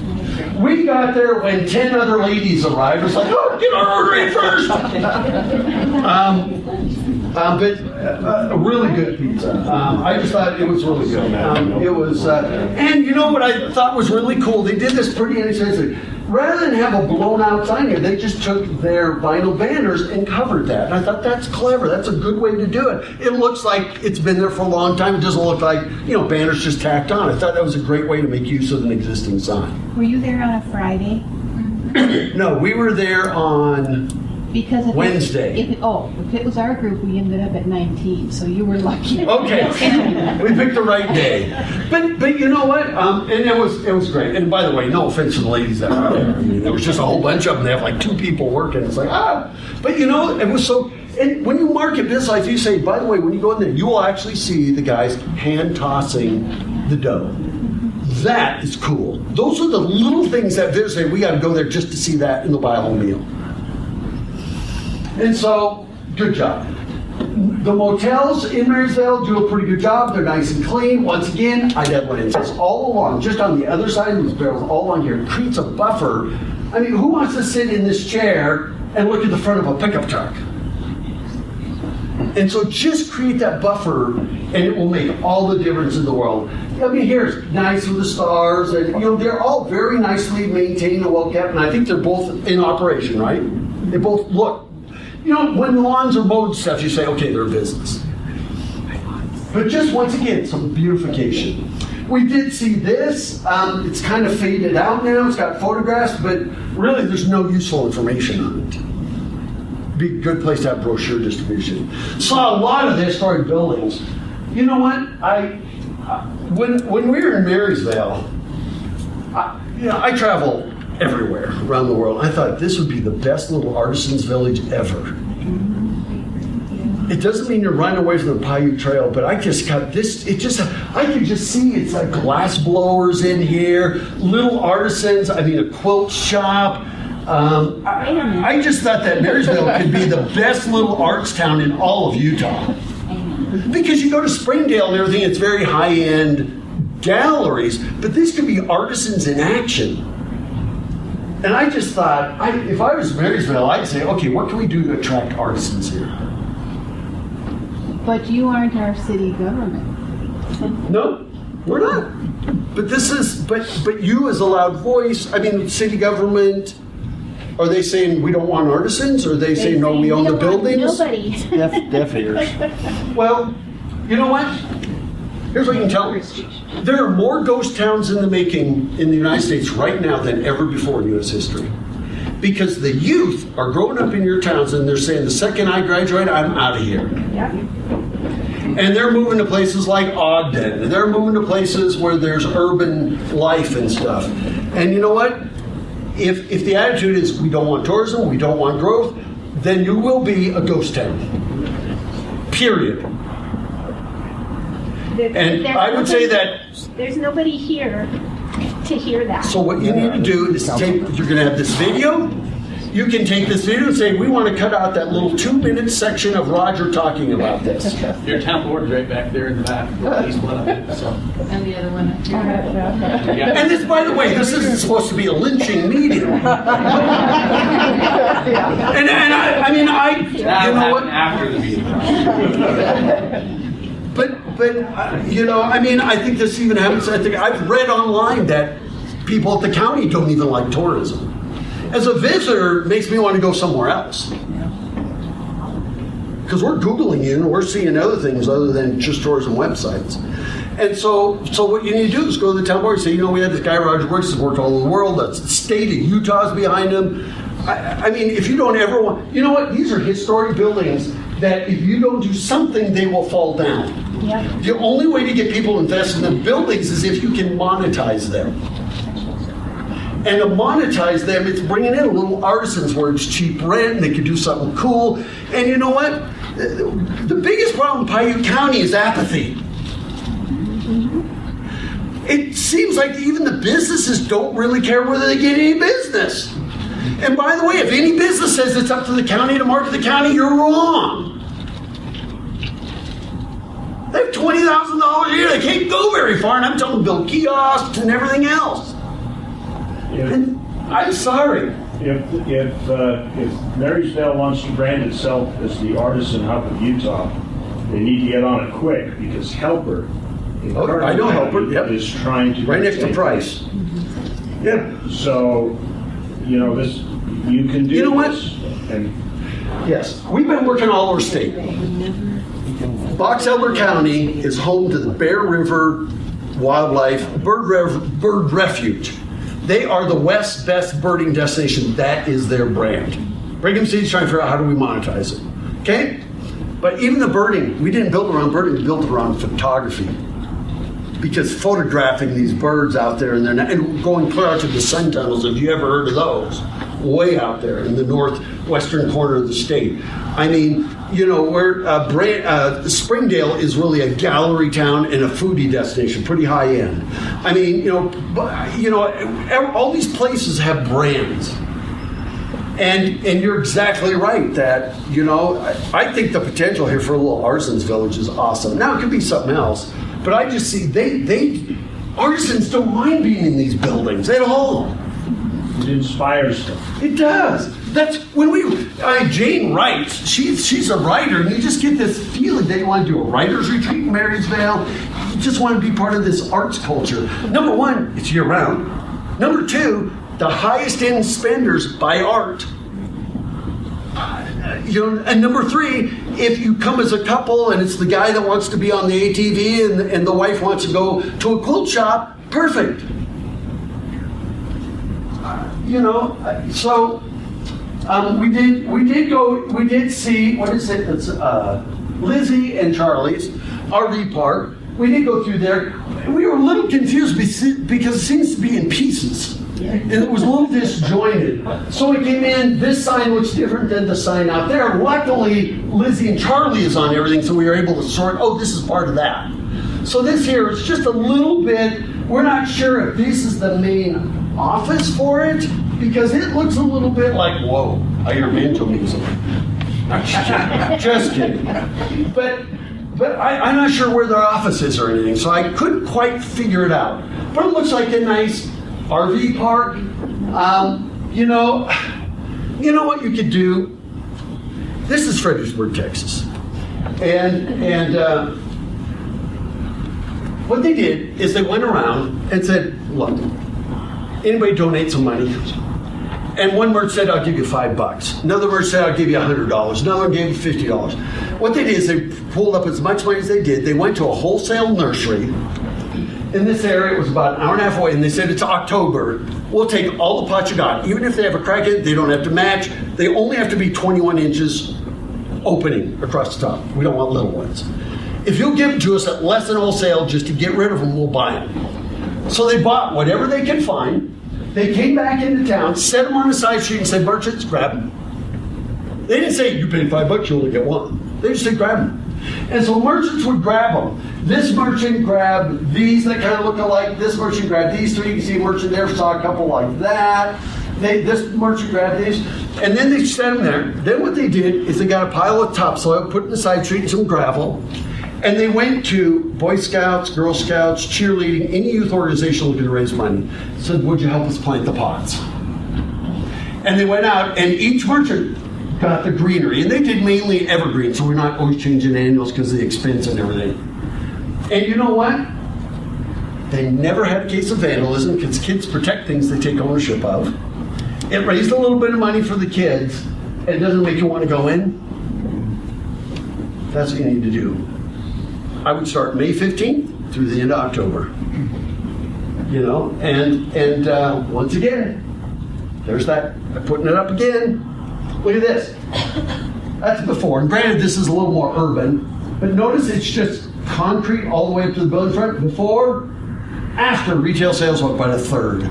We got there when 10 other ladies arrived. It was like, oh, get our order in first. But really good pizza. I just thought it was really good. It was, and you know what I thought was really cool? They did this pretty inexpensively. Rather than have a blown out sign here, they just took their vinyl banners and covered that. And I thought that's clever. That's a good way to do it. It looks like it's been there for a long time. It doesn't look like, banners just tacked on. I thought that was a great way to make use of an existing sign. Were you there on a Friday? No, we were there on Because if Wednesday. If it was our group, we ended up at 19, so you were lucky. Okay, we picked the right day. But you know what? And it was great. And by the way, no offense to the ladies that were there. I mean, there was just a whole bunch of them. They have like 2 people working. It's like, But it was so. And when you market this life, you say, by the way, when you go in there, you will actually see the guys hand tossing the dough. That is cool. Those are the little things that visitors say, we got to go there just to see that, and they'll buy a whole meal. And so, good job. The motels in Marysville do a pretty good job. They're nice and clean. Once again, I had lenses all along, just on the other side of these barrels, all along here. It creates a buffer. I mean, who wants to sit in this chair and look at the front of a pickup truck? And so just create that buffer, and it will make all the difference in the world. I mean, here's nice with the stars, and they're all very nicely maintained and well kept, and I think they're both in operation, right? They both look. When lawns are mowed and stuff, you say, okay, they're a business. But just once again, some beautification. We did see this. It's kind of faded out now. It's got photographs, but really there's no useful information on it. Be a good place to have brochure distribution. Saw a lot of the historic buildings. You know what? When we were in Marysville, I travel everywhere around the world. I thought this would be the best little artisans village ever. It doesn't mean you're running away from the Piute Trail, but I just got this, I could just see it's like glass blowers in here, little artisans, a quilt shop. I just thought that Marysville could be the best little arts town in all of Utah. Because you go to Springdale and everything, it's very high-end galleries, but this could be artisans in action. And I just thought, if I was Marysville, I'd say, okay, what can we do to attract artisans here? But you aren't our city government. No, we're not. But but you as a loud voice, city government, are they saying we don't want artisans? Or are they saying, no, we own the buildings? Nobody. Deaf ears. Well, you know what? Here's what you can tell me. There are more ghost towns in the making in the United States right now than ever before in U.S. history. Because the youth are growing up in your towns and they're saying, the second I graduate, I'm out of here. And they're moving to places like Ogden. And they're moving to places where there's urban life and stuff. And you know what? If the attitude is we don't want tourism, we don't want growth, then you will be a ghost town. Period. And I would say that... There's nobody here to hear that. So what you need to do is take, you're going to have this video. You can take this video and say, we want to cut out that little 2-minute section of Roger talking about this. Your town board's right back there in the back, at least one of it. So. And the other one. And this, by the way, this isn't supposed to be a lynching meeting. And I mean, you know what? After the meeting. But you know, I mean, I think this even happens. I think I've read online that people at the county don't even like tourism. As a visitor, it makes me want to go somewhere else. Because we're Googling you and we're seeing other things other than just tourism websites. And so what you need to do is go to the town board and say, you know, we had this guy, Roger Brooks, has worked all over the world. The state of Utah's behind him. I mean, if you don't ever want, you know what? These are historic buildings that if you don't do something, they will fall down. Yeah. The only way to get people invested in buildings is if you can monetize them. And to monetize them, it's bringing in little artisans where it's cheap rent and they can do something cool. And you know what? The biggest problem in Piute County is apathy. It seems like even the businesses don't really care whether they get any business. And by the way, if any business says it's up to the county to market the county, you're wrong. They have $20,000 a year. They can't go very far, and I'm telling them to build kiosks and everything else. And I'm sorry. If Marysville wants to brand itself as the artisan hub of Utah, they need to get on it quick because Helper, I know Helper, yep, is trying to right next to Price. Yep. So, you know, this you can do. You know this, and yes, we've been working all over state. Box Elder County is home to the Bear River Wildlife Bird Refuge. They are the West's best birding destination. That is their brand. Brigham City's trying to figure out how do we monetize it. Okay? But even the birding, we didn't build around birding, we built around photography. Because photographing these birds out there and going clear out to the sun tunnels, have you ever heard of those? Way out there in the northwestern corner of the state. I mean, you know, where Springdale is really a gallery town and a foodie destination, pretty high end. I mean, you know, all these places have brands. And you're exactly right that, you know, I think the potential here for a little artisans village is awesome. Now it could be something else, but I just see artisans don't mind being in these buildings at all. it inspires them. It does. That's when Jane writes. She's a writer, and you just get this feeling that you want to do a writer's retreat in Marysville. You just want to be part of this arts culture. Number one, it's year round. Number two, the highest end spenders buy art. And number three, if you come as a couple and it's the guy that wants to be on the ATV and the wife wants to go to a quilt shop, perfect. So we did see, what is it? It's Lizzie and Charlie's RV park. We did go through there. We were a little confused because it seems to be in pieces. And it was a little disjointed. So we came in, this sign looks different than the sign out there. Luckily, Lizzie and Charlie is on everything, so we were able to sort, this is part of that. So this here is just a little bit, we're not sure if this is the main office for it, because it looks a little bit like, whoa, I hear banjo music. Just kidding. But I'm not sure where their office is or anything, so I couldn't quite figure it out. But it looks like a nice RV park. You know what you could do? This is Fredericksburg, Texas. And what they did is they went around and said, look, anybody donate some money? And one merch said, I'll give you $5. Another merch said, I'll give you $100. Another one gave you $50. What they did is they pulled up as much money as they did. They went to a wholesale nursery in this area. It was about an hour and a half away, and they said, it's October. We'll take all the pots you got. Even if they have a crack in it, they don't have to match. They only have to be 21 inches opening across the top. We don't want little ones. If you'll give them to us at less than wholesale just to get rid of them, we'll buy them. So they bought whatever they could find. They came back into town, set them on the side street, and said, merchants, grab them. They didn't say, you paid $5, you only get one. They just said, grab them. And so merchants would grab them. This merchant grabbed these that kind of look alike. This merchant grabbed these three. You can see a merchant there saw a couple like that. This merchant grabbed these. And then they set them there. Then what they did is they got a pile of topsoil, put it in the side street and some gravel. And they went to Boy Scouts, Girl Scouts, cheerleading, any youth organization looking to raise money. Said, would you help us plant the pots? And they went out, and each merchant got the greenery. And they did mainly evergreen, so we're not always changing annuals because of the expense and everything. And you know what? They never had a case of vandalism because kids protect things they take ownership of. It raised a little bit of money for the kids. And it doesn't make you want to go in. That's what you need to do. I would start May 15th through the end of October. You know, and once again, there's that. I'm putting it up again. Look at this. That's before. And granted, this is a little more urban, but notice it's just concrete all the way up to the building front. Before, after, retail sales went by a third.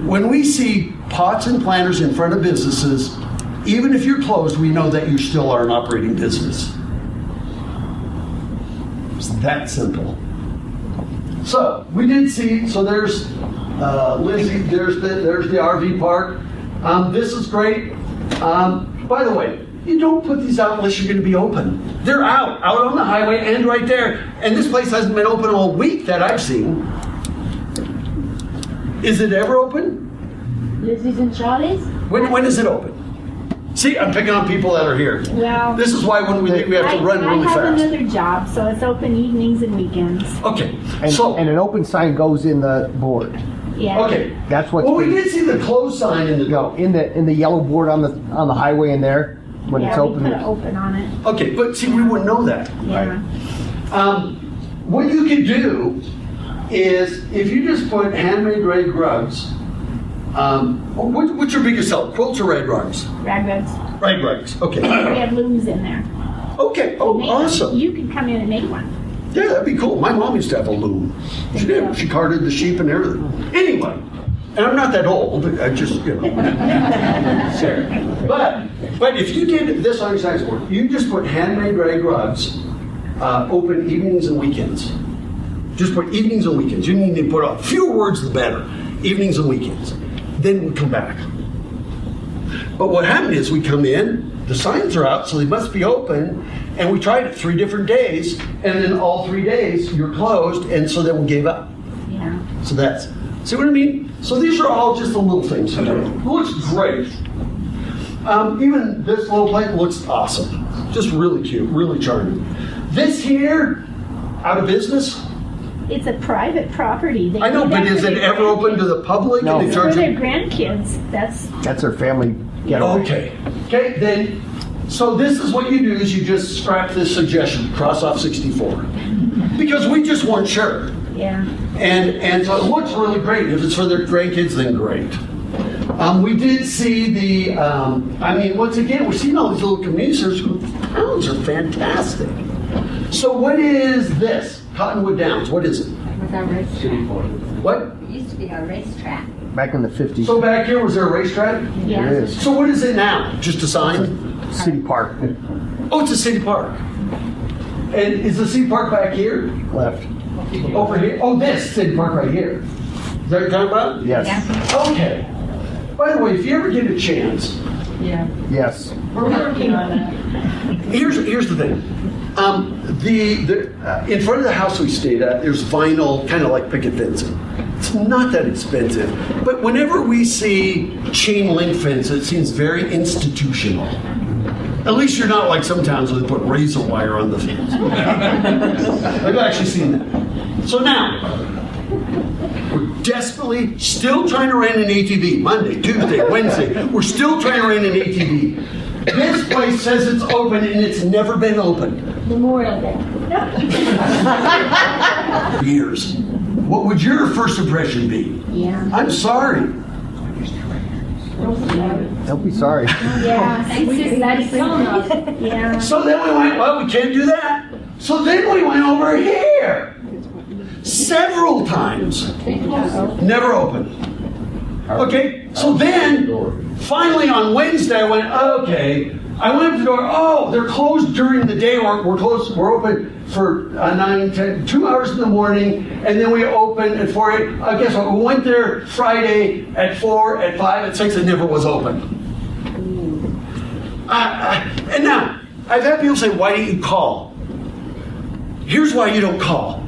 When we see pots and planters in front of businesses, even if you're closed, we know that you still are an operating business. It's that simple. So we did see. So there's Lindsay. There's the RV park. This is great. By the way, you don't put these out unless you're going to be open. They're out on the highway and right there. And this place hasn't been open all week that I've seen. Is it ever open? Lizzie's and Charlie's? When is it open? See, I'm picking on people that are here. Well, This is why when we leave, we have to run really I have fast. another job, so it's open evenings and weekends. Okay, And, so and an open sign goes in the board. Yeah. okay. That's what's Well, we been- did see the closed sign in the No, in the yellow board on the highway in there when it's Yeah, we open. put it open on it. Okay, but see, we wouldn't know that. Yeah. What you could do is if you just put handmade rag rugs. What's your biggest seller? Quilts or rag rugs? Rag rugs. Rag rugs. Okay. We have looms in there. Okay. Oh, Make- awesome. You can come in and make one. Yeah, that'd be cool. My mom used to have a loom. She did. She carded the sheep and everything. Anyway, and I'm not that old. I just, you know. But if you did this on your size board, you just put handmade rag rugs, open evenings and weekends. Just put evenings and weekends. You need to put a fewer words the better. Evenings and weekends. Then we come back. But what happened is we come in, the signs are out, so they must be open, and we tried it 3 different days, and then all 3 days you're closed, and so then we gave up. Yeah. So that's, see what I mean? So these are all just the little things. It looks great. Even this little plate looks awesome. Just really cute, really charming. This here, out of business? It's a private property. They I know, do but that is for it their ever open to the public? No. And they For charge their them? grandkids. That's their family getaway. Okay. Okay, then, so this is what you do is you just scrap this suggestion, cross off 64. Because we just weren't sure. Yeah. And so it looks really great. If it's for their grandkids, then great. We did see the, I mean, once again, we're seeing all these little communities whose towns are fantastic. So what is this? Cottonwood Downs, what is it? With our racetrack. What? It used to be our racetrack. Back in the 50s. So back here, was there a racetrack? Yeah. There is. So what is it now? Just a sign? City Park Oh, it's a city park. And is the city park back here? left. Over here? Oh, this city park right here. Is that what you're talking about? Yes. Okay. By the way, if you ever get a chance, Yeah. Yes. We're working on that. here's the thing. In front of the house we stayed at, there's vinyl, kind of like picket fencing. It's not that expensive, but whenever we see chain link fence, it seems very institutional. At least you're not like some towns where they put razor wire on the fence. I've actually seen that. So now, we're desperately still trying to rent an ATV. Monday, Tuesday, Wednesday. We're still trying to rent an ATV. This place says it's open and it's never been opened. Memorial Day. Years. What would your first impression be? Yeah. I'm sorry. Don't be sorry. Yeah. That's yeah. So then we went, well, we can't do that. So then we went over here. Several times. Never opened. Okay, so then, finally on Wednesday, I went, okay. I went up to the door, oh, they're closed during the day. We're closed, we're open for 9, 10, 2 hours in the morning, and then we open at 4, 8. Guess what? We went there Friday at 4, at 5, at 6, it never was open. And now, I've had people say, why don't you call? Here's why you don't call.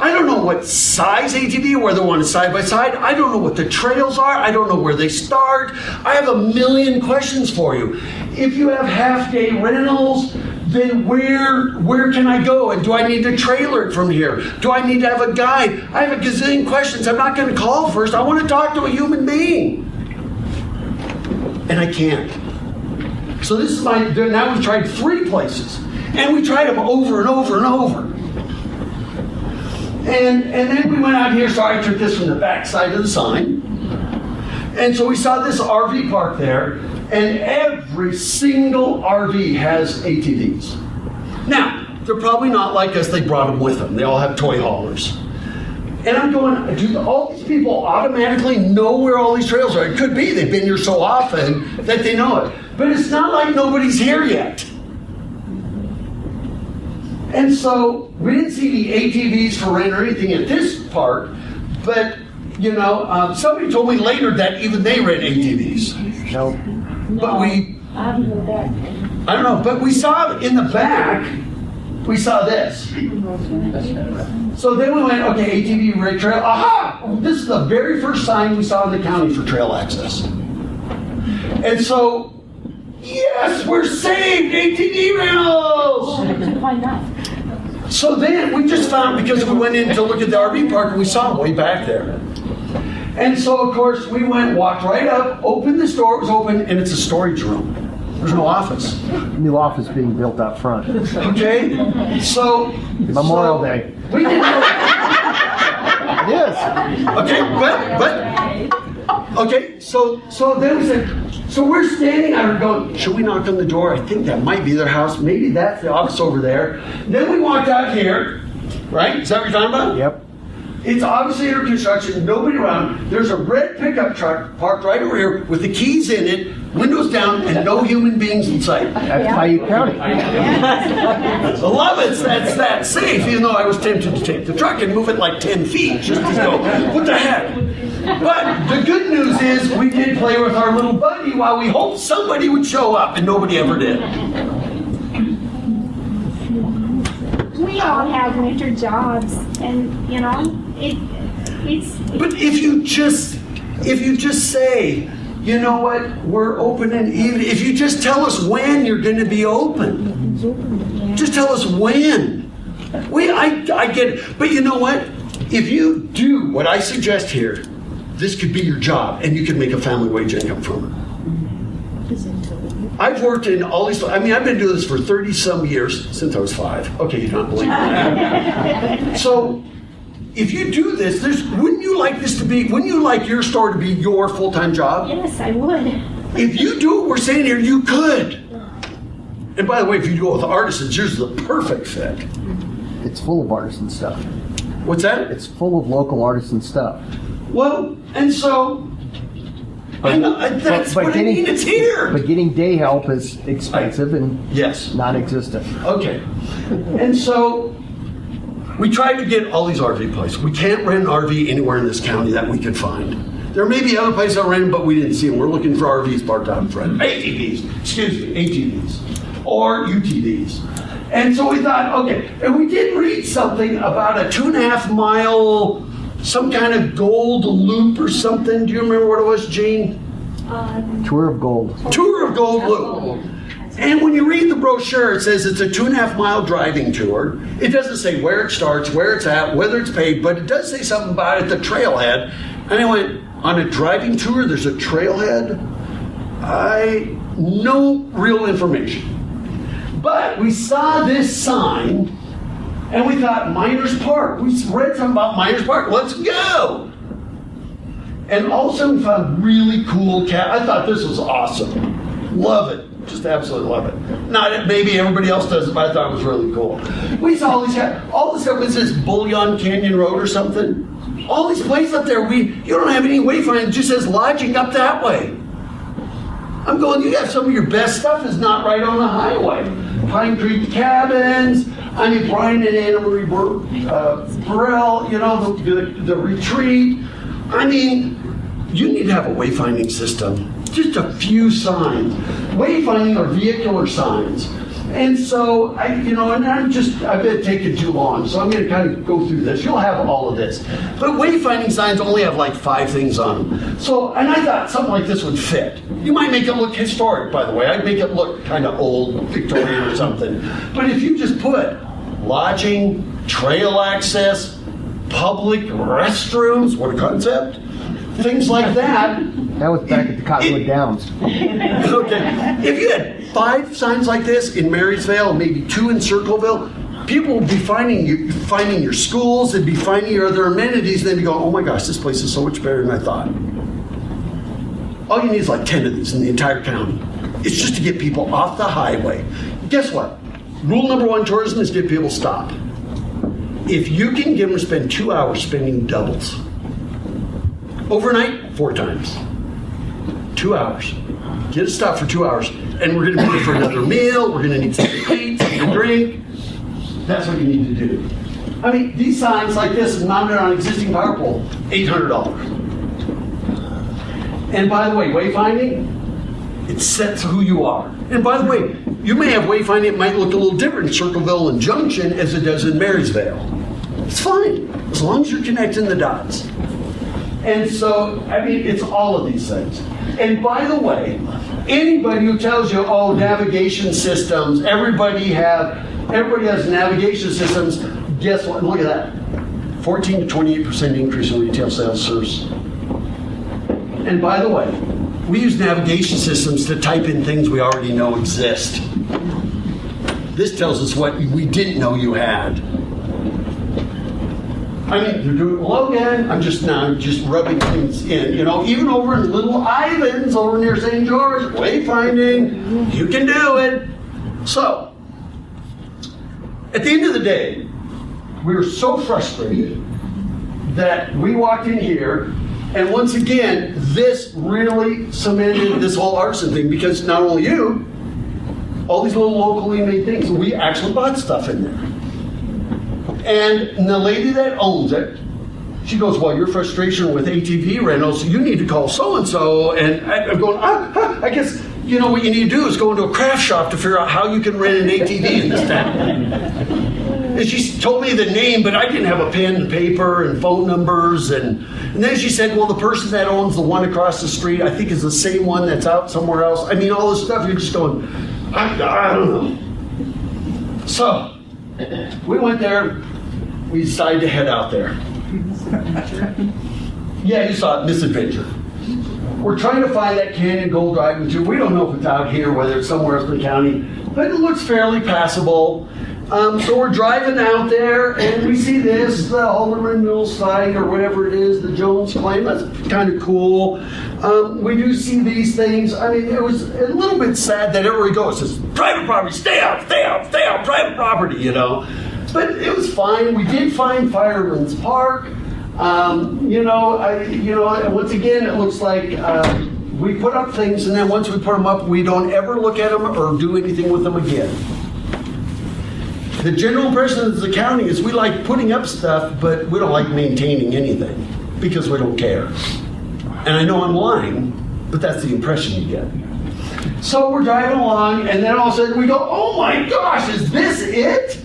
I don't know what size ATV, whether one is side by side. I don't know what the trails are. I don't know where they start. I have a million questions for you. If you have half-day rentals, then where can I go? And do I need to trailer it from here? Do I need to have a guide? I have a gazillion questions. I'm not going to call first. I want to talk to a human being. And I can't. So this is now we've tried 3 places. And we tried them over and over and over. And then we went out here, so I took this from the back side of the sign. And so we saw this RV park there, and every single RV has ATVs. Now, they're probably not like us, they brought them with them. They all have toy haulers. And I'm going, do all these people automatically know where all these trails are? It could be, they've been here so often that they know it. But it's not like nobody's here yet. And so we didn't see the ATVs for rent or anything at this park, but somebody told me later that even they rent ATVs. No. But I don't know, but we saw in the back, we saw this. So then we went, okay, ATV rent trail, aha! This is the very first sign we saw in the county for trail access. And so, yes, we're saved! ATV rentals! Why not? So then we just found, because we went in to look at the RV park and we saw them way back there. And so, of course, we walked right up, opened the store, it was open, and it's a storage room. There's no office. New office being built out front. Okay? So... Memorial Day. We didn't know... It is. Okay, okay, so then we said, so we're standing out here going, should we knock on the door? I think that might be their house. Maybe that's the office over there. Then we walked out here, right? Is that what you're talking about? Yep. It's obviously under construction, nobody around. There's a red pickup truck parked right over here with the keys in it, windows down, and no human beings in sight. That's Piute County. I love it. That's that safe, even though I was tempted to take the truck and move it like 10 feet just to go, what the heck? But the good news is we did play with our little buddy while we hoped somebody would show up, and nobody ever did. We all have winter jobs, and it's. But if you just say, you know what, we're open and even. If you just tell us when you're going to be open, just tell us when. I get it, but you know what? If you do what I suggest here, this could be your job, and you can make a family wage income from it. I've worked in all these, I've been doing this for 30-some years, since I was 5. Okay, you don't believe me. So, if you do this, wouldn't you like your store to be your full-time job? Yes, I would. If you do what we're saying here, you could. And by the way, if you go with artisans, yours is the perfect fit. It's full of artisan stuff. What's that? It's full of local artisan stuff. Well, and so... that's what I mean, it's here. But getting day help is expensive and yes, non-existent. Okay. And so we tried to get all these RV places. We can't rent an RV anywhere in this county that we could find. There may be other places that rent them, but we didn't see them. We're looking for RVs parked out in front. ATVs, or UTVs. And so we thought, okay, and we did read something about a 2.5 mile some kind of gold loop or something. Do you remember what it was, Gene? Tour of Gold. Tour of Gold Loop. And when you read the brochure, it says it's a 2.5 mile driving tour. It doesn't say where it starts, where it's at, whether it's paid, but it does say something about it, the trailhead. And I went, on a driving tour, there's a trailhead? No real information. But we saw this sign, and we thought, Miners Park. We read something about Miners Park. Let's go. And all of a sudden we found really cool cat. I thought this was awesome. Love it. Just absolutely love it. Not that maybe everybody else does it, but I thought it was really cool. We saw all these cats. All this stuff was this Bullion Canyon Road or something. All these places up there, you don't have any wayfinding. It just says lodging up that way. I'm going, you got some of your best stuff is not right on the highway. Pine Creek Cabins, I mean, Brian and Anna Marie Burrell, you know, the retreat. I mean, you need to have a wayfinding system. Just a few signs. Wayfinding are vehicular signs. And so, I've been taking too long, so I'm going to kind of go through this. You'll have all of this. But wayfinding signs only have like 5 things on them. So, and I thought something like this would fit. You might make it look historic, by the way. I'd make it look kind of old, Victorian or something. But if you just put lodging, trail access, public restrooms, what a concept, things like that. That was back at the Cottonwood Downs. Okay. If you had 5 signs like this in Marysville, maybe 2 in Circleville, people would be finding your schools, they'd be finding your other amenities, and they'd be going, oh my gosh, this place is so much better than I thought. All you need is like 10 of these in the entire county. It's just to get people off the highway. Guess what? Rule number 1 tourism is get people stopped. If you can get them to spend 2 hours spending doubles, overnight, 4 times. 2 hours. Get a stop for 2 hours. And we're going to be there for another meal. We're going to need something to eat, something to drink. That's what you need to do. I mean, these signs like this mounted on an existing power pole, $800. And by the way, wayfinding, it sets who you are. And by the way, you may have wayfinding, it might look a little different in Circleville and Junction as it does in Marysville. It's fine, as long as you're connecting the dots. And so, I mean, it's all of these things. And by the way, anybody who tells you, oh, navigation systems, everybody has navigation systems, guess what? Look at that. 14 to 28% increase in retail sales service. And by the way, we use navigation systems to type in things we already know exist. This tells us what we didn't know you had. I mean, they're doing Logan. I'm just rubbing things in. You know, even over in Little Islands, over near St. George, wayfinding, you can do it. So, at the end of the day, we were so frustrated that we walked in here, and once again, this really cemented this whole artisan thing, because not only you, all these little locally made things, we actually bought stuff in there. And the lady that owns it, she goes, well, your frustration with ATV rentals, you need to call so-and-so. And I'm going, I guess, you know, what you need to do is go into a craft shop to figure out how you can rent an ATV in this town. And she told me the name, but I didn't have a pen and paper and phone numbers. And then she said, well, the person that owns the one across the street, I think is the same one that's out somewhere else. I mean, all this stuff, you're just going, I don't know. So, we went there. We decided to head out there. Yeah, you saw it, Misadventure. We're trying to find that Canyon Gold Drive. We don't know if it's out here, whether it's somewhere else in the county, but it looks fairly passable. So we're driving out there, and we see this, the Haldeman Mill site, or whatever it is, the Jones claim. That's kind of cool. We do see these things. I mean, it was a little bit sad that everywhere we go, it says, private property, stay out, stay out, stay out, private property, you know. But it was fine. We did find Fireman's Park. And once again, it looks like we put up things, and then once we put them up, we don't ever look at them or do anything with them again. The general impression of the county is we like putting up stuff, but we don't like maintaining anything because we don't care. And I know I'm lying, but that's the impression you get. So we're driving along, and then all of a sudden we go, oh my gosh, is this it?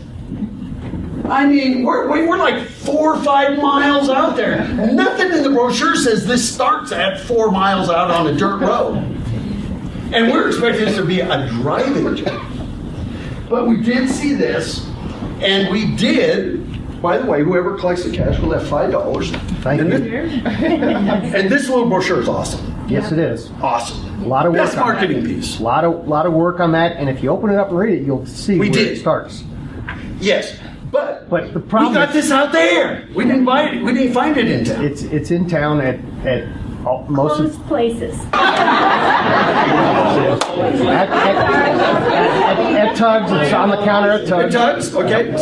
I mean, we're like 4 or 5 miles out there. Nothing in the brochure says this starts at 4 miles out on a dirt road. And we're expecting this to be a driving job. But we did see this, and we did, by the way, whoever collects the cash will have $5. Thank you. And this little brochure is awesome. Yes, it is. Awesome. A lot of work. Best on that. marketing piece. A lot of work on that, and if you open it up and read it, you'll see We where did. it starts. Yes, but But the problem we got is- this out there. We didn't buy it. We didn't find it in town. It's in town at most of Closed places. at Tugs. It's on the counter at At Tugs. Tugs, okay.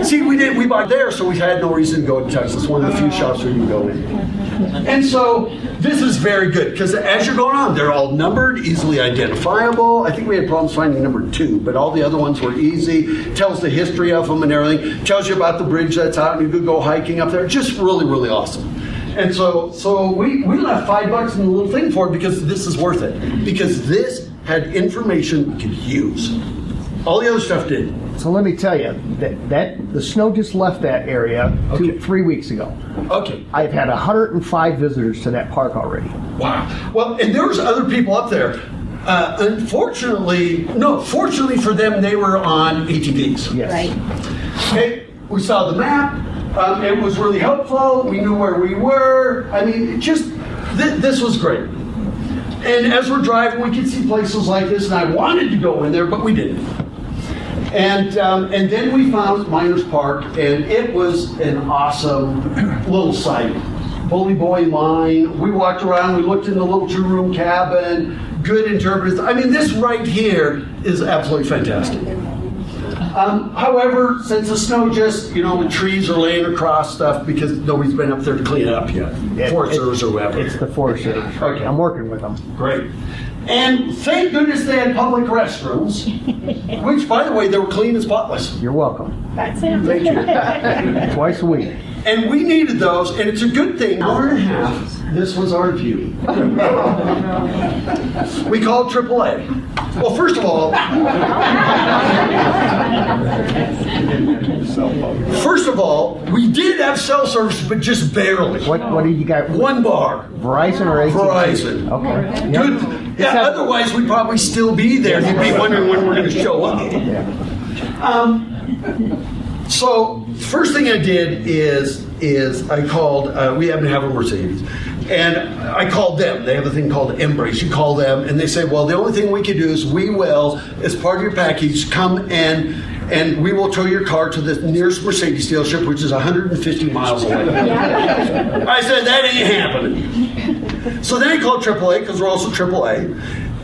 See, we bought there, so we had no reason to go to Tugs. It's one of the few shops where you can go in. And so this is very good because as you're going on, they're all numbered, easily identifiable. I think we had problems finding number 2, but all the other ones were easy. Tells the history of them and everything. Tells you about the bridge that's out, and you could go hiking up there. Just really, really awesome. And so we left $5 in the little thing for it because this is worth it. Because this had information we could use. All the other stuff did. So let me tell you that the snow just left that area Okay. 3 weeks ago. Okay. I've had 105 visitors to that park already. Wow. Well, and there was other people up there. Fortunately for them, they were on ATVs. Yes. Right. Okay, we saw the map. It was really helpful. We knew where we were. I mean, this was great. And as we're driving, we could see places like this, and I wanted to go in there, but we didn't. And then we found Miners Park, and it was an awesome little site. Bully Boy line. We walked around. We looked in the little 2-room cabin. Good interpreters. I mean, this right here is absolutely fantastic. However, since the snow just, the trees are laying across stuff because nobody's been up there to clean it up yet. Forest Service or whoever. It's the Forest Service. Okay. I'm working with them. Great. And thank goodness they had public restrooms, which, by the way, they were clean and spotless. You're welcome. That's it. Thank you. Twice a week. And we needed those, and it's a good thing. Hour and a half, this was our view. We called AAA. Well, first of all, we did have cell service, but just barely. What do you got? One bar. Verizon or AT&T? Verizon. Okay. Good. Yeah, otherwise we'd probably still be there. You'd be wondering when we're going to show up. So first thing I did is I called. We happen to have a Mercedes, and I called them. They have a thing called Embrace. You call them, and they say, "Well, the only thing we can do is we will, as part of your package, come and we will tow your car to the nearest Mercedes dealership, which is 150 miles away." I said, "That ain't happening." So then I called AAA because we're also AAA.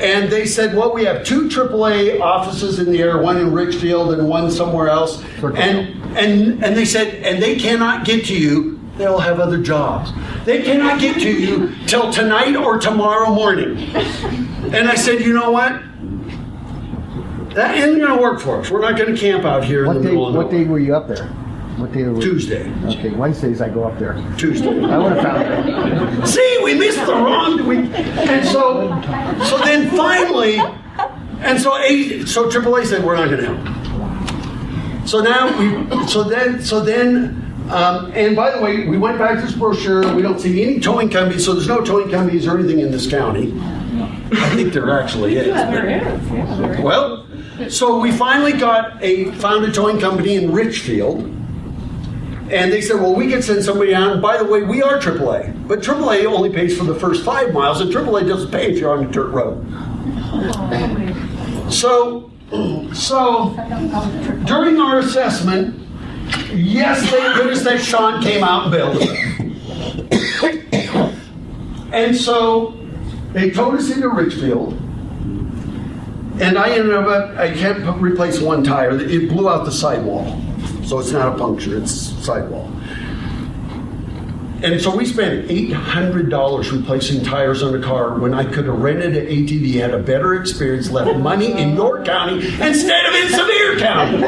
And they said, well, we have 2 AAA offices in the area, one in Richfield and one somewhere else. And they said, and they cannot get to you. They'll have other jobs. They cannot get to you till tonight or tomorrow morning. And I said, you know what? That isn't going to work for us. We're not going to camp out here in the middle of What day nowhere. were you up there? What day were you? Tuesday. Okay, Wednesdays I go up there. Tuesday. I would have found it. See, we missed the wrong week. And so then finally, so AAA said, we're not going to help. So then, and by the way, we went back to this brochure. We don't see any towing companies, so there's no towing companies or anything in this county. I think there actually is. Well, so we finally found a towing company in Richfield. And they said, well, we can send somebody out. And by the way, we are AAA. But AAA only pays for the first 5 miles, and AAA doesn't pay if you're on a dirt road. So during our assessment, yes, thank goodness that Sean came out and bailed us. And so they towed us into Richfield. And I ended up, I can't replace one tire. It blew out the sidewall. So it's not a puncture, it's sidewall. And so we spent $800 replacing tires on the car when I could have rented an ATV, had a better experience, left money in York County instead of in Sevier County.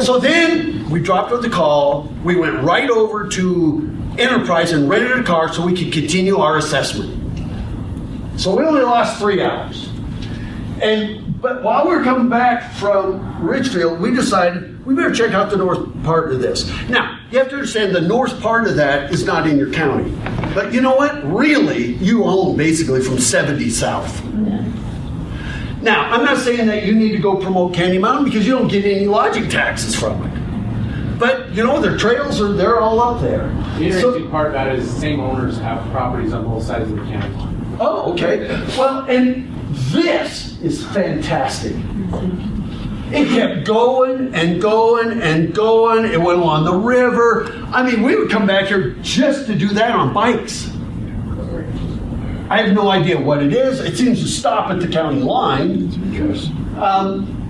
So then we dropped with the call. We went right over to Enterprise and rented a car so we could continue our assessment. So we only lost 3 hours. But while we were coming back from Richfield, we decided we better check out the north part of this. Now, you have to understand the north part of that is not in your county. But you know what? Really, you own basically from 70 south. Now, I'm not saying that you need to go promote Candy Mountain because you don't get any lodging taxes from it. But, you know, their trails they're all out there. The interesting part about it is the same owners have properties on both sides of the county. Oh, okay. Well, and this is fantastic. It kept going and going and going. It went along the river. I mean, we would come back here just to do that on bikes. I have no idea what it is. It seems to stop at the county line.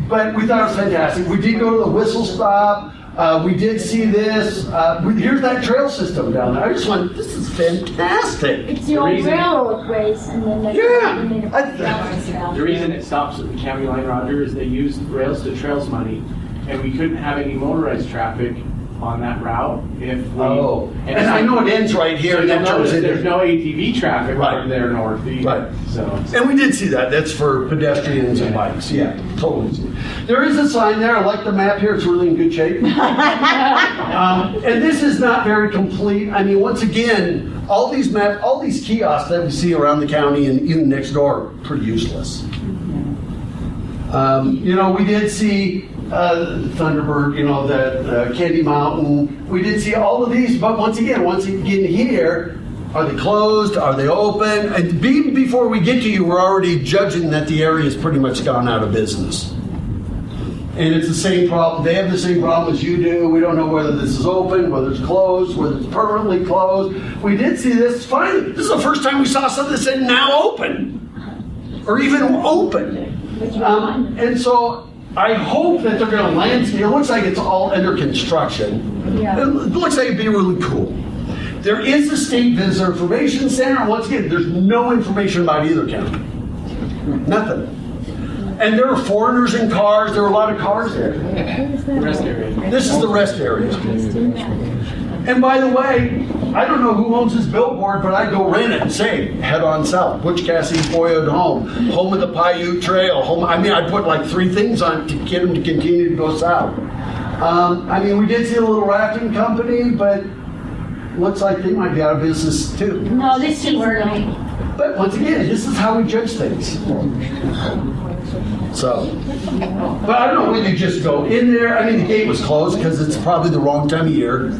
But we thought it was fantastic. We did go to the whistle stop. We did see this. Here's that trail system down there. I just went, this is fantastic. It's the old railroad race, and then they made a railroad. The reason it stops at the county line, Roger, is they used rails to trails money, and we couldn't have any motorized traffic on that route if we... And I know it ends right here. So and then turns into... there's no ATV traffic Right. over there north either. Right. So, and we did see that. That's for pedestrians and bikes. Yeah, totally. There is a sign there. I like the map here. It's really in good shape. And this is not very complete. I mean, once again, all these kiosks that we see around the county and even next door are pretty useless. You know, we did see Thunderbird, you know, the Candy Mountain. We did see all of these, but once again here, are they closed? Are they open? And even before we get to you, we're already judging that the area has pretty much gone out of business. And it's the same problem. They have the same problem as you do. We don't know whether this is open, whether it's closed, whether it's permanently closed. We did see this. Finally, this is the first time we saw something that said now open, or even open. And so I hope that they're going to landscape. It looks like it's all under construction. Yeah. It looks like it'd be really cool. There is a state visitor information center. Once again, there's no information about either county. Nothing. And there are foreigners in cars. There are a lot of cars there. rest area. This is the rest area. And by the way, I don't know who owns this billboard, but I'd go rent it and say, head on south. Butch Cassidy's Boyhood Home. Home of the Piute Trail. I'd put like 3 things on to get them to continue to go south. I mean, we did see a little rafting company, but looks like they might be out of business too. No, this is early. But once again, this is how we judge things. So, but I don't know when you just go in there. I mean, the gate was closed because it's probably the wrong time of year.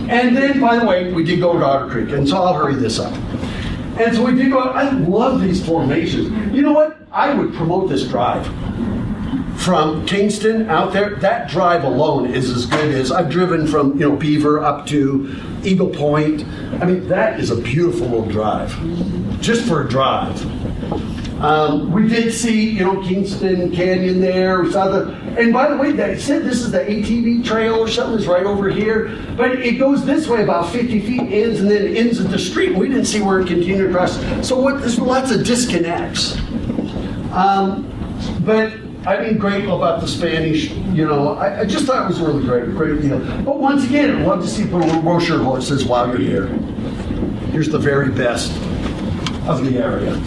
And then, by the way, we did go to Otter Creek, and so I'll hurry this up. And so we did go. I love these formations. You know what? I would promote this drive. From Kingston out there, that drive alone is as good as I've driven from, Beaver up to Eagle Point. I mean, that is a beautiful little drive, just for a drive. We did see, Kingston Canyon there. We saw and by the way, they said this is the ATV trail or something. It's right over here, but it goes this way about 50 feet, ends and then ends at the street. We didn't see where it continued across. So there's lots of disconnects. But I mean, great about the Spanish, I just thought it was really great deal. But once again, I'd love to see put a little brochure that says, while you're here, here's the very best of the area.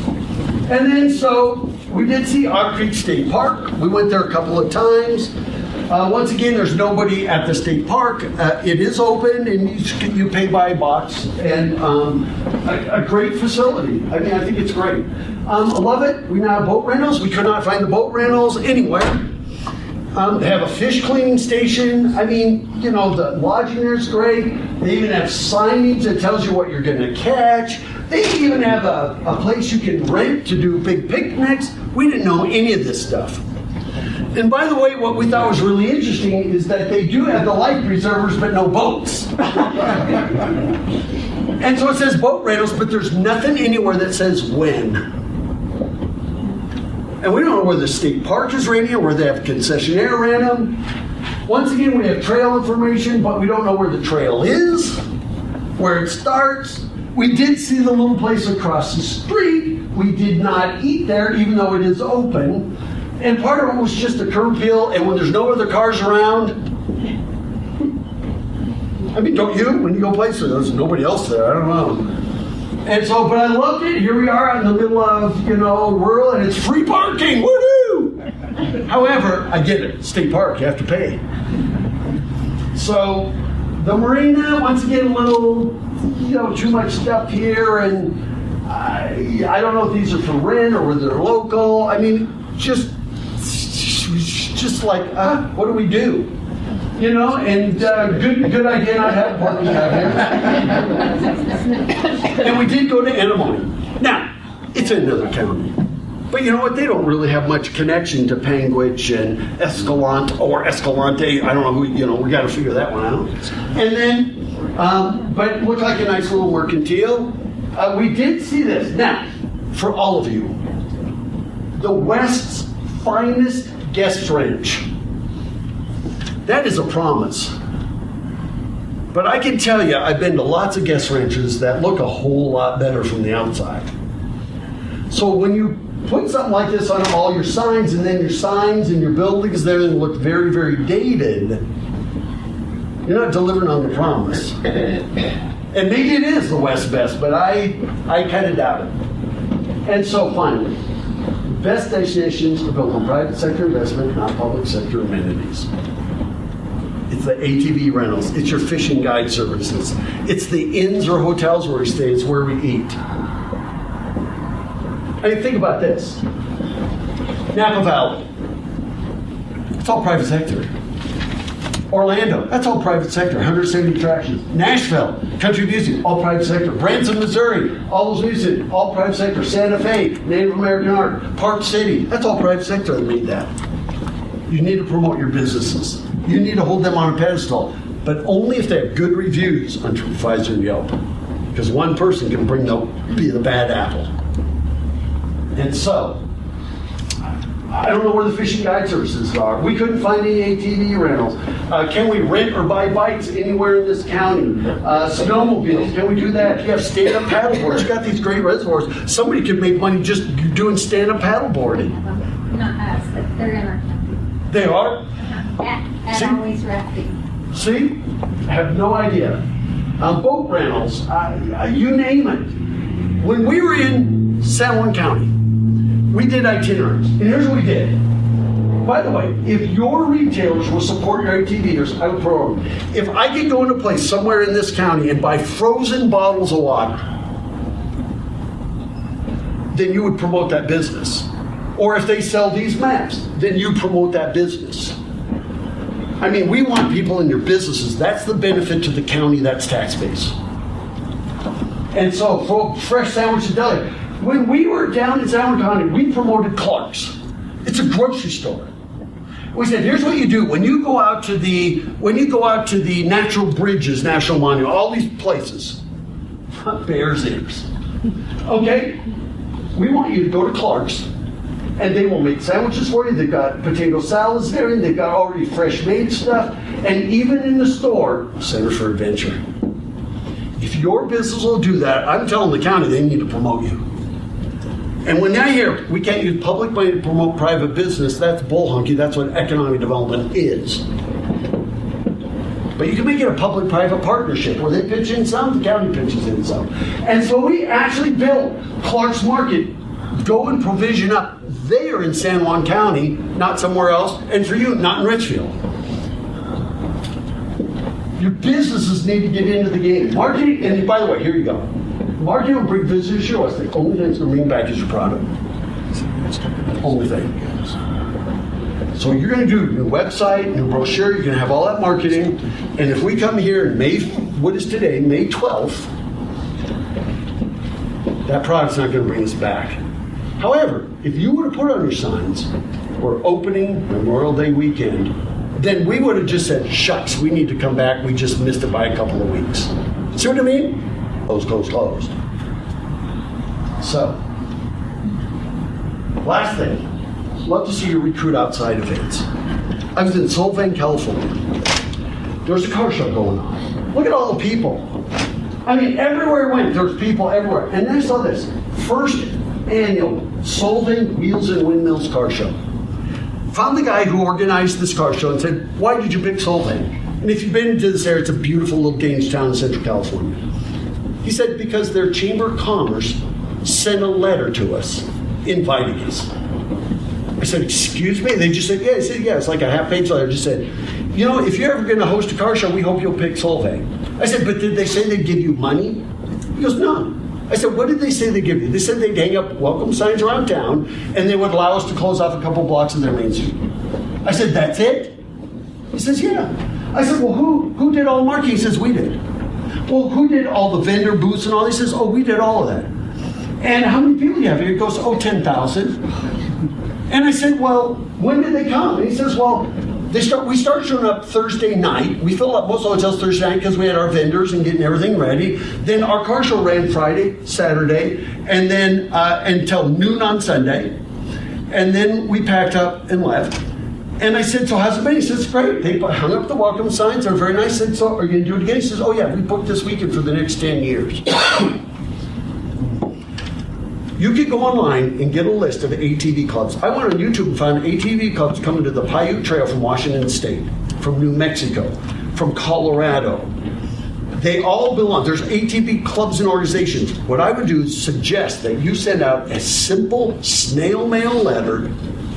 And then, so, we did see Otter Creek State Park. We went there a couple of times. Once again, there's nobody at the state park. It is open, and you pay by box, and a great facility. I mean, I think it's great. I love it. We now have boat rentals. We could not find the boat rentals anywhere. They have a fish cleaning station. I mean, the lodging there is great. They even have signage that tells you what you're going to catch. They even have a place you can rent to do big picnics. We didn't know any of this stuff. And by the way, what we thought was really interesting is that they do have the life preservers, but no boats. And so it says boat rentals, but there's nothing anywhere that says when. And we don't know where the state park is renting or where they have a concessionaire rent them. Once again, we have trail information, but we don't know where the trail is, where it starts. We did see the little place across the street. We did not eat there, even though it is open. And part of it was just a curb appeal, and when there's no other cars around, I mean, don't you? When you go places, there's nobody else there. I don't know. And so, but I loved it. Here we are out in the middle of, rural, and it's free parking. Woohoo! However, I get it. State park, you have to pay. So, the marina, once again, a little, too much stuff here, and I don't know if these are for rent or whether they're local. I mean, just like, what do we do? You know, and good idea not having parking out here. And we did go to Antimony. Now, it's in another county. But you know what? They don't really have much connection to Panguitch and Escalante. I don't know who, you know, we got to figure that one out. And then, but it looked like a nice little mercantile. We did see this. Now, for all of you, the West's finest guest ranch. That is a promise. But I can tell you, I've been to lots of guest ranches that look a whole lot better from the outside. So when you put something like this on all your signs, and then your signs and your buildings there look very, very dated, you're not delivering on the promise. And maybe it is the West best, but I kind of doubt it. And so finally, best destinations are built on private sector investment, not public sector amenities. It's the ATV rentals. It's your fishing guide services. It's the inns or hotels where we stay. It's where we eat. I mean, think about this. Napa Valley. It's all private sector. Orlando. That's all private sector. 170 attractions. Nashville. Country music. All private sector. Branson, Missouri. All those music. All private sector. Santa Fe. Native American art. Park City. That's all private sector that made that. You need to promote your businesses. You need to hold them on a pedestal, but only if they have good reviews on TripAdvisor and Yelp, because one person can be the bad apple. And so, I don't know where the fishing guide services are. We couldn't find any ATV rentals. Can we rent or buy bikes anywhere in this county? Snowmobiles, can we do that? You have stand-up paddleboards. You got these great reservoirs. Somebody could make money just doing stand-up paddleboarding. Not us, but they're in our county. They are? At Always Rafting. See? I have no idea. Boat rentals, you name it. When we were in San Juan County, we did itineraries. And here's what we did. By the way, if your retailers will support your ATVers, I would promote them. If I could go into a place somewhere in this county and buy frozen bottles of water, then you would promote that business. Or if they sell these maps, then you promote that business. I mean, we want people in your businesses. That's the benefit to the county, that's tax base. And so, for Fresh Sandwich and Deli, when we were down in San Juan County, we promoted Clark's. It's a grocery store. We said, here's what you do. When you go out to the Natural Bridges, National Monument, all these places, Bears Ears, okay? We want you to go to Clark's, and they will make sandwiches for you. They've got potato salads there, and they've got already fresh made stuff. And even in the store, Center for Adventure. If your business will do that, I'm telling the county they need to promote you. And when I hear we can't use public money to promote private business, that's bullhunky. That's what economic development is. But you can make it a public-private partnership where they pitch in some, the county pitches in some. And so we actually built Clark's Market. Go and provision up there in San Juan County, not somewhere else, and for you, not in Richfield. Your businesses need to get into the game. Marketing, and by the way, here you go. Marketing will bring visitors to your website. The only thing that's going to bring back is your product. Only thing. So you're going to do a new website, new brochure, you're going to have all that marketing, and if we come here May 12th, that product's not going to bring us back. However, if you would have put on your signs, we're opening Memorial Day weekend, then we would have just said, shucks, we need to come back, we just missed it by a couple of weeks. See what I mean? Closed. So, last thing, love to see you recruit outside events. I was in Solvang, California. There was a car show going on. Look at all the people. I mean, everywhere I went, there was people everywhere. And then I saw this, first annual Solvang Wheels and Windmills car show. Found the guy who organized this car show and said, why did you pick Solvang? And if you've been to this area, it's a beautiful little Danish town in Central California. He said, because their Chamber of Commerce sent a letter to us inviting us. I said, excuse me? They just said, yeah. I said, yeah, it's like a half-page letter. Just said, you know, if you're ever going to host a car show, we hope you'll pick Solvang. I said, but did they say they'd give you money? He goes, no. I said, what did they say they'd give you? They said they'd hang up welcome signs around town, and they would allow us to close off a couple blocks of their main street. I said, that's it? He says, yeah. I said, well, who did all the marketing? He says, we did. Well, who did all the vendor booths and all? He says, oh, we did all of that. And how many people do you have here? He goes, oh, 10,000. And I said, well, when did they come? And he says, well, we start showing up Thursday night. We fill up most hotels Thursday night because we had our vendors and getting everything ready. Then our car show ran Friday, Saturday, and then until noon on Sunday. And then we packed up and left. And I said, so how's it been? He says, great. They hung up the welcome signs. They're very nice. I said, so are you going to do it again? He says, oh yeah, we booked this weekend for the next 10 years. You could go online and get a list of ATV clubs. I went on YouTube and found ATV clubs coming to the Piute Trail from Washington State, from New Mexico, from Colorado. They all belong. There's ATV clubs and organizations. What I would do is suggest that you send out a simple snail mail letter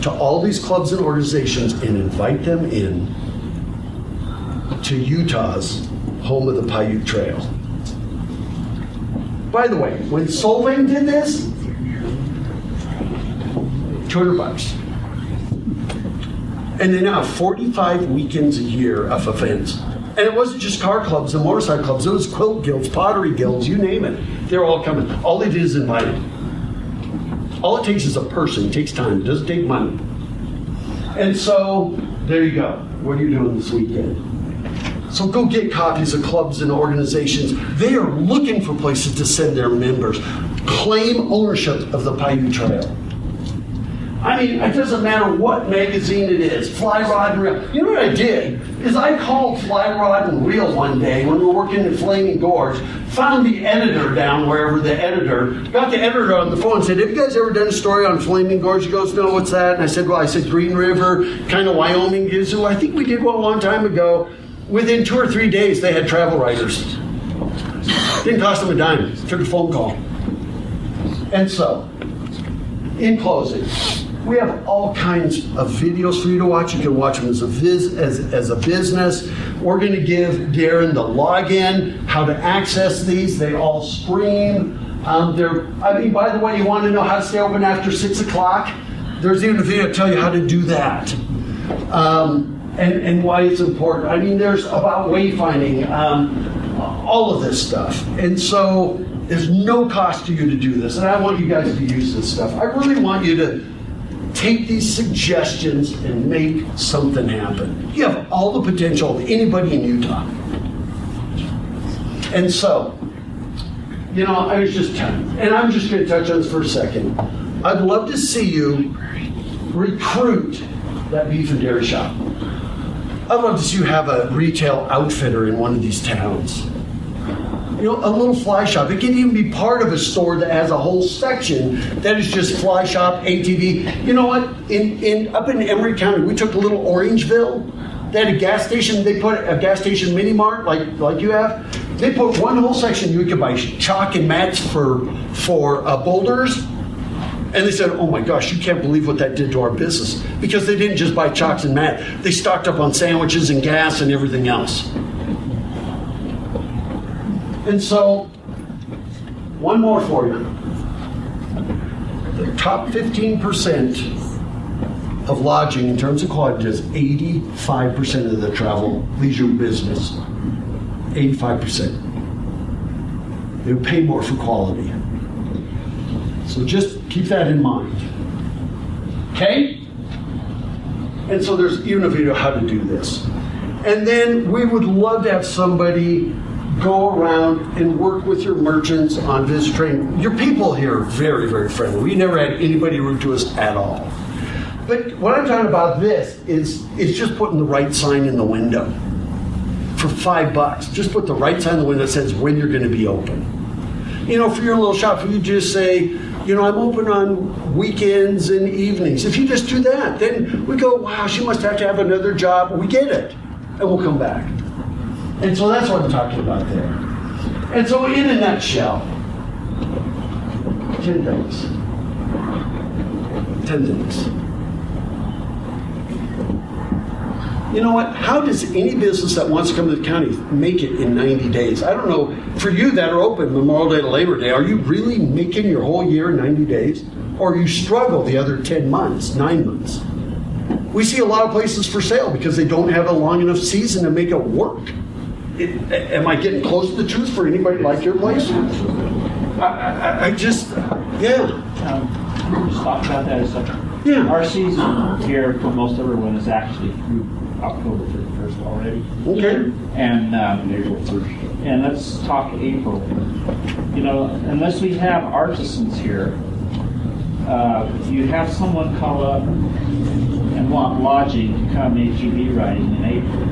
to all these clubs and organizations and invite them in to Utah's home of the Piute Trail. By the way, when Solvang did this, $200. And they now have 45 weekends a year of events. And it wasn't just car clubs and motorcycle clubs, it was quilt guilds, pottery guilds, you name it. They're all coming. All they did is invite them. All it takes is a person. It takes time. It doesn't take money. And so, there you go. What are you doing this weekend? So go get copies of clubs and organizations. They are looking for places to send their members. Claim ownership of the Piute Trail. I mean, it doesn't matter what magazine it is, Fly Rod and Reel. You know what I did? Is I called Fly Rod and Reel one day when we were working in Flaming Gorge, found the editor down wherever the editor, got the editor on the phone and said, have you guys ever done a story on Flaming Gorge? He goes, no, what's that? And I said, well, Green River, kind of Wyoming. He said, well, I think we did one a long time ago. Within 2 or 3 days, they had travel writers. Didn't cost them a dime. Took a phone call. And so, in closing, we have all kinds of videos for you to watch. You can watch them as a business. We're going to give Darren the login, how to access these. They all stream. By the way, you want to know how to stay open after 6 o'clock? There's even a video to tell you how to do that. And why it's important. I mean, there's about wayfinding, all of this stuff. And so there's no cost to you to do this. And I want you guys to use this stuff. I really want you to take these suggestions and make something happen. You have all the potential of anybody in Utah. And so, I was just telling, and I'm just going to touch on this for a second. I'd love to see you recruit that beef and dairy shop. I'd love to see you have a retail outfitter in one of these towns. A little fly shop. It can even be part of a store that has a whole section that is just fly shop, ATV. You know what? Up in Emery County, we took a little Orangeville. They had a gas station. They put a gas station mini mart like you have. They put one whole section you could buy chalk and mats for boulders. And they said, oh my gosh, you can't believe what that did to our business. Because they didn't just buy chalks and mats. They stocked up on sandwiches and gas and everything else. And so, one more for you. The top 15% of lodging in terms of quality does 85% of the travel leisure business. 85%. They would pay more for quality. So just keep that in mind. Okay? And so there's even a video how to do this. And then we would love to have somebody go around and work with your merchants on visit training. Your people here are very, very friendly. We never had anybody rude to us at all. But what I'm talking about this is just putting the right sign in the window for $5. Just put the right sign in the window that says when you're going to be open. For your little shop, if you just say, I'm open on weekends and evenings. If you just do that, then we go, wow, she must have to have another job. We get it. And we'll come back. And so that's what I'm talking about there. And so in a nutshell, 10 things. 10 things. You know what? How does any business that wants to come to the county make it in 90 days? I don't know. For you that are open Memorial Day to Labor Day, are you really making your whole year in 90 days? Or you struggle the other 10 months, 9 months? we see a lot of places for sale because they don't have a long enough season to make it work. Am I getting close to the truth for anybody like your place? I just, yeah. Just talk about that a second. Yeah. Our season here for most everyone is actually through October 31st already. Okay. And April 1st. And let's talk April. You know, unless we have artisans here, you have someone call up and want lodging to come ATV riding in April.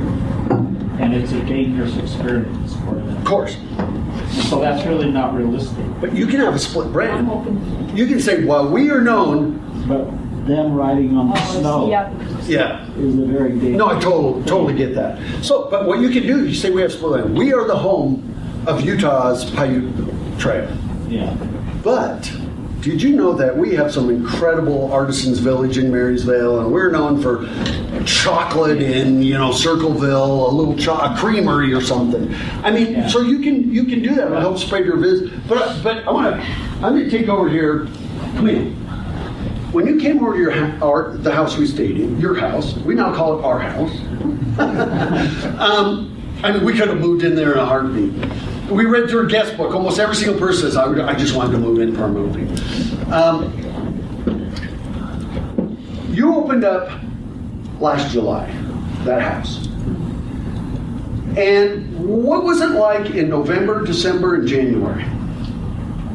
And it's a dangerous experience for them. Of course. And so that's really not realistic. But you can have a split brand. You can say, well, we are known. But them riding on the snow Yeah. is a very dangerous. No, I totally get that. So, but what you can do, you say we have split brand. We are the home of Utah's Piute Trail. Yeah. But did you know that we have some incredible artisans village in Marysville, and we're known for chocolate in, Circleville, a little a creamery or something. I mean, so you can do that to help spread your business. But I'm going to take over here. Come in. When you came over to the house we stayed in, your house, we now call it our house. I mean, we could have moved in there in a heartbeat. We read through a guest book. Almost every single person says, I just wanted to move in permanently. You opened up last July, that house. And what was it like in November, December, and January?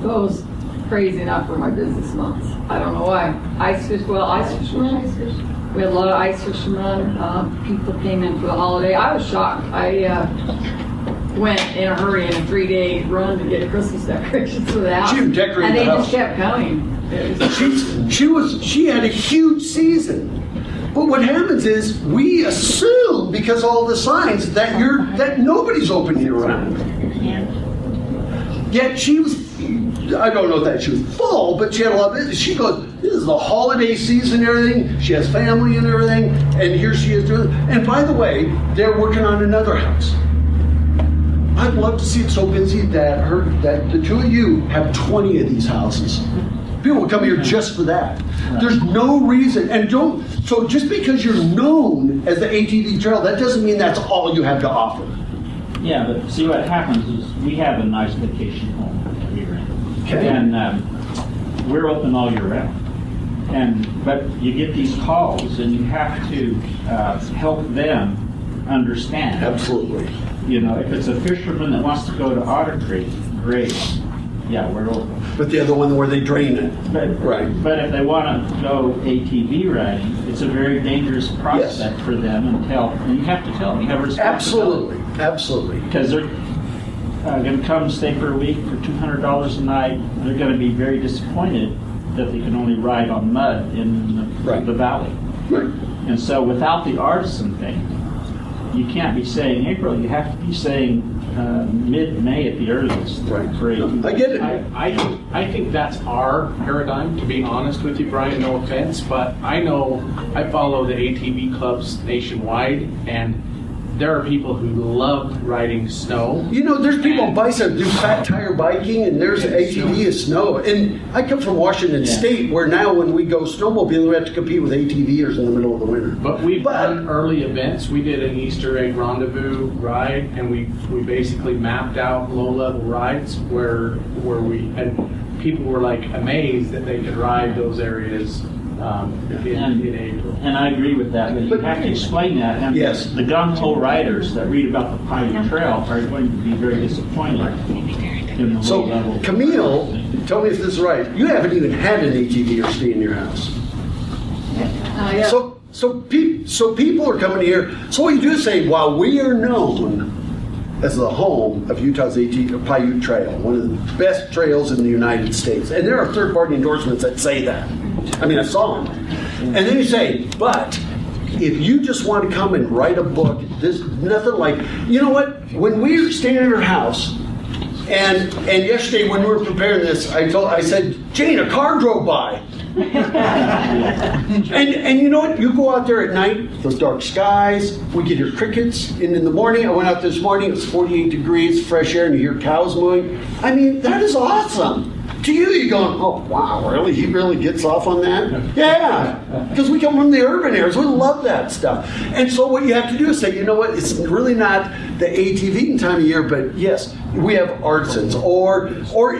Those crazy enough for my business months. I don't know why. Ice fish run. We had a lot of ice fish run. People came in for the holiday. I was shocked. I went in a hurry in a 3-day run to get Christmas decorations for the house. She decorated and they the house. just kept coming. She had a huge season. But what happens is we assume because of all the signs that nobody's open year round. Yet she was, I don't know that she was full, but she had a lot of business. She goes, this is the holiday season and everything. She has family and everything. And here she is doing it. And by the way, they're working on another house. I'd love to see it so busy that the two of you have 20 of these houses. People will come here just for that. There's no reason, so just because you're known as the ATV trail, that doesn't mean that's all you have to offer. Yeah, but see what happens is we have a nice vacation home that we rent. Okay. And we're open all year round. But you get these calls and you have to help them understand. Absolutely. If it's a fisherman that wants to go to Otter Creek, great. Yeah, we're open. But the other one where they drain it. Right. But if they want to go ATV riding, it's a very dangerous prospect for them and you have to tell them. You have a responsibility. Absolutely. Because they're going to come stay for a week for $200 a night. And they're going to be very disappointed that they can only ride on mud in the valley. Right. And so without the artisan thing, you can't be saying April. You have to be saying mid-May at the earliest. Right. For ATV. I get it. I think that's our paradigm, to be honest with you, Brian, no offense, but I know I follow the ATV clubs nationwide, and there are people who love riding snow. There's people do fat tire biking, and there's ATV and snow. And I come from Washington State, where now when we go snowmobiling, we have to compete with ATVers in the middle of the winter. But we've done early events. We did an Easter egg rendezvous ride, and we basically mapped out low-level rides where and people were like amazed that they could ride those areas in April. And I agree with that, but you have to explain that. And yes. The gung-ho riders that read about the Piute Trail are going to be very disappointed in the So, low-level. Camille, tell me if this is right. You haven't even had an ATV or stay in your house. Yeah. So people are coming here. So what you do is say, while we are known as the home of Utah's Piute Trail, one of the best trails in the United States, and there are third-party endorsements that say that. I mean, I saw them. And then you say, but if you just want to come and write a book, there's nothing like, you know what? When we were staying at her house, and yesterday when we were preparing this, I said, Jane, a car drove by. and you know what? You go out there at night, those dark skies, we get your crickets, and in the morning, I went out this morning, it was 48 degrees, fresh air, and you hear cows mooing. I mean, that is awesome. To you, you're going, oh, wow, really? He really gets off on that? Yeah, because we come from the urban areas. We love that stuff. And so what you have to do is say, you know what, it's really not the ATV time of year, but yes, we have artisans. Or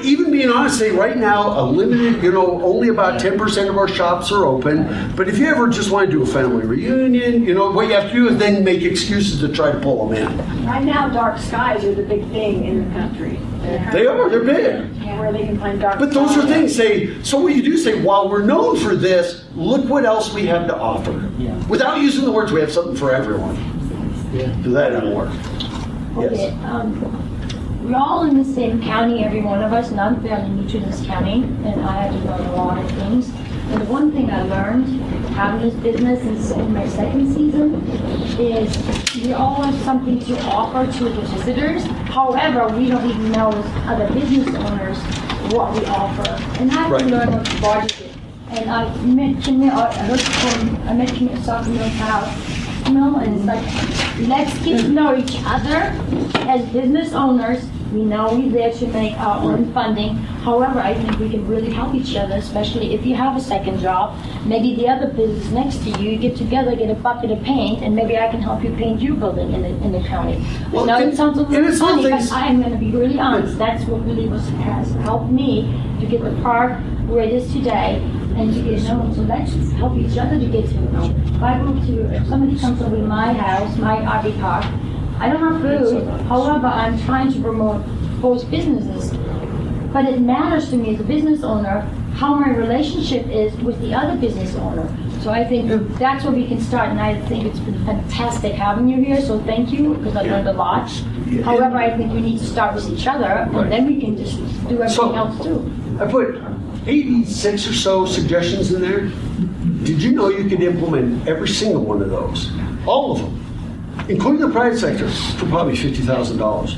even being honest, say right now, a limited, only about 10% of our shops are open. But if you ever just want to do a family reunion, what you have to do is then make excuses to try to pull them in. Right now, dark skies are the big thing in the country. They're big. Where they can find dark But those are skies. things, so what you do say, while we're known for this, look what else we have to offer. Without using the words, we have something for everyone. Because that doesn't work. Okay, Yes. we're all in the same county, every one of us, and I'm fairly new to this county, and I had to learn a lot of things. And the one thing I learned having this business in my second season is we all have something to offer to the visitors. However, we don't even know as other business owners what we offer. And I have to learn what to budget it. And I met Kim at Soccer Mill's house. And it's like, let's get to know each other as business owners. We know we're there to make our own funding. However, I think we can really help each other, especially if you have a second job. Maybe the other business next to you get together, get a bucket of paint, and maybe I can help you paint your building in the county. Well, it sounds a little funny, things- but I'm going to be really honest. That's what really has helped me to get the park where it is today. And to get known, so let's help each other to get to know. If somebody comes over to my house, my RV park, I don't have food. However, I'm trying to promote both businesses. But it matters to me as a business owner how my relationship is with the other business owner. So I think that's where we can start, and I think it's been fantastic having you here, so thank you, because I learned a lot. However, I think we need to start with each other, and then we can just do everything else too. I put 86 or so suggestions in there. Did you know you could implement every single one of those? All of them, including the private sector, for probably $50,000.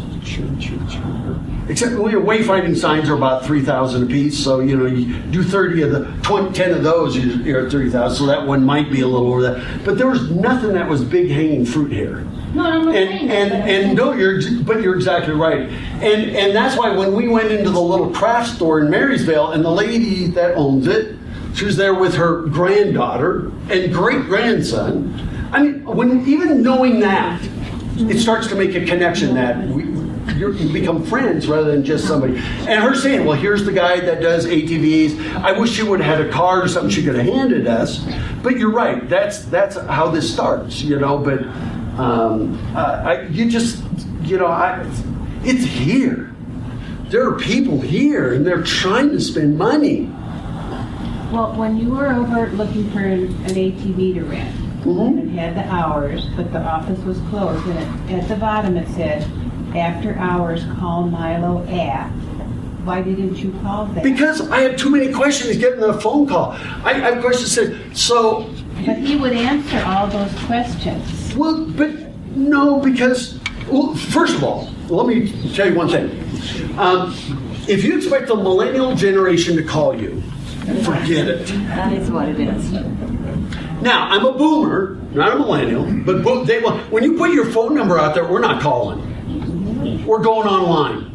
Except your wayfinding signs are about $3,000 a piece, so you do 10 of those, you're at $30,000. So that one might be a little over that. But there was nothing that was big hanging fruit here. No, I'm not saying that. But you're exactly right. And that's why when we went into the little craft store in Marysville, and the lady that owns it, she was there with her granddaughter and great-grandson. I mean, even knowing that, it starts to make a connection that you become friends rather than just somebody. And her saying, well, here's the guy that does ATVs. I wish she would have had a card or something she could have handed us. But you're right. That's how this starts, But it's here. There are people here, and they're trying to spend money. Well, when you were over looking for an ATV to rent, and had the hours, but the office was closed, and at the bottom it said, after hours, call Milo at. Why didn't you call that? Because I had too many questions getting the phone call. I have questions that said, so... But he would answer all those questions. Well, but no, because... Well, first of all, let me tell you one thing. If you expect the millennial generation to call you, forget it. That is what it is. Now, I'm a boomer, not a millennial, but when you put your phone number out there, we're not calling. We're going online.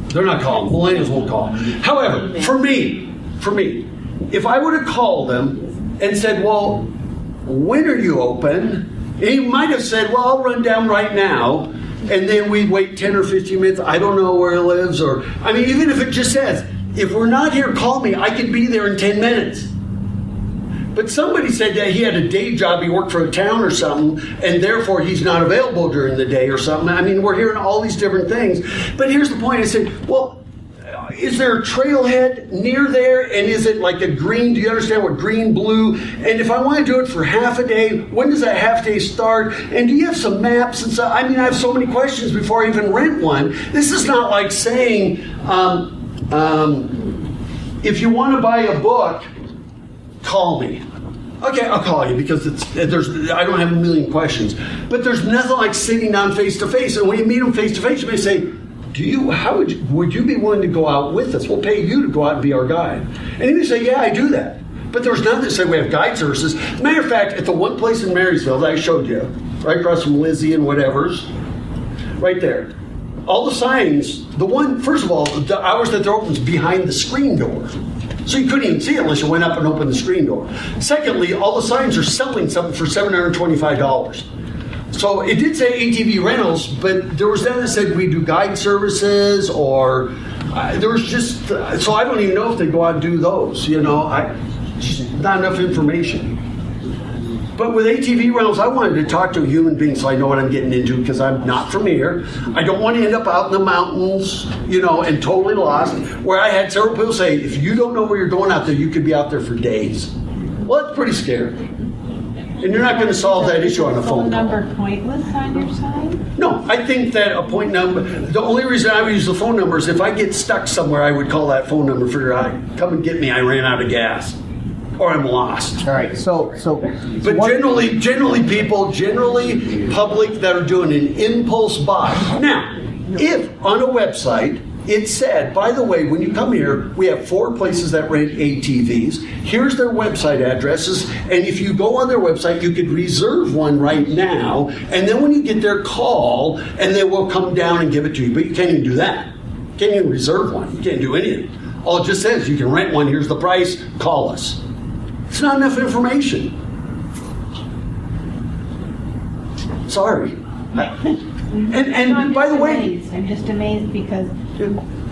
They're not calling. Millennials won't call. However, for me, if I would have called them and said, well, when are you open? And he might have said, well, I'll run down right now. And then we'd wait 10 or 15 minutes. I don't know where he lives. Even if it just says, if we're not here, call me. I can be there in 10 minutes. But somebody said that he had a day job, he worked for a town or something, and therefore he's not available during the day or something. I mean, we're hearing all these different things. But here's the point. I said, well, is there a trailhead near there? And is it like a green? Do you understand what green, blue? And if I want to do it for half a day, when does that half day start? And do you have some maps and stuff? I mean, I have so many questions before I even rent one. This is not like saying, if you want to buy a book, call me. Okay, I'll call you because I don't have a million questions. But there's nothing like sitting down face to face. And when you meet them face to face, you may say, would you be willing to go out with us? We'll pay you to go out and be our guide. And he would say, yeah, I do that. But there's nothing that say we have guide services. Matter of fact, at the one place in Marysville that I showed you, right across from Lizzie and whatever's, right there. all the signs, first of all, the hours that they're open is behind the screen door. So you couldn't even see it unless you went up and opened the screen door. Secondly, all the signs are selling something for $725. So it did say ATV rentals, but there was that that said we do guide services, or there was just, so I don't even know if they go out and do those, just not enough information. But with ATV rentals, I wanted to talk to a human being so I know what I'm getting into, because I'm not from here. I don't want to end up out in the mountains, and totally lost, where I had several people say, if you don't know where you're going out there, you could be out there for days. Well, that's pretty scary. And you're not going to solve that issue on a phone call. Number pointless on your sign? No, I think that a point number, the only reason I would use the phone number is if I get stuck somewhere, I would call that phone number, figure out, come and get me, I ran out of gas. Or I'm lost. All right, so But generally public that are doing an impulse buy. Now, if on a website it said, by the way, when you come here, we have 4 places that rent ATVs. Here's their website addresses, and if you go on their website, you could reserve one right now, and then when you get there, call, and they will come down and give it to you. But you can't even do that. You can't even reserve one. You can't do anything. All it just says, you can rent one, here's the price, call us. It's not enough information. So Sorry. I'm by the just way, amazed. I'm just amazed because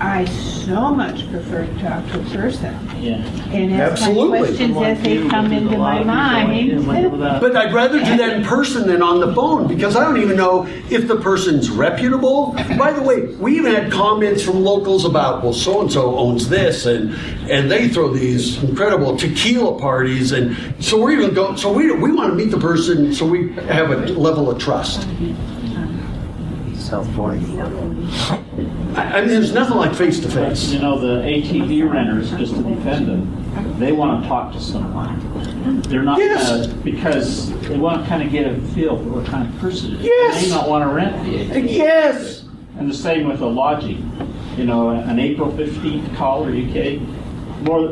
I so much prefer to talk to a person and ask Absolutely. my questions as they come into my mind. but I'd rather do that in person than on the phone, because I don't even know if the person's reputable. By the way, we even had comments from locals about, well, so-and-so owns this, and they throw these incredible tequila parties, and so we're even going, so we want to meet the person so we have a level of trust. I mean, there's nothing like face-to-face. The ATV renters, just to defend them, they want to talk to someone. They're not because they want to kind of get a feel for what kind of person it is. Yes. They may not want to rent the ATV. Yes. And the same with the lodging. An April 15th call or UK,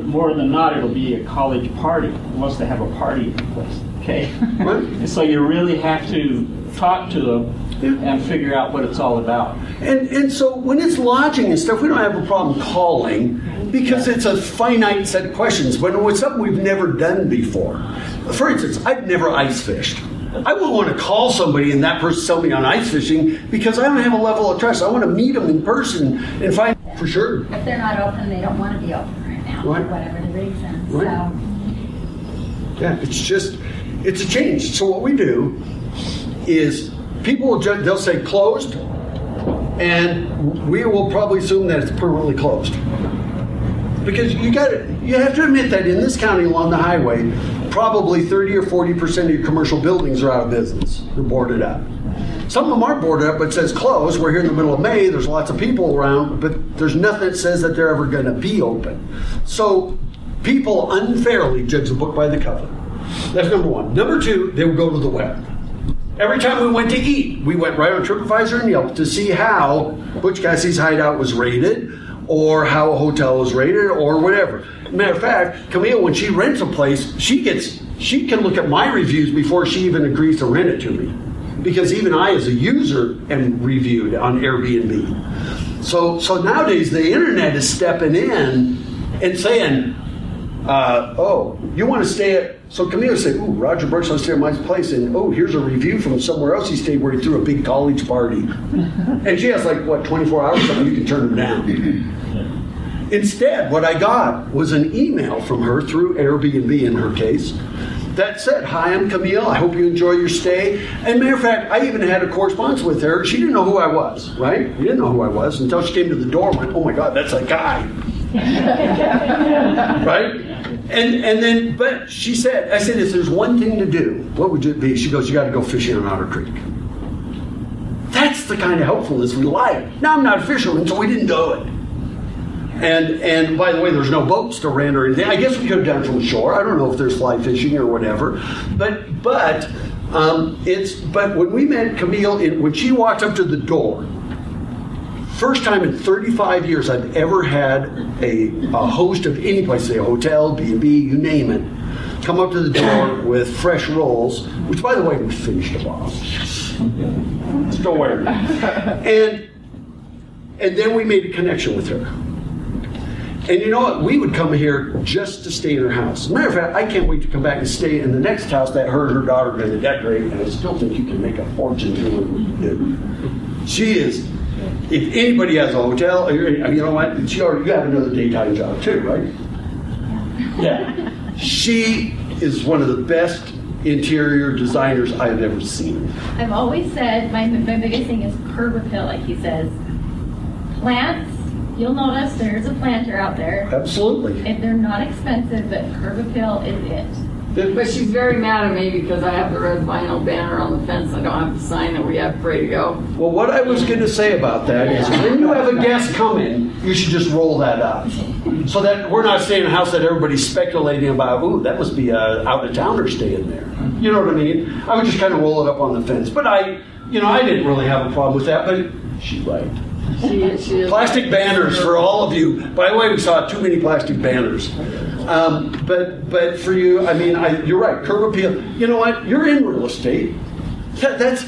more than not, it'll be a college party unless they have a party place. Okay. And so you really have to talk to them and figure out what it's all about. And so when it's lodging and stuff, we don't have a problem calling, because it's a finite set of questions. But it's something we've never done before. For instance, I've never ice fished. I wouldn't want to call somebody and that person tell me on ice fishing, because I don't have a level of trust. I want to meet them in person and find for sure. If they're not open, they don't want to be open right now, Right. for whatever the reason. Right. So Yeah, it's a change. So what we do is people they'll say closed, and we will probably assume that it's permanently closed. Because you have to admit that in this county along the highway, probably 30 or 40% of your commercial buildings are out of business. They're boarded up. Some of them aren't boarded up, but it says closed. We're here in the middle of May. There's lots of people around, but there's nothing that says that they're ever going to be open. So people unfairly judge the book by the cover. That's number one. Number two, they would go to the web. Every time we went to eat, we went right on TripAdvisor and Yelp to see how Butch Cassidy's Hideout was rated, or how a hotel was rated, or whatever. Matter of fact, Camille, when she rents a place, she can look at my reviews before she even agrees to rent it to me. Because even I, as a user, am reviewed on Airbnb. So nowadays, the internet is stepping in and saying, oh, you want to stay at... So Camille said, ooh, Roger Brooks wants to stay at my place, and oh, here's a review from somewhere else he stayed where he threw a big college party. And she has 24 hours, so you can turn them down. Instead, what I got was an email from her through Airbnb in her case that said, hi, I'm Camille, I hope you enjoy your stay. And matter of fact, I even had a correspondence with her. She didn't know who I was, right? She didn't know who I was until she came to the door and went, oh my God, that's a guy. Right? And then, but she said, I said, if there's one thing to do, what would it be? She goes, you got to go fishing on Otter Creek. That's the kind of helpfulness we like. Now, I'm not a fisherman, so we didn't do it. And by the way, there's no boats to rent or anything. I guess we could have done it from the shore. I don't know if there's fly fishing or whatever. But when we met Camille, when she walked up to the door, first time in 35 years I've ever had a host of any place, say a hotel, B&B, you name it, come up to the door with fresh rolls, which by the way, we finished them off. Still wearing them. And then we made a connection with her. And you know what? We would come here just to stay in her house. As a matter of fact, I can't wait to come back and stay in the next house that her and her daughter are going to decorate, and I still think you can make a fortune doing it. She is, if anybody has a hotel, you know what? You have another daytime job too, right? Yeah. She is one of the best interior designers I've ever seen. I've always said my biggest thing is curb appeal, like he says. Plants, you'll notice there's a planter out there. Absolutely. If they're not expensive, but curb appeal is it. But she's very mad at me because I have the red vinyl banner on the fence. I don't have the sign that we have ready to go. Well, what I was going to say about that is when you have a guest come in, you should just roll that up. So that we're not staying in a house that everybody's speculating about, ooh, that must be a out-of-towner staying there. You know what I mean? I would just kind of roll it up on the fence. But I didn't really have a problem with that, but she's right. She is. Plastic banners for all of you. By the way, we saw too many plastic banners. But for you, you're right. Curb appeal. You know what? You're in real estate. That's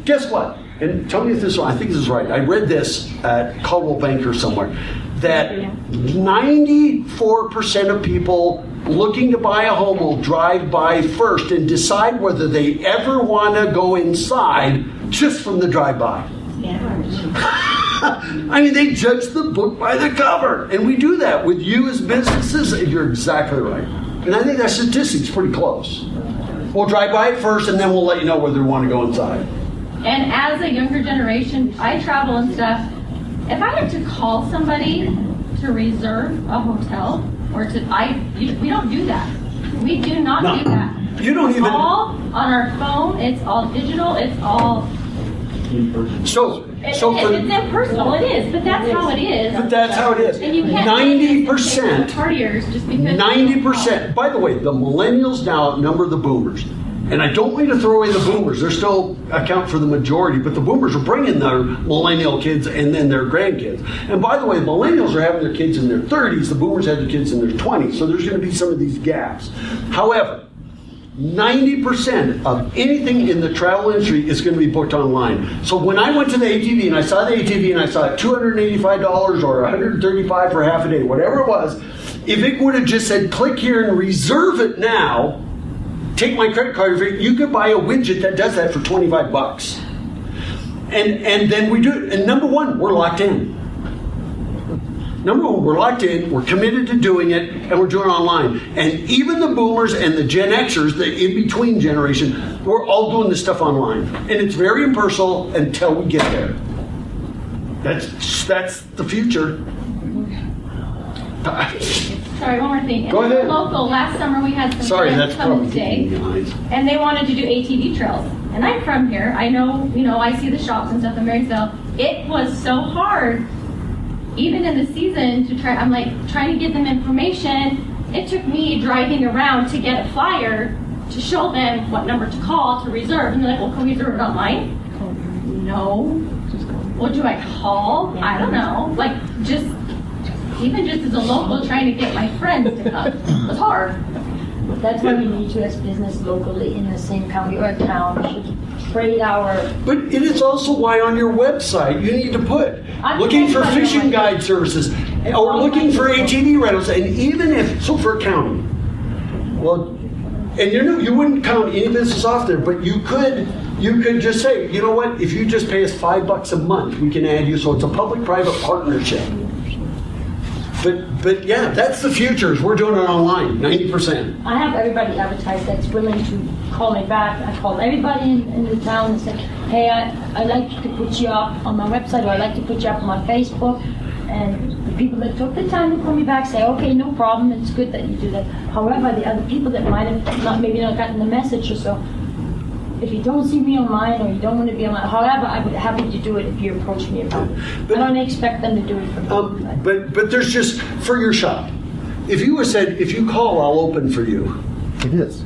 guess what? And tell me if this. I think this is right. I read this at Caldwell Banker somewhere that 94% of people looking to buy a home will drive by first and decide whether they ever want to go inside just from the drive-by. They judge the book by the cover. And we do that with you as businesses. You're exactly right. And I think that statistic's pretty close. We'll drive by it first, and then we'll let you know whether we want to go inside. And as a younger generation, I travel and stuff. If I had to call somebody to reserve a hotel, we don't do that. We do not do that. You don't even. It's all on our phone. It's all digital. It's all. It's impersonal. It is, but that's how it is. But that's how it is. And you can't 90%. Partiers just because 90%. By the way, the millennials now outnumber the boomers. And I don't mean to throw away the boomers. They're still account for the majority, but the boomers are bringing their millennial kids and then their grandkids. And by the way, the millennials are having their kids in their 30s. The boomers have their kids in their 20s. So there's going to be some of these gaps. However, 90% of anything in the travel industry is going to be booked online. So when I went to the ATV and I saw the ATV and I saw $285 or $135 for half a day, whatever it was, if it would have just said click here and reserve it now, take my credit card, you could buy a widget that does that for $25. And then we do it. And number one, we're locked in. Number one, we're locked in, we're committed to doing it, and we're doing it online. And even the boomers and the Gen Xers, the in-between generation, we're all doing this stuff online. And it's very impersonal until we get there. That's the future. Sorry, one more thing. Go ahead. Local, last summer we had some friends come and stay, and they wanted to do ATV trails. And I'm from here. I know, I see the shops and stuff in Marysville. It was so hard, even in the season, to try. I'm like trying to give them information. It took me driving around to get a flyer to show them what number to call to reserve. And they're like, well, can we reserve it online? No. Well, do I call? I don't know. Like, even just as a local trying to get my friends to come. It was hard. That's why we need to, as business locally in the same county or town, should trade our... But it is also why on your website you need to put I'm looking for everybody fishing guide services or looking for ATV rentals. And even if, so for a county, well, and you wouldn't count any business off there, but you could just say, you know what, if you just pay us $5 a month, we can add you. So it's a public-private partnership. But yeah, that's the future. Is we're doing it online, 90%. I have everybody advertised that's willing to call me back. I called everybody in the town and said, hey, I'd like to put you up on my website, or I'd like to put you up on my Facebook. And the people that took the time to call me back say, okay, no problem, it's good that you do that. However, the other people that might have maybe not gotten the message or so, if you don't see me online or you don't want to be online, however, I would be happy to do it if you approach me about it. I don't expect them to do it for me. But there's just, for your shop, if you were said, if you call, I'll open for you. It is.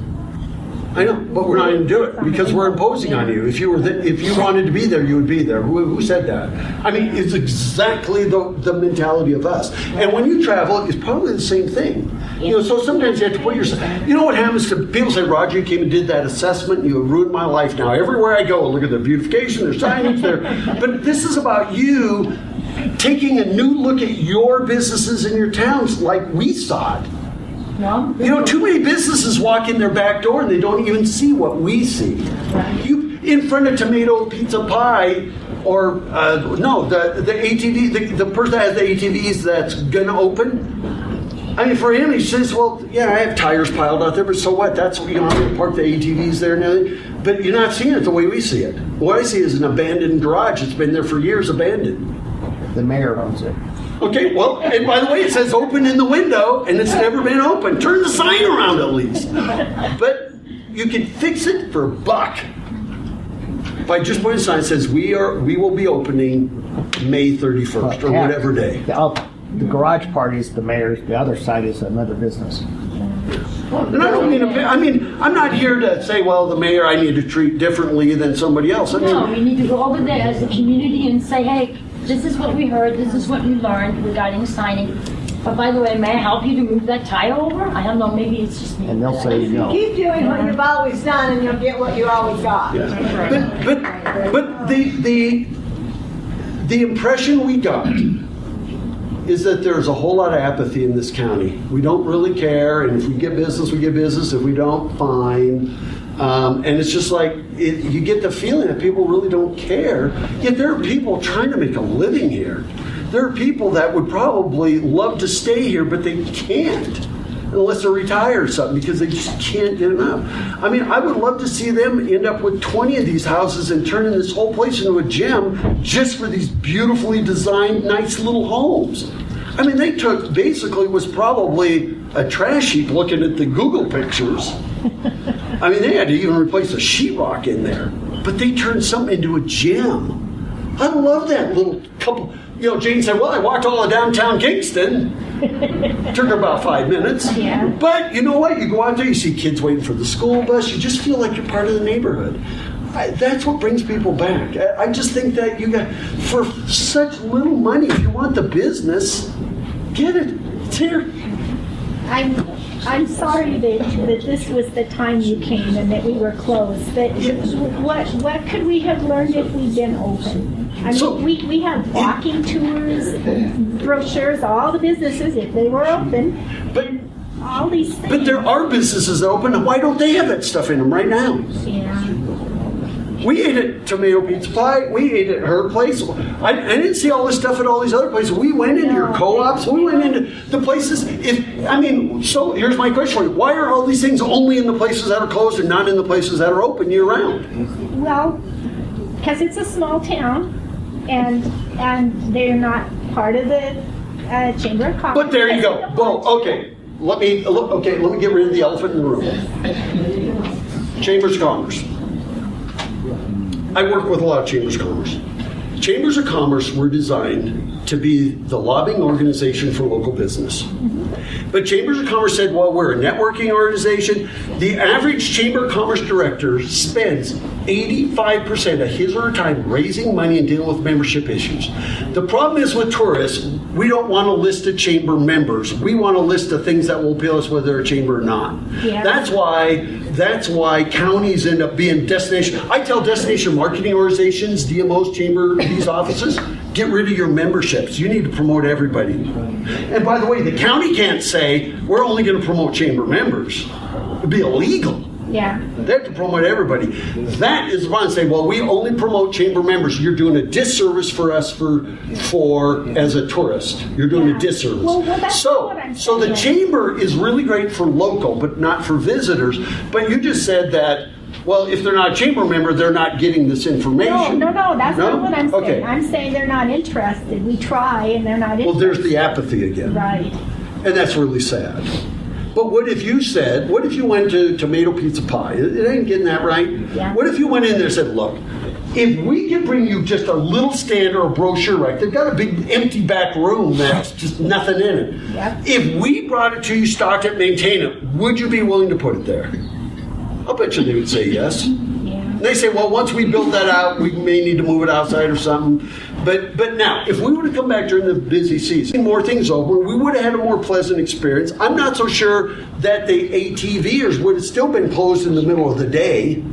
I know, but we're not going to do it because we're imposing on you. If you wanted to be there, you would be there. Who said that? I mean, it's exactly the mentality of us. And when you travel, it's probably the same thing. So sometimes you have to put yourself. You know what happens to people? Say, Roger, you came and did that assessment, and you have ruined my life now. Everywhere I go, look at the beautification, there's signage there. But this is about you taking a new look at your businesses in your towns like we saw it. No? You know, too many businesses walk in their back door and they don't even see what we see. You in front of Tomato Pizza Pie, or the ATV, the person that has the ATVs that's gonna open. I mean, for him, he says, well, yeah, I have tires piled out there, but so what? That's, you know, I'm going to park the ATVs there and everything. But you're not seeing it the way we see it. What I see is an abandoned garage. It's been there for years, abandoned. The mayor owns it. Okay, well, and by the way, it says open in the window, and it's never been open. Turn the sign around at least. But you can fix it for $1 by just putting a sign that says we will be opening May 31st or whatever day. The garage part is the mayor's, the other side is another business. And I don't mean I'm not here to say, well, the mayor I need to treat differently than somebody else. No, we need to go over there as a community and say, hey, this is what we heard, this is what we learned regarding signing. But by the way, may I help you to move that tire over? I don't know, maybe it's just me. And they'll say no. Keep doing what you've always done and you'll get what you always got. Yeah. But the impression we got is that there's a whole lot of apathy in this county. We don't really care, and if we get business, we get business. If we don't, fine. And it's just like, you get the feeling that people really don't care. Yet there are people trying to make a living here. There are people that would probably love to stay here, but they can't unless they're retired or something, because they just can't get enough. I mean, I would love to see them end up with 20 of these houses and turning this whole place into a gym just for these beautifully designed, nice little homes. I mean, they took, basically was probably a trash heap looking at the Google pictures. I mean, they had to even replace the sheetrock in there. But they turned something into a gym. I love that little couple. You know, Jane said, well, I walked all of downtown Kingston. Took her about 5 minutes. Yeah. But you know what? You go out there, you see kids waiting for the school bus. You just feel like you're part of the neighborhood. That's what brings people back. I just think that you got, for such little money, if you want the business, get it. It's here. I'm sorry that this was the time you came and that we were closed. But what could we have learned if we'd been open? I mean, we have walking tours, brochures, all the businesses if they were open. But all these things. But there are businesses open. Why don't they have that stuff in them right now? Yeah. We ate at Tomato Pizza Pie. We ate at her place. I didn't see all this stuff at all these other places. We went into your co-ops. We went into the places. So here's my question for you. Why are all these things only in the places that are closed and not in the places that are open year round? Well, because it's a small town, and they're not part of the Chamber of Commerce. But there you go. Well, okay. Let me get rid of the elephant in the room. Chambers of Commerce. I work with a lot of Chambers of Commerce. Chambers of Commerce were designed to be the lobbying organization for local business. But Chambers of Commerce said, well, we're a networking organization. The average Chamber of Commerce director spends 85% of his or her time raising money and dealing with membership issues. The problem is with tourists, we don't want a list of chamber members. We want a list of things that will appeal us whether they're a chamber or not. Yeah. That's why counties end up being destination. I tell destination marketing organizations, DMOs, chamber, these offices, get rid of your memberships. You need to promote everybody. And by the way, the county can't say, we're only going to promote chamber members. It'd be illegal. Yeah. They have to promote everybody. That is why I say, well, we only promote chamber members. You're doing a disservice for us for as a tourist. You're doing a disservice. Well, that's what I'm so the saying. chamber is really great for local, but not for visitors. But you just said that, well, if they're not a chamber member, they're not getting this information. No, that's not what I'm saying. Okay. I'm saying they're not interested. We try and they're not interested. Well, there's the apathy again. Right. And that's really sad. But what if you went to Tomato Pizza Pie? It ain't getting that right. Yeah. What if you went in there and said, look, if we can bring you just a little stand or a brochure, right? They've got a big empty back room that's just nothing in it. Yep. If we brought it to you, stocked it, maintained it, would you be willing to put it there? I'll bet you they would say yes. And they say, well, once we build that out, we may need to move it outside or something. But now, if we were to come back during the busy season, more things open, we would have had a more pleasant experience. I'm not so sure that the ATVers would have still been closed in the middle of the day.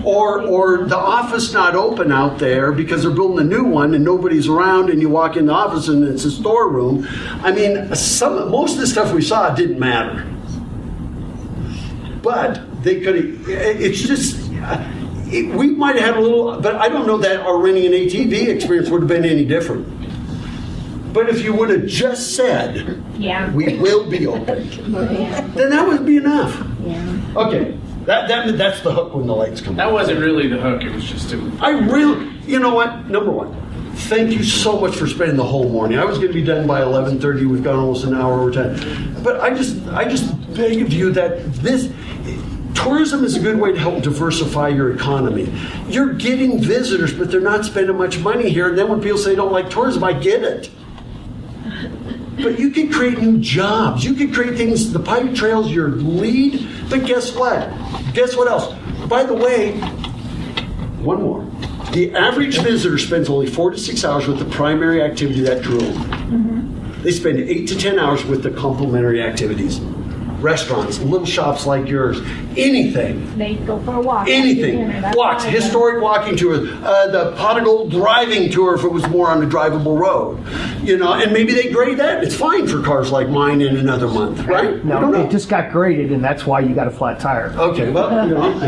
Or the office not open out there because they're building a new one and nobody's around, and you walk in the office and it's a storeroom. I mean, most of the stuff we saw didn't matter. But they could have, it's just, we might have had a little, but I don't know that our renting an ATV experience would have been any different. But if you would have just said, we will be open, then that would be enough. Yeah. Okay, that's the hook when the lights come on. That wasn't really the hook, it was just you know what, number one, thank you so much for spending the whole morning. I was going to be done by 11:30, we've gone almost an hour over time. But I just beg of you that tourism is a good way to help diversify your economy. You're getting visitors, but they're not spending much money here. And then when people say they don't like tourism, I get it. But you can create new jobs. You can create things. The Piute Trail's your lead. But guess what? Guess what else? By the way, one more. The average visitor spends only 4 to 6 hours with the primary activity that drew them. Mm-hmm. They spend 8 to 10 hours with the complementary activities. Restaurants, little shops like yours, anything. They go for a walk. Anything. Walks, historic walking tours, the pot of gold driving tour if it was more on a drivable road. You know, and maybe they grade that. It's fine for cars like mine in another month, right? No, it just got graded, and that's why you got a flat tire. Okay, well, you know.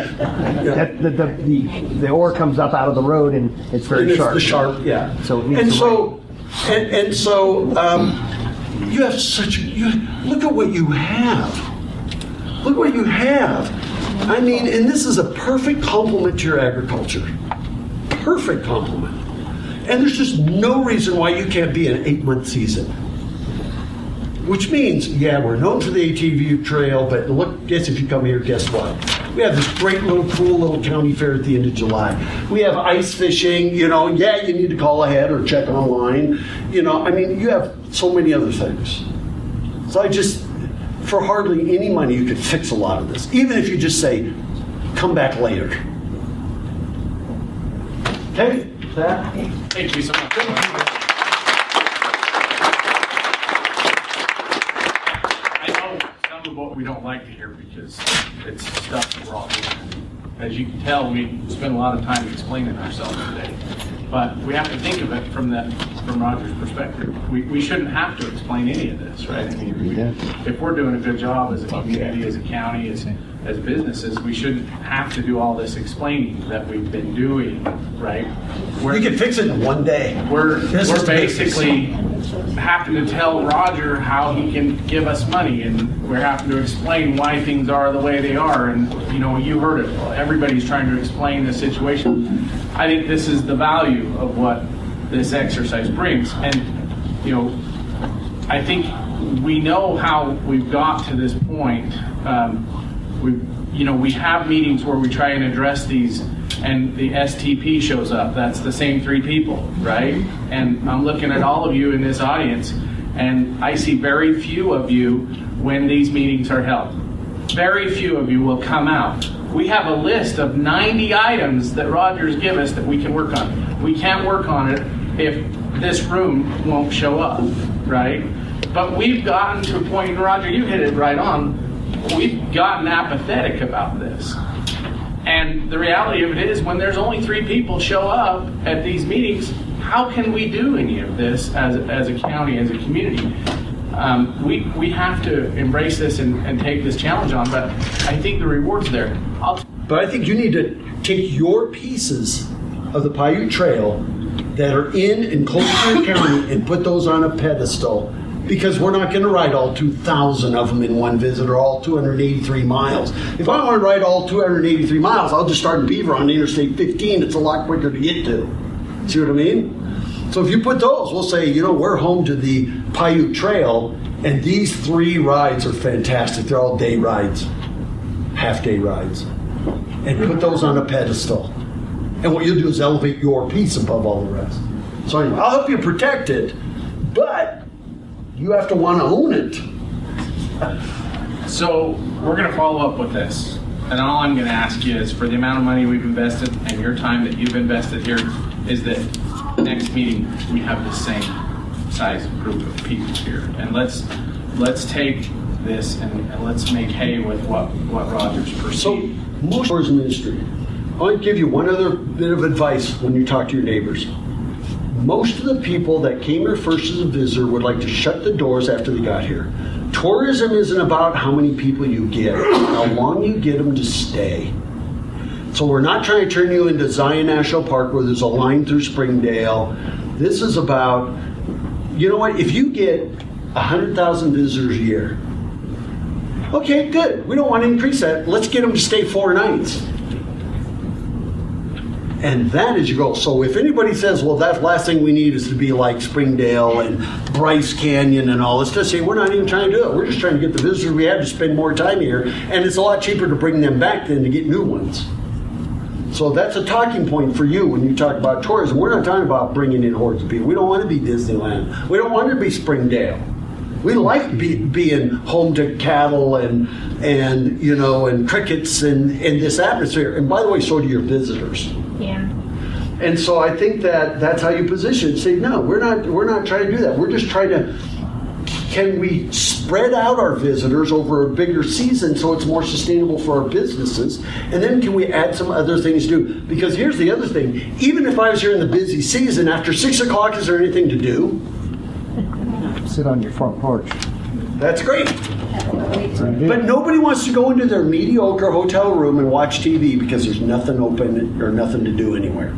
The ore comes up out of the road, and it's very sharp. It's the sharp, yeah. So it needs you have look at what you have. Look what you have. I mean, and this is a perfect complement to your agriculture. Perfect complement. And there's just no reason why you can't be an 8-month season. Which means, we're known for the ATV trail, but look, guess if you come here, guess what? We have this great little cool little county fair at the end of July. We have ice fishing, you need to call ahead or check online. I mean, you have so many other things. So for hardly any money, you could fix a lot of this. Even if you just say, come back later. Okay? Thank you so much. What we don't like to hear because it's stuff that we're all doing. As you can tell, we spend a lot of time explaining ourselves today. But we have to think of it from Roger's perspective. We shouldn't have to explain any of this, right? I mean, if we're doing a good job as a community, as a county, as businesses, we shouldn't have to do all this explaining that we've been doing, right? You can fix it in one day. We're basically having to tell Roger how he can give us money, and we're having to explain why things are the way they are. And you heard it. Everybody's trying to explain the situation. I think this is the value of what this exercise brings. And I think we know how we've got to this point. We have meetings where we try and address these, and the STP shows up. That's the same 3 people, right? And I'm looking at all of you in this audience, and I see very few of you when these meetings are held. Very few of you will come out. We have a list of 90 items that Roger's give us that we can work on. We can't work on it if this room won't show up, right? But we've gotten to a point, and Roger, you hit it right on, we've gotten apathetic about this. And the reality of it is, when there's only 3 people show up at these meetings, how can we do any of this as a county, as a community? We have to embrace this and take this challenge on, but I think the reward's there. But I think you need to take your pieces of the Piute Trail that are in and close to your county and put those on a pedestal, because we're not going to ride all 2,000 of them in one visit, or all 283 miles. If I want to ride all 283 miles, I'll just start in Beaver on Interstate 15. It's a lot quicker to get to. See what I mean? So if you put those, we'll say, we're home to the Piute Trail, and these 3 rides are fantastic. They're all day rides, half-day rides. And put those on a pedestal. And what you'll do is elevate your piece above all the rest. So anyway, I'll help you protect it, but you have to want to own it. So we're going to follow up with this. And all I'm going to ask you is, for the amount of money we've invested and your time that you've invested here, is that next meeting we have the same size group of people here. And let's take this and let's make hay with what Roger's perceived. So most tourism industry want to give you one other bit of advice when you talk to your neighbors. Most of the people that came here first as a visitor would like to shut the doors after they got here. Tourism isn't about how many people you get, how long you get them to stay. So we're not trying to turn you into Zion National Park where there's a line through Springdale. This is about, you know what, if you get 100,000 visitors a year, okay, good. We don't want to increase that. Let's get them to stay 4 nights. And that is your goal. So if anybody says, well, that last thing we need is to be like Springdale and Bryce Canyon and all, let's just say we're not even trying to do it. We're just trying to get the visitors we have to spend more time here. And it's a lot cheaper to bring them back than to get new ones. So that's a talking point for you when you talk about tourism. We're not talking about bringing in hordes of people. We don't want to be Disneyland. We don't want to be Springdale. We like being home to cattle and you know, and crickets and this atmosphere. And by the way, so do your visitors. Yeah. And so I think that's how you position it. Say, no, we're not trying to do that. We're just trying to, can we spread out our visitors over a bigger season so it's more sustainable for our businesses? And then can we add some other things to do? Because here's the other thing. Even if I was here in the busy season, after 6 o'clock, is there anything to do? Sit on your front porch. That's great. But nobody wants to go into their mediocre hotel room and watch TV because there's nothing open or nothing to do anywhere.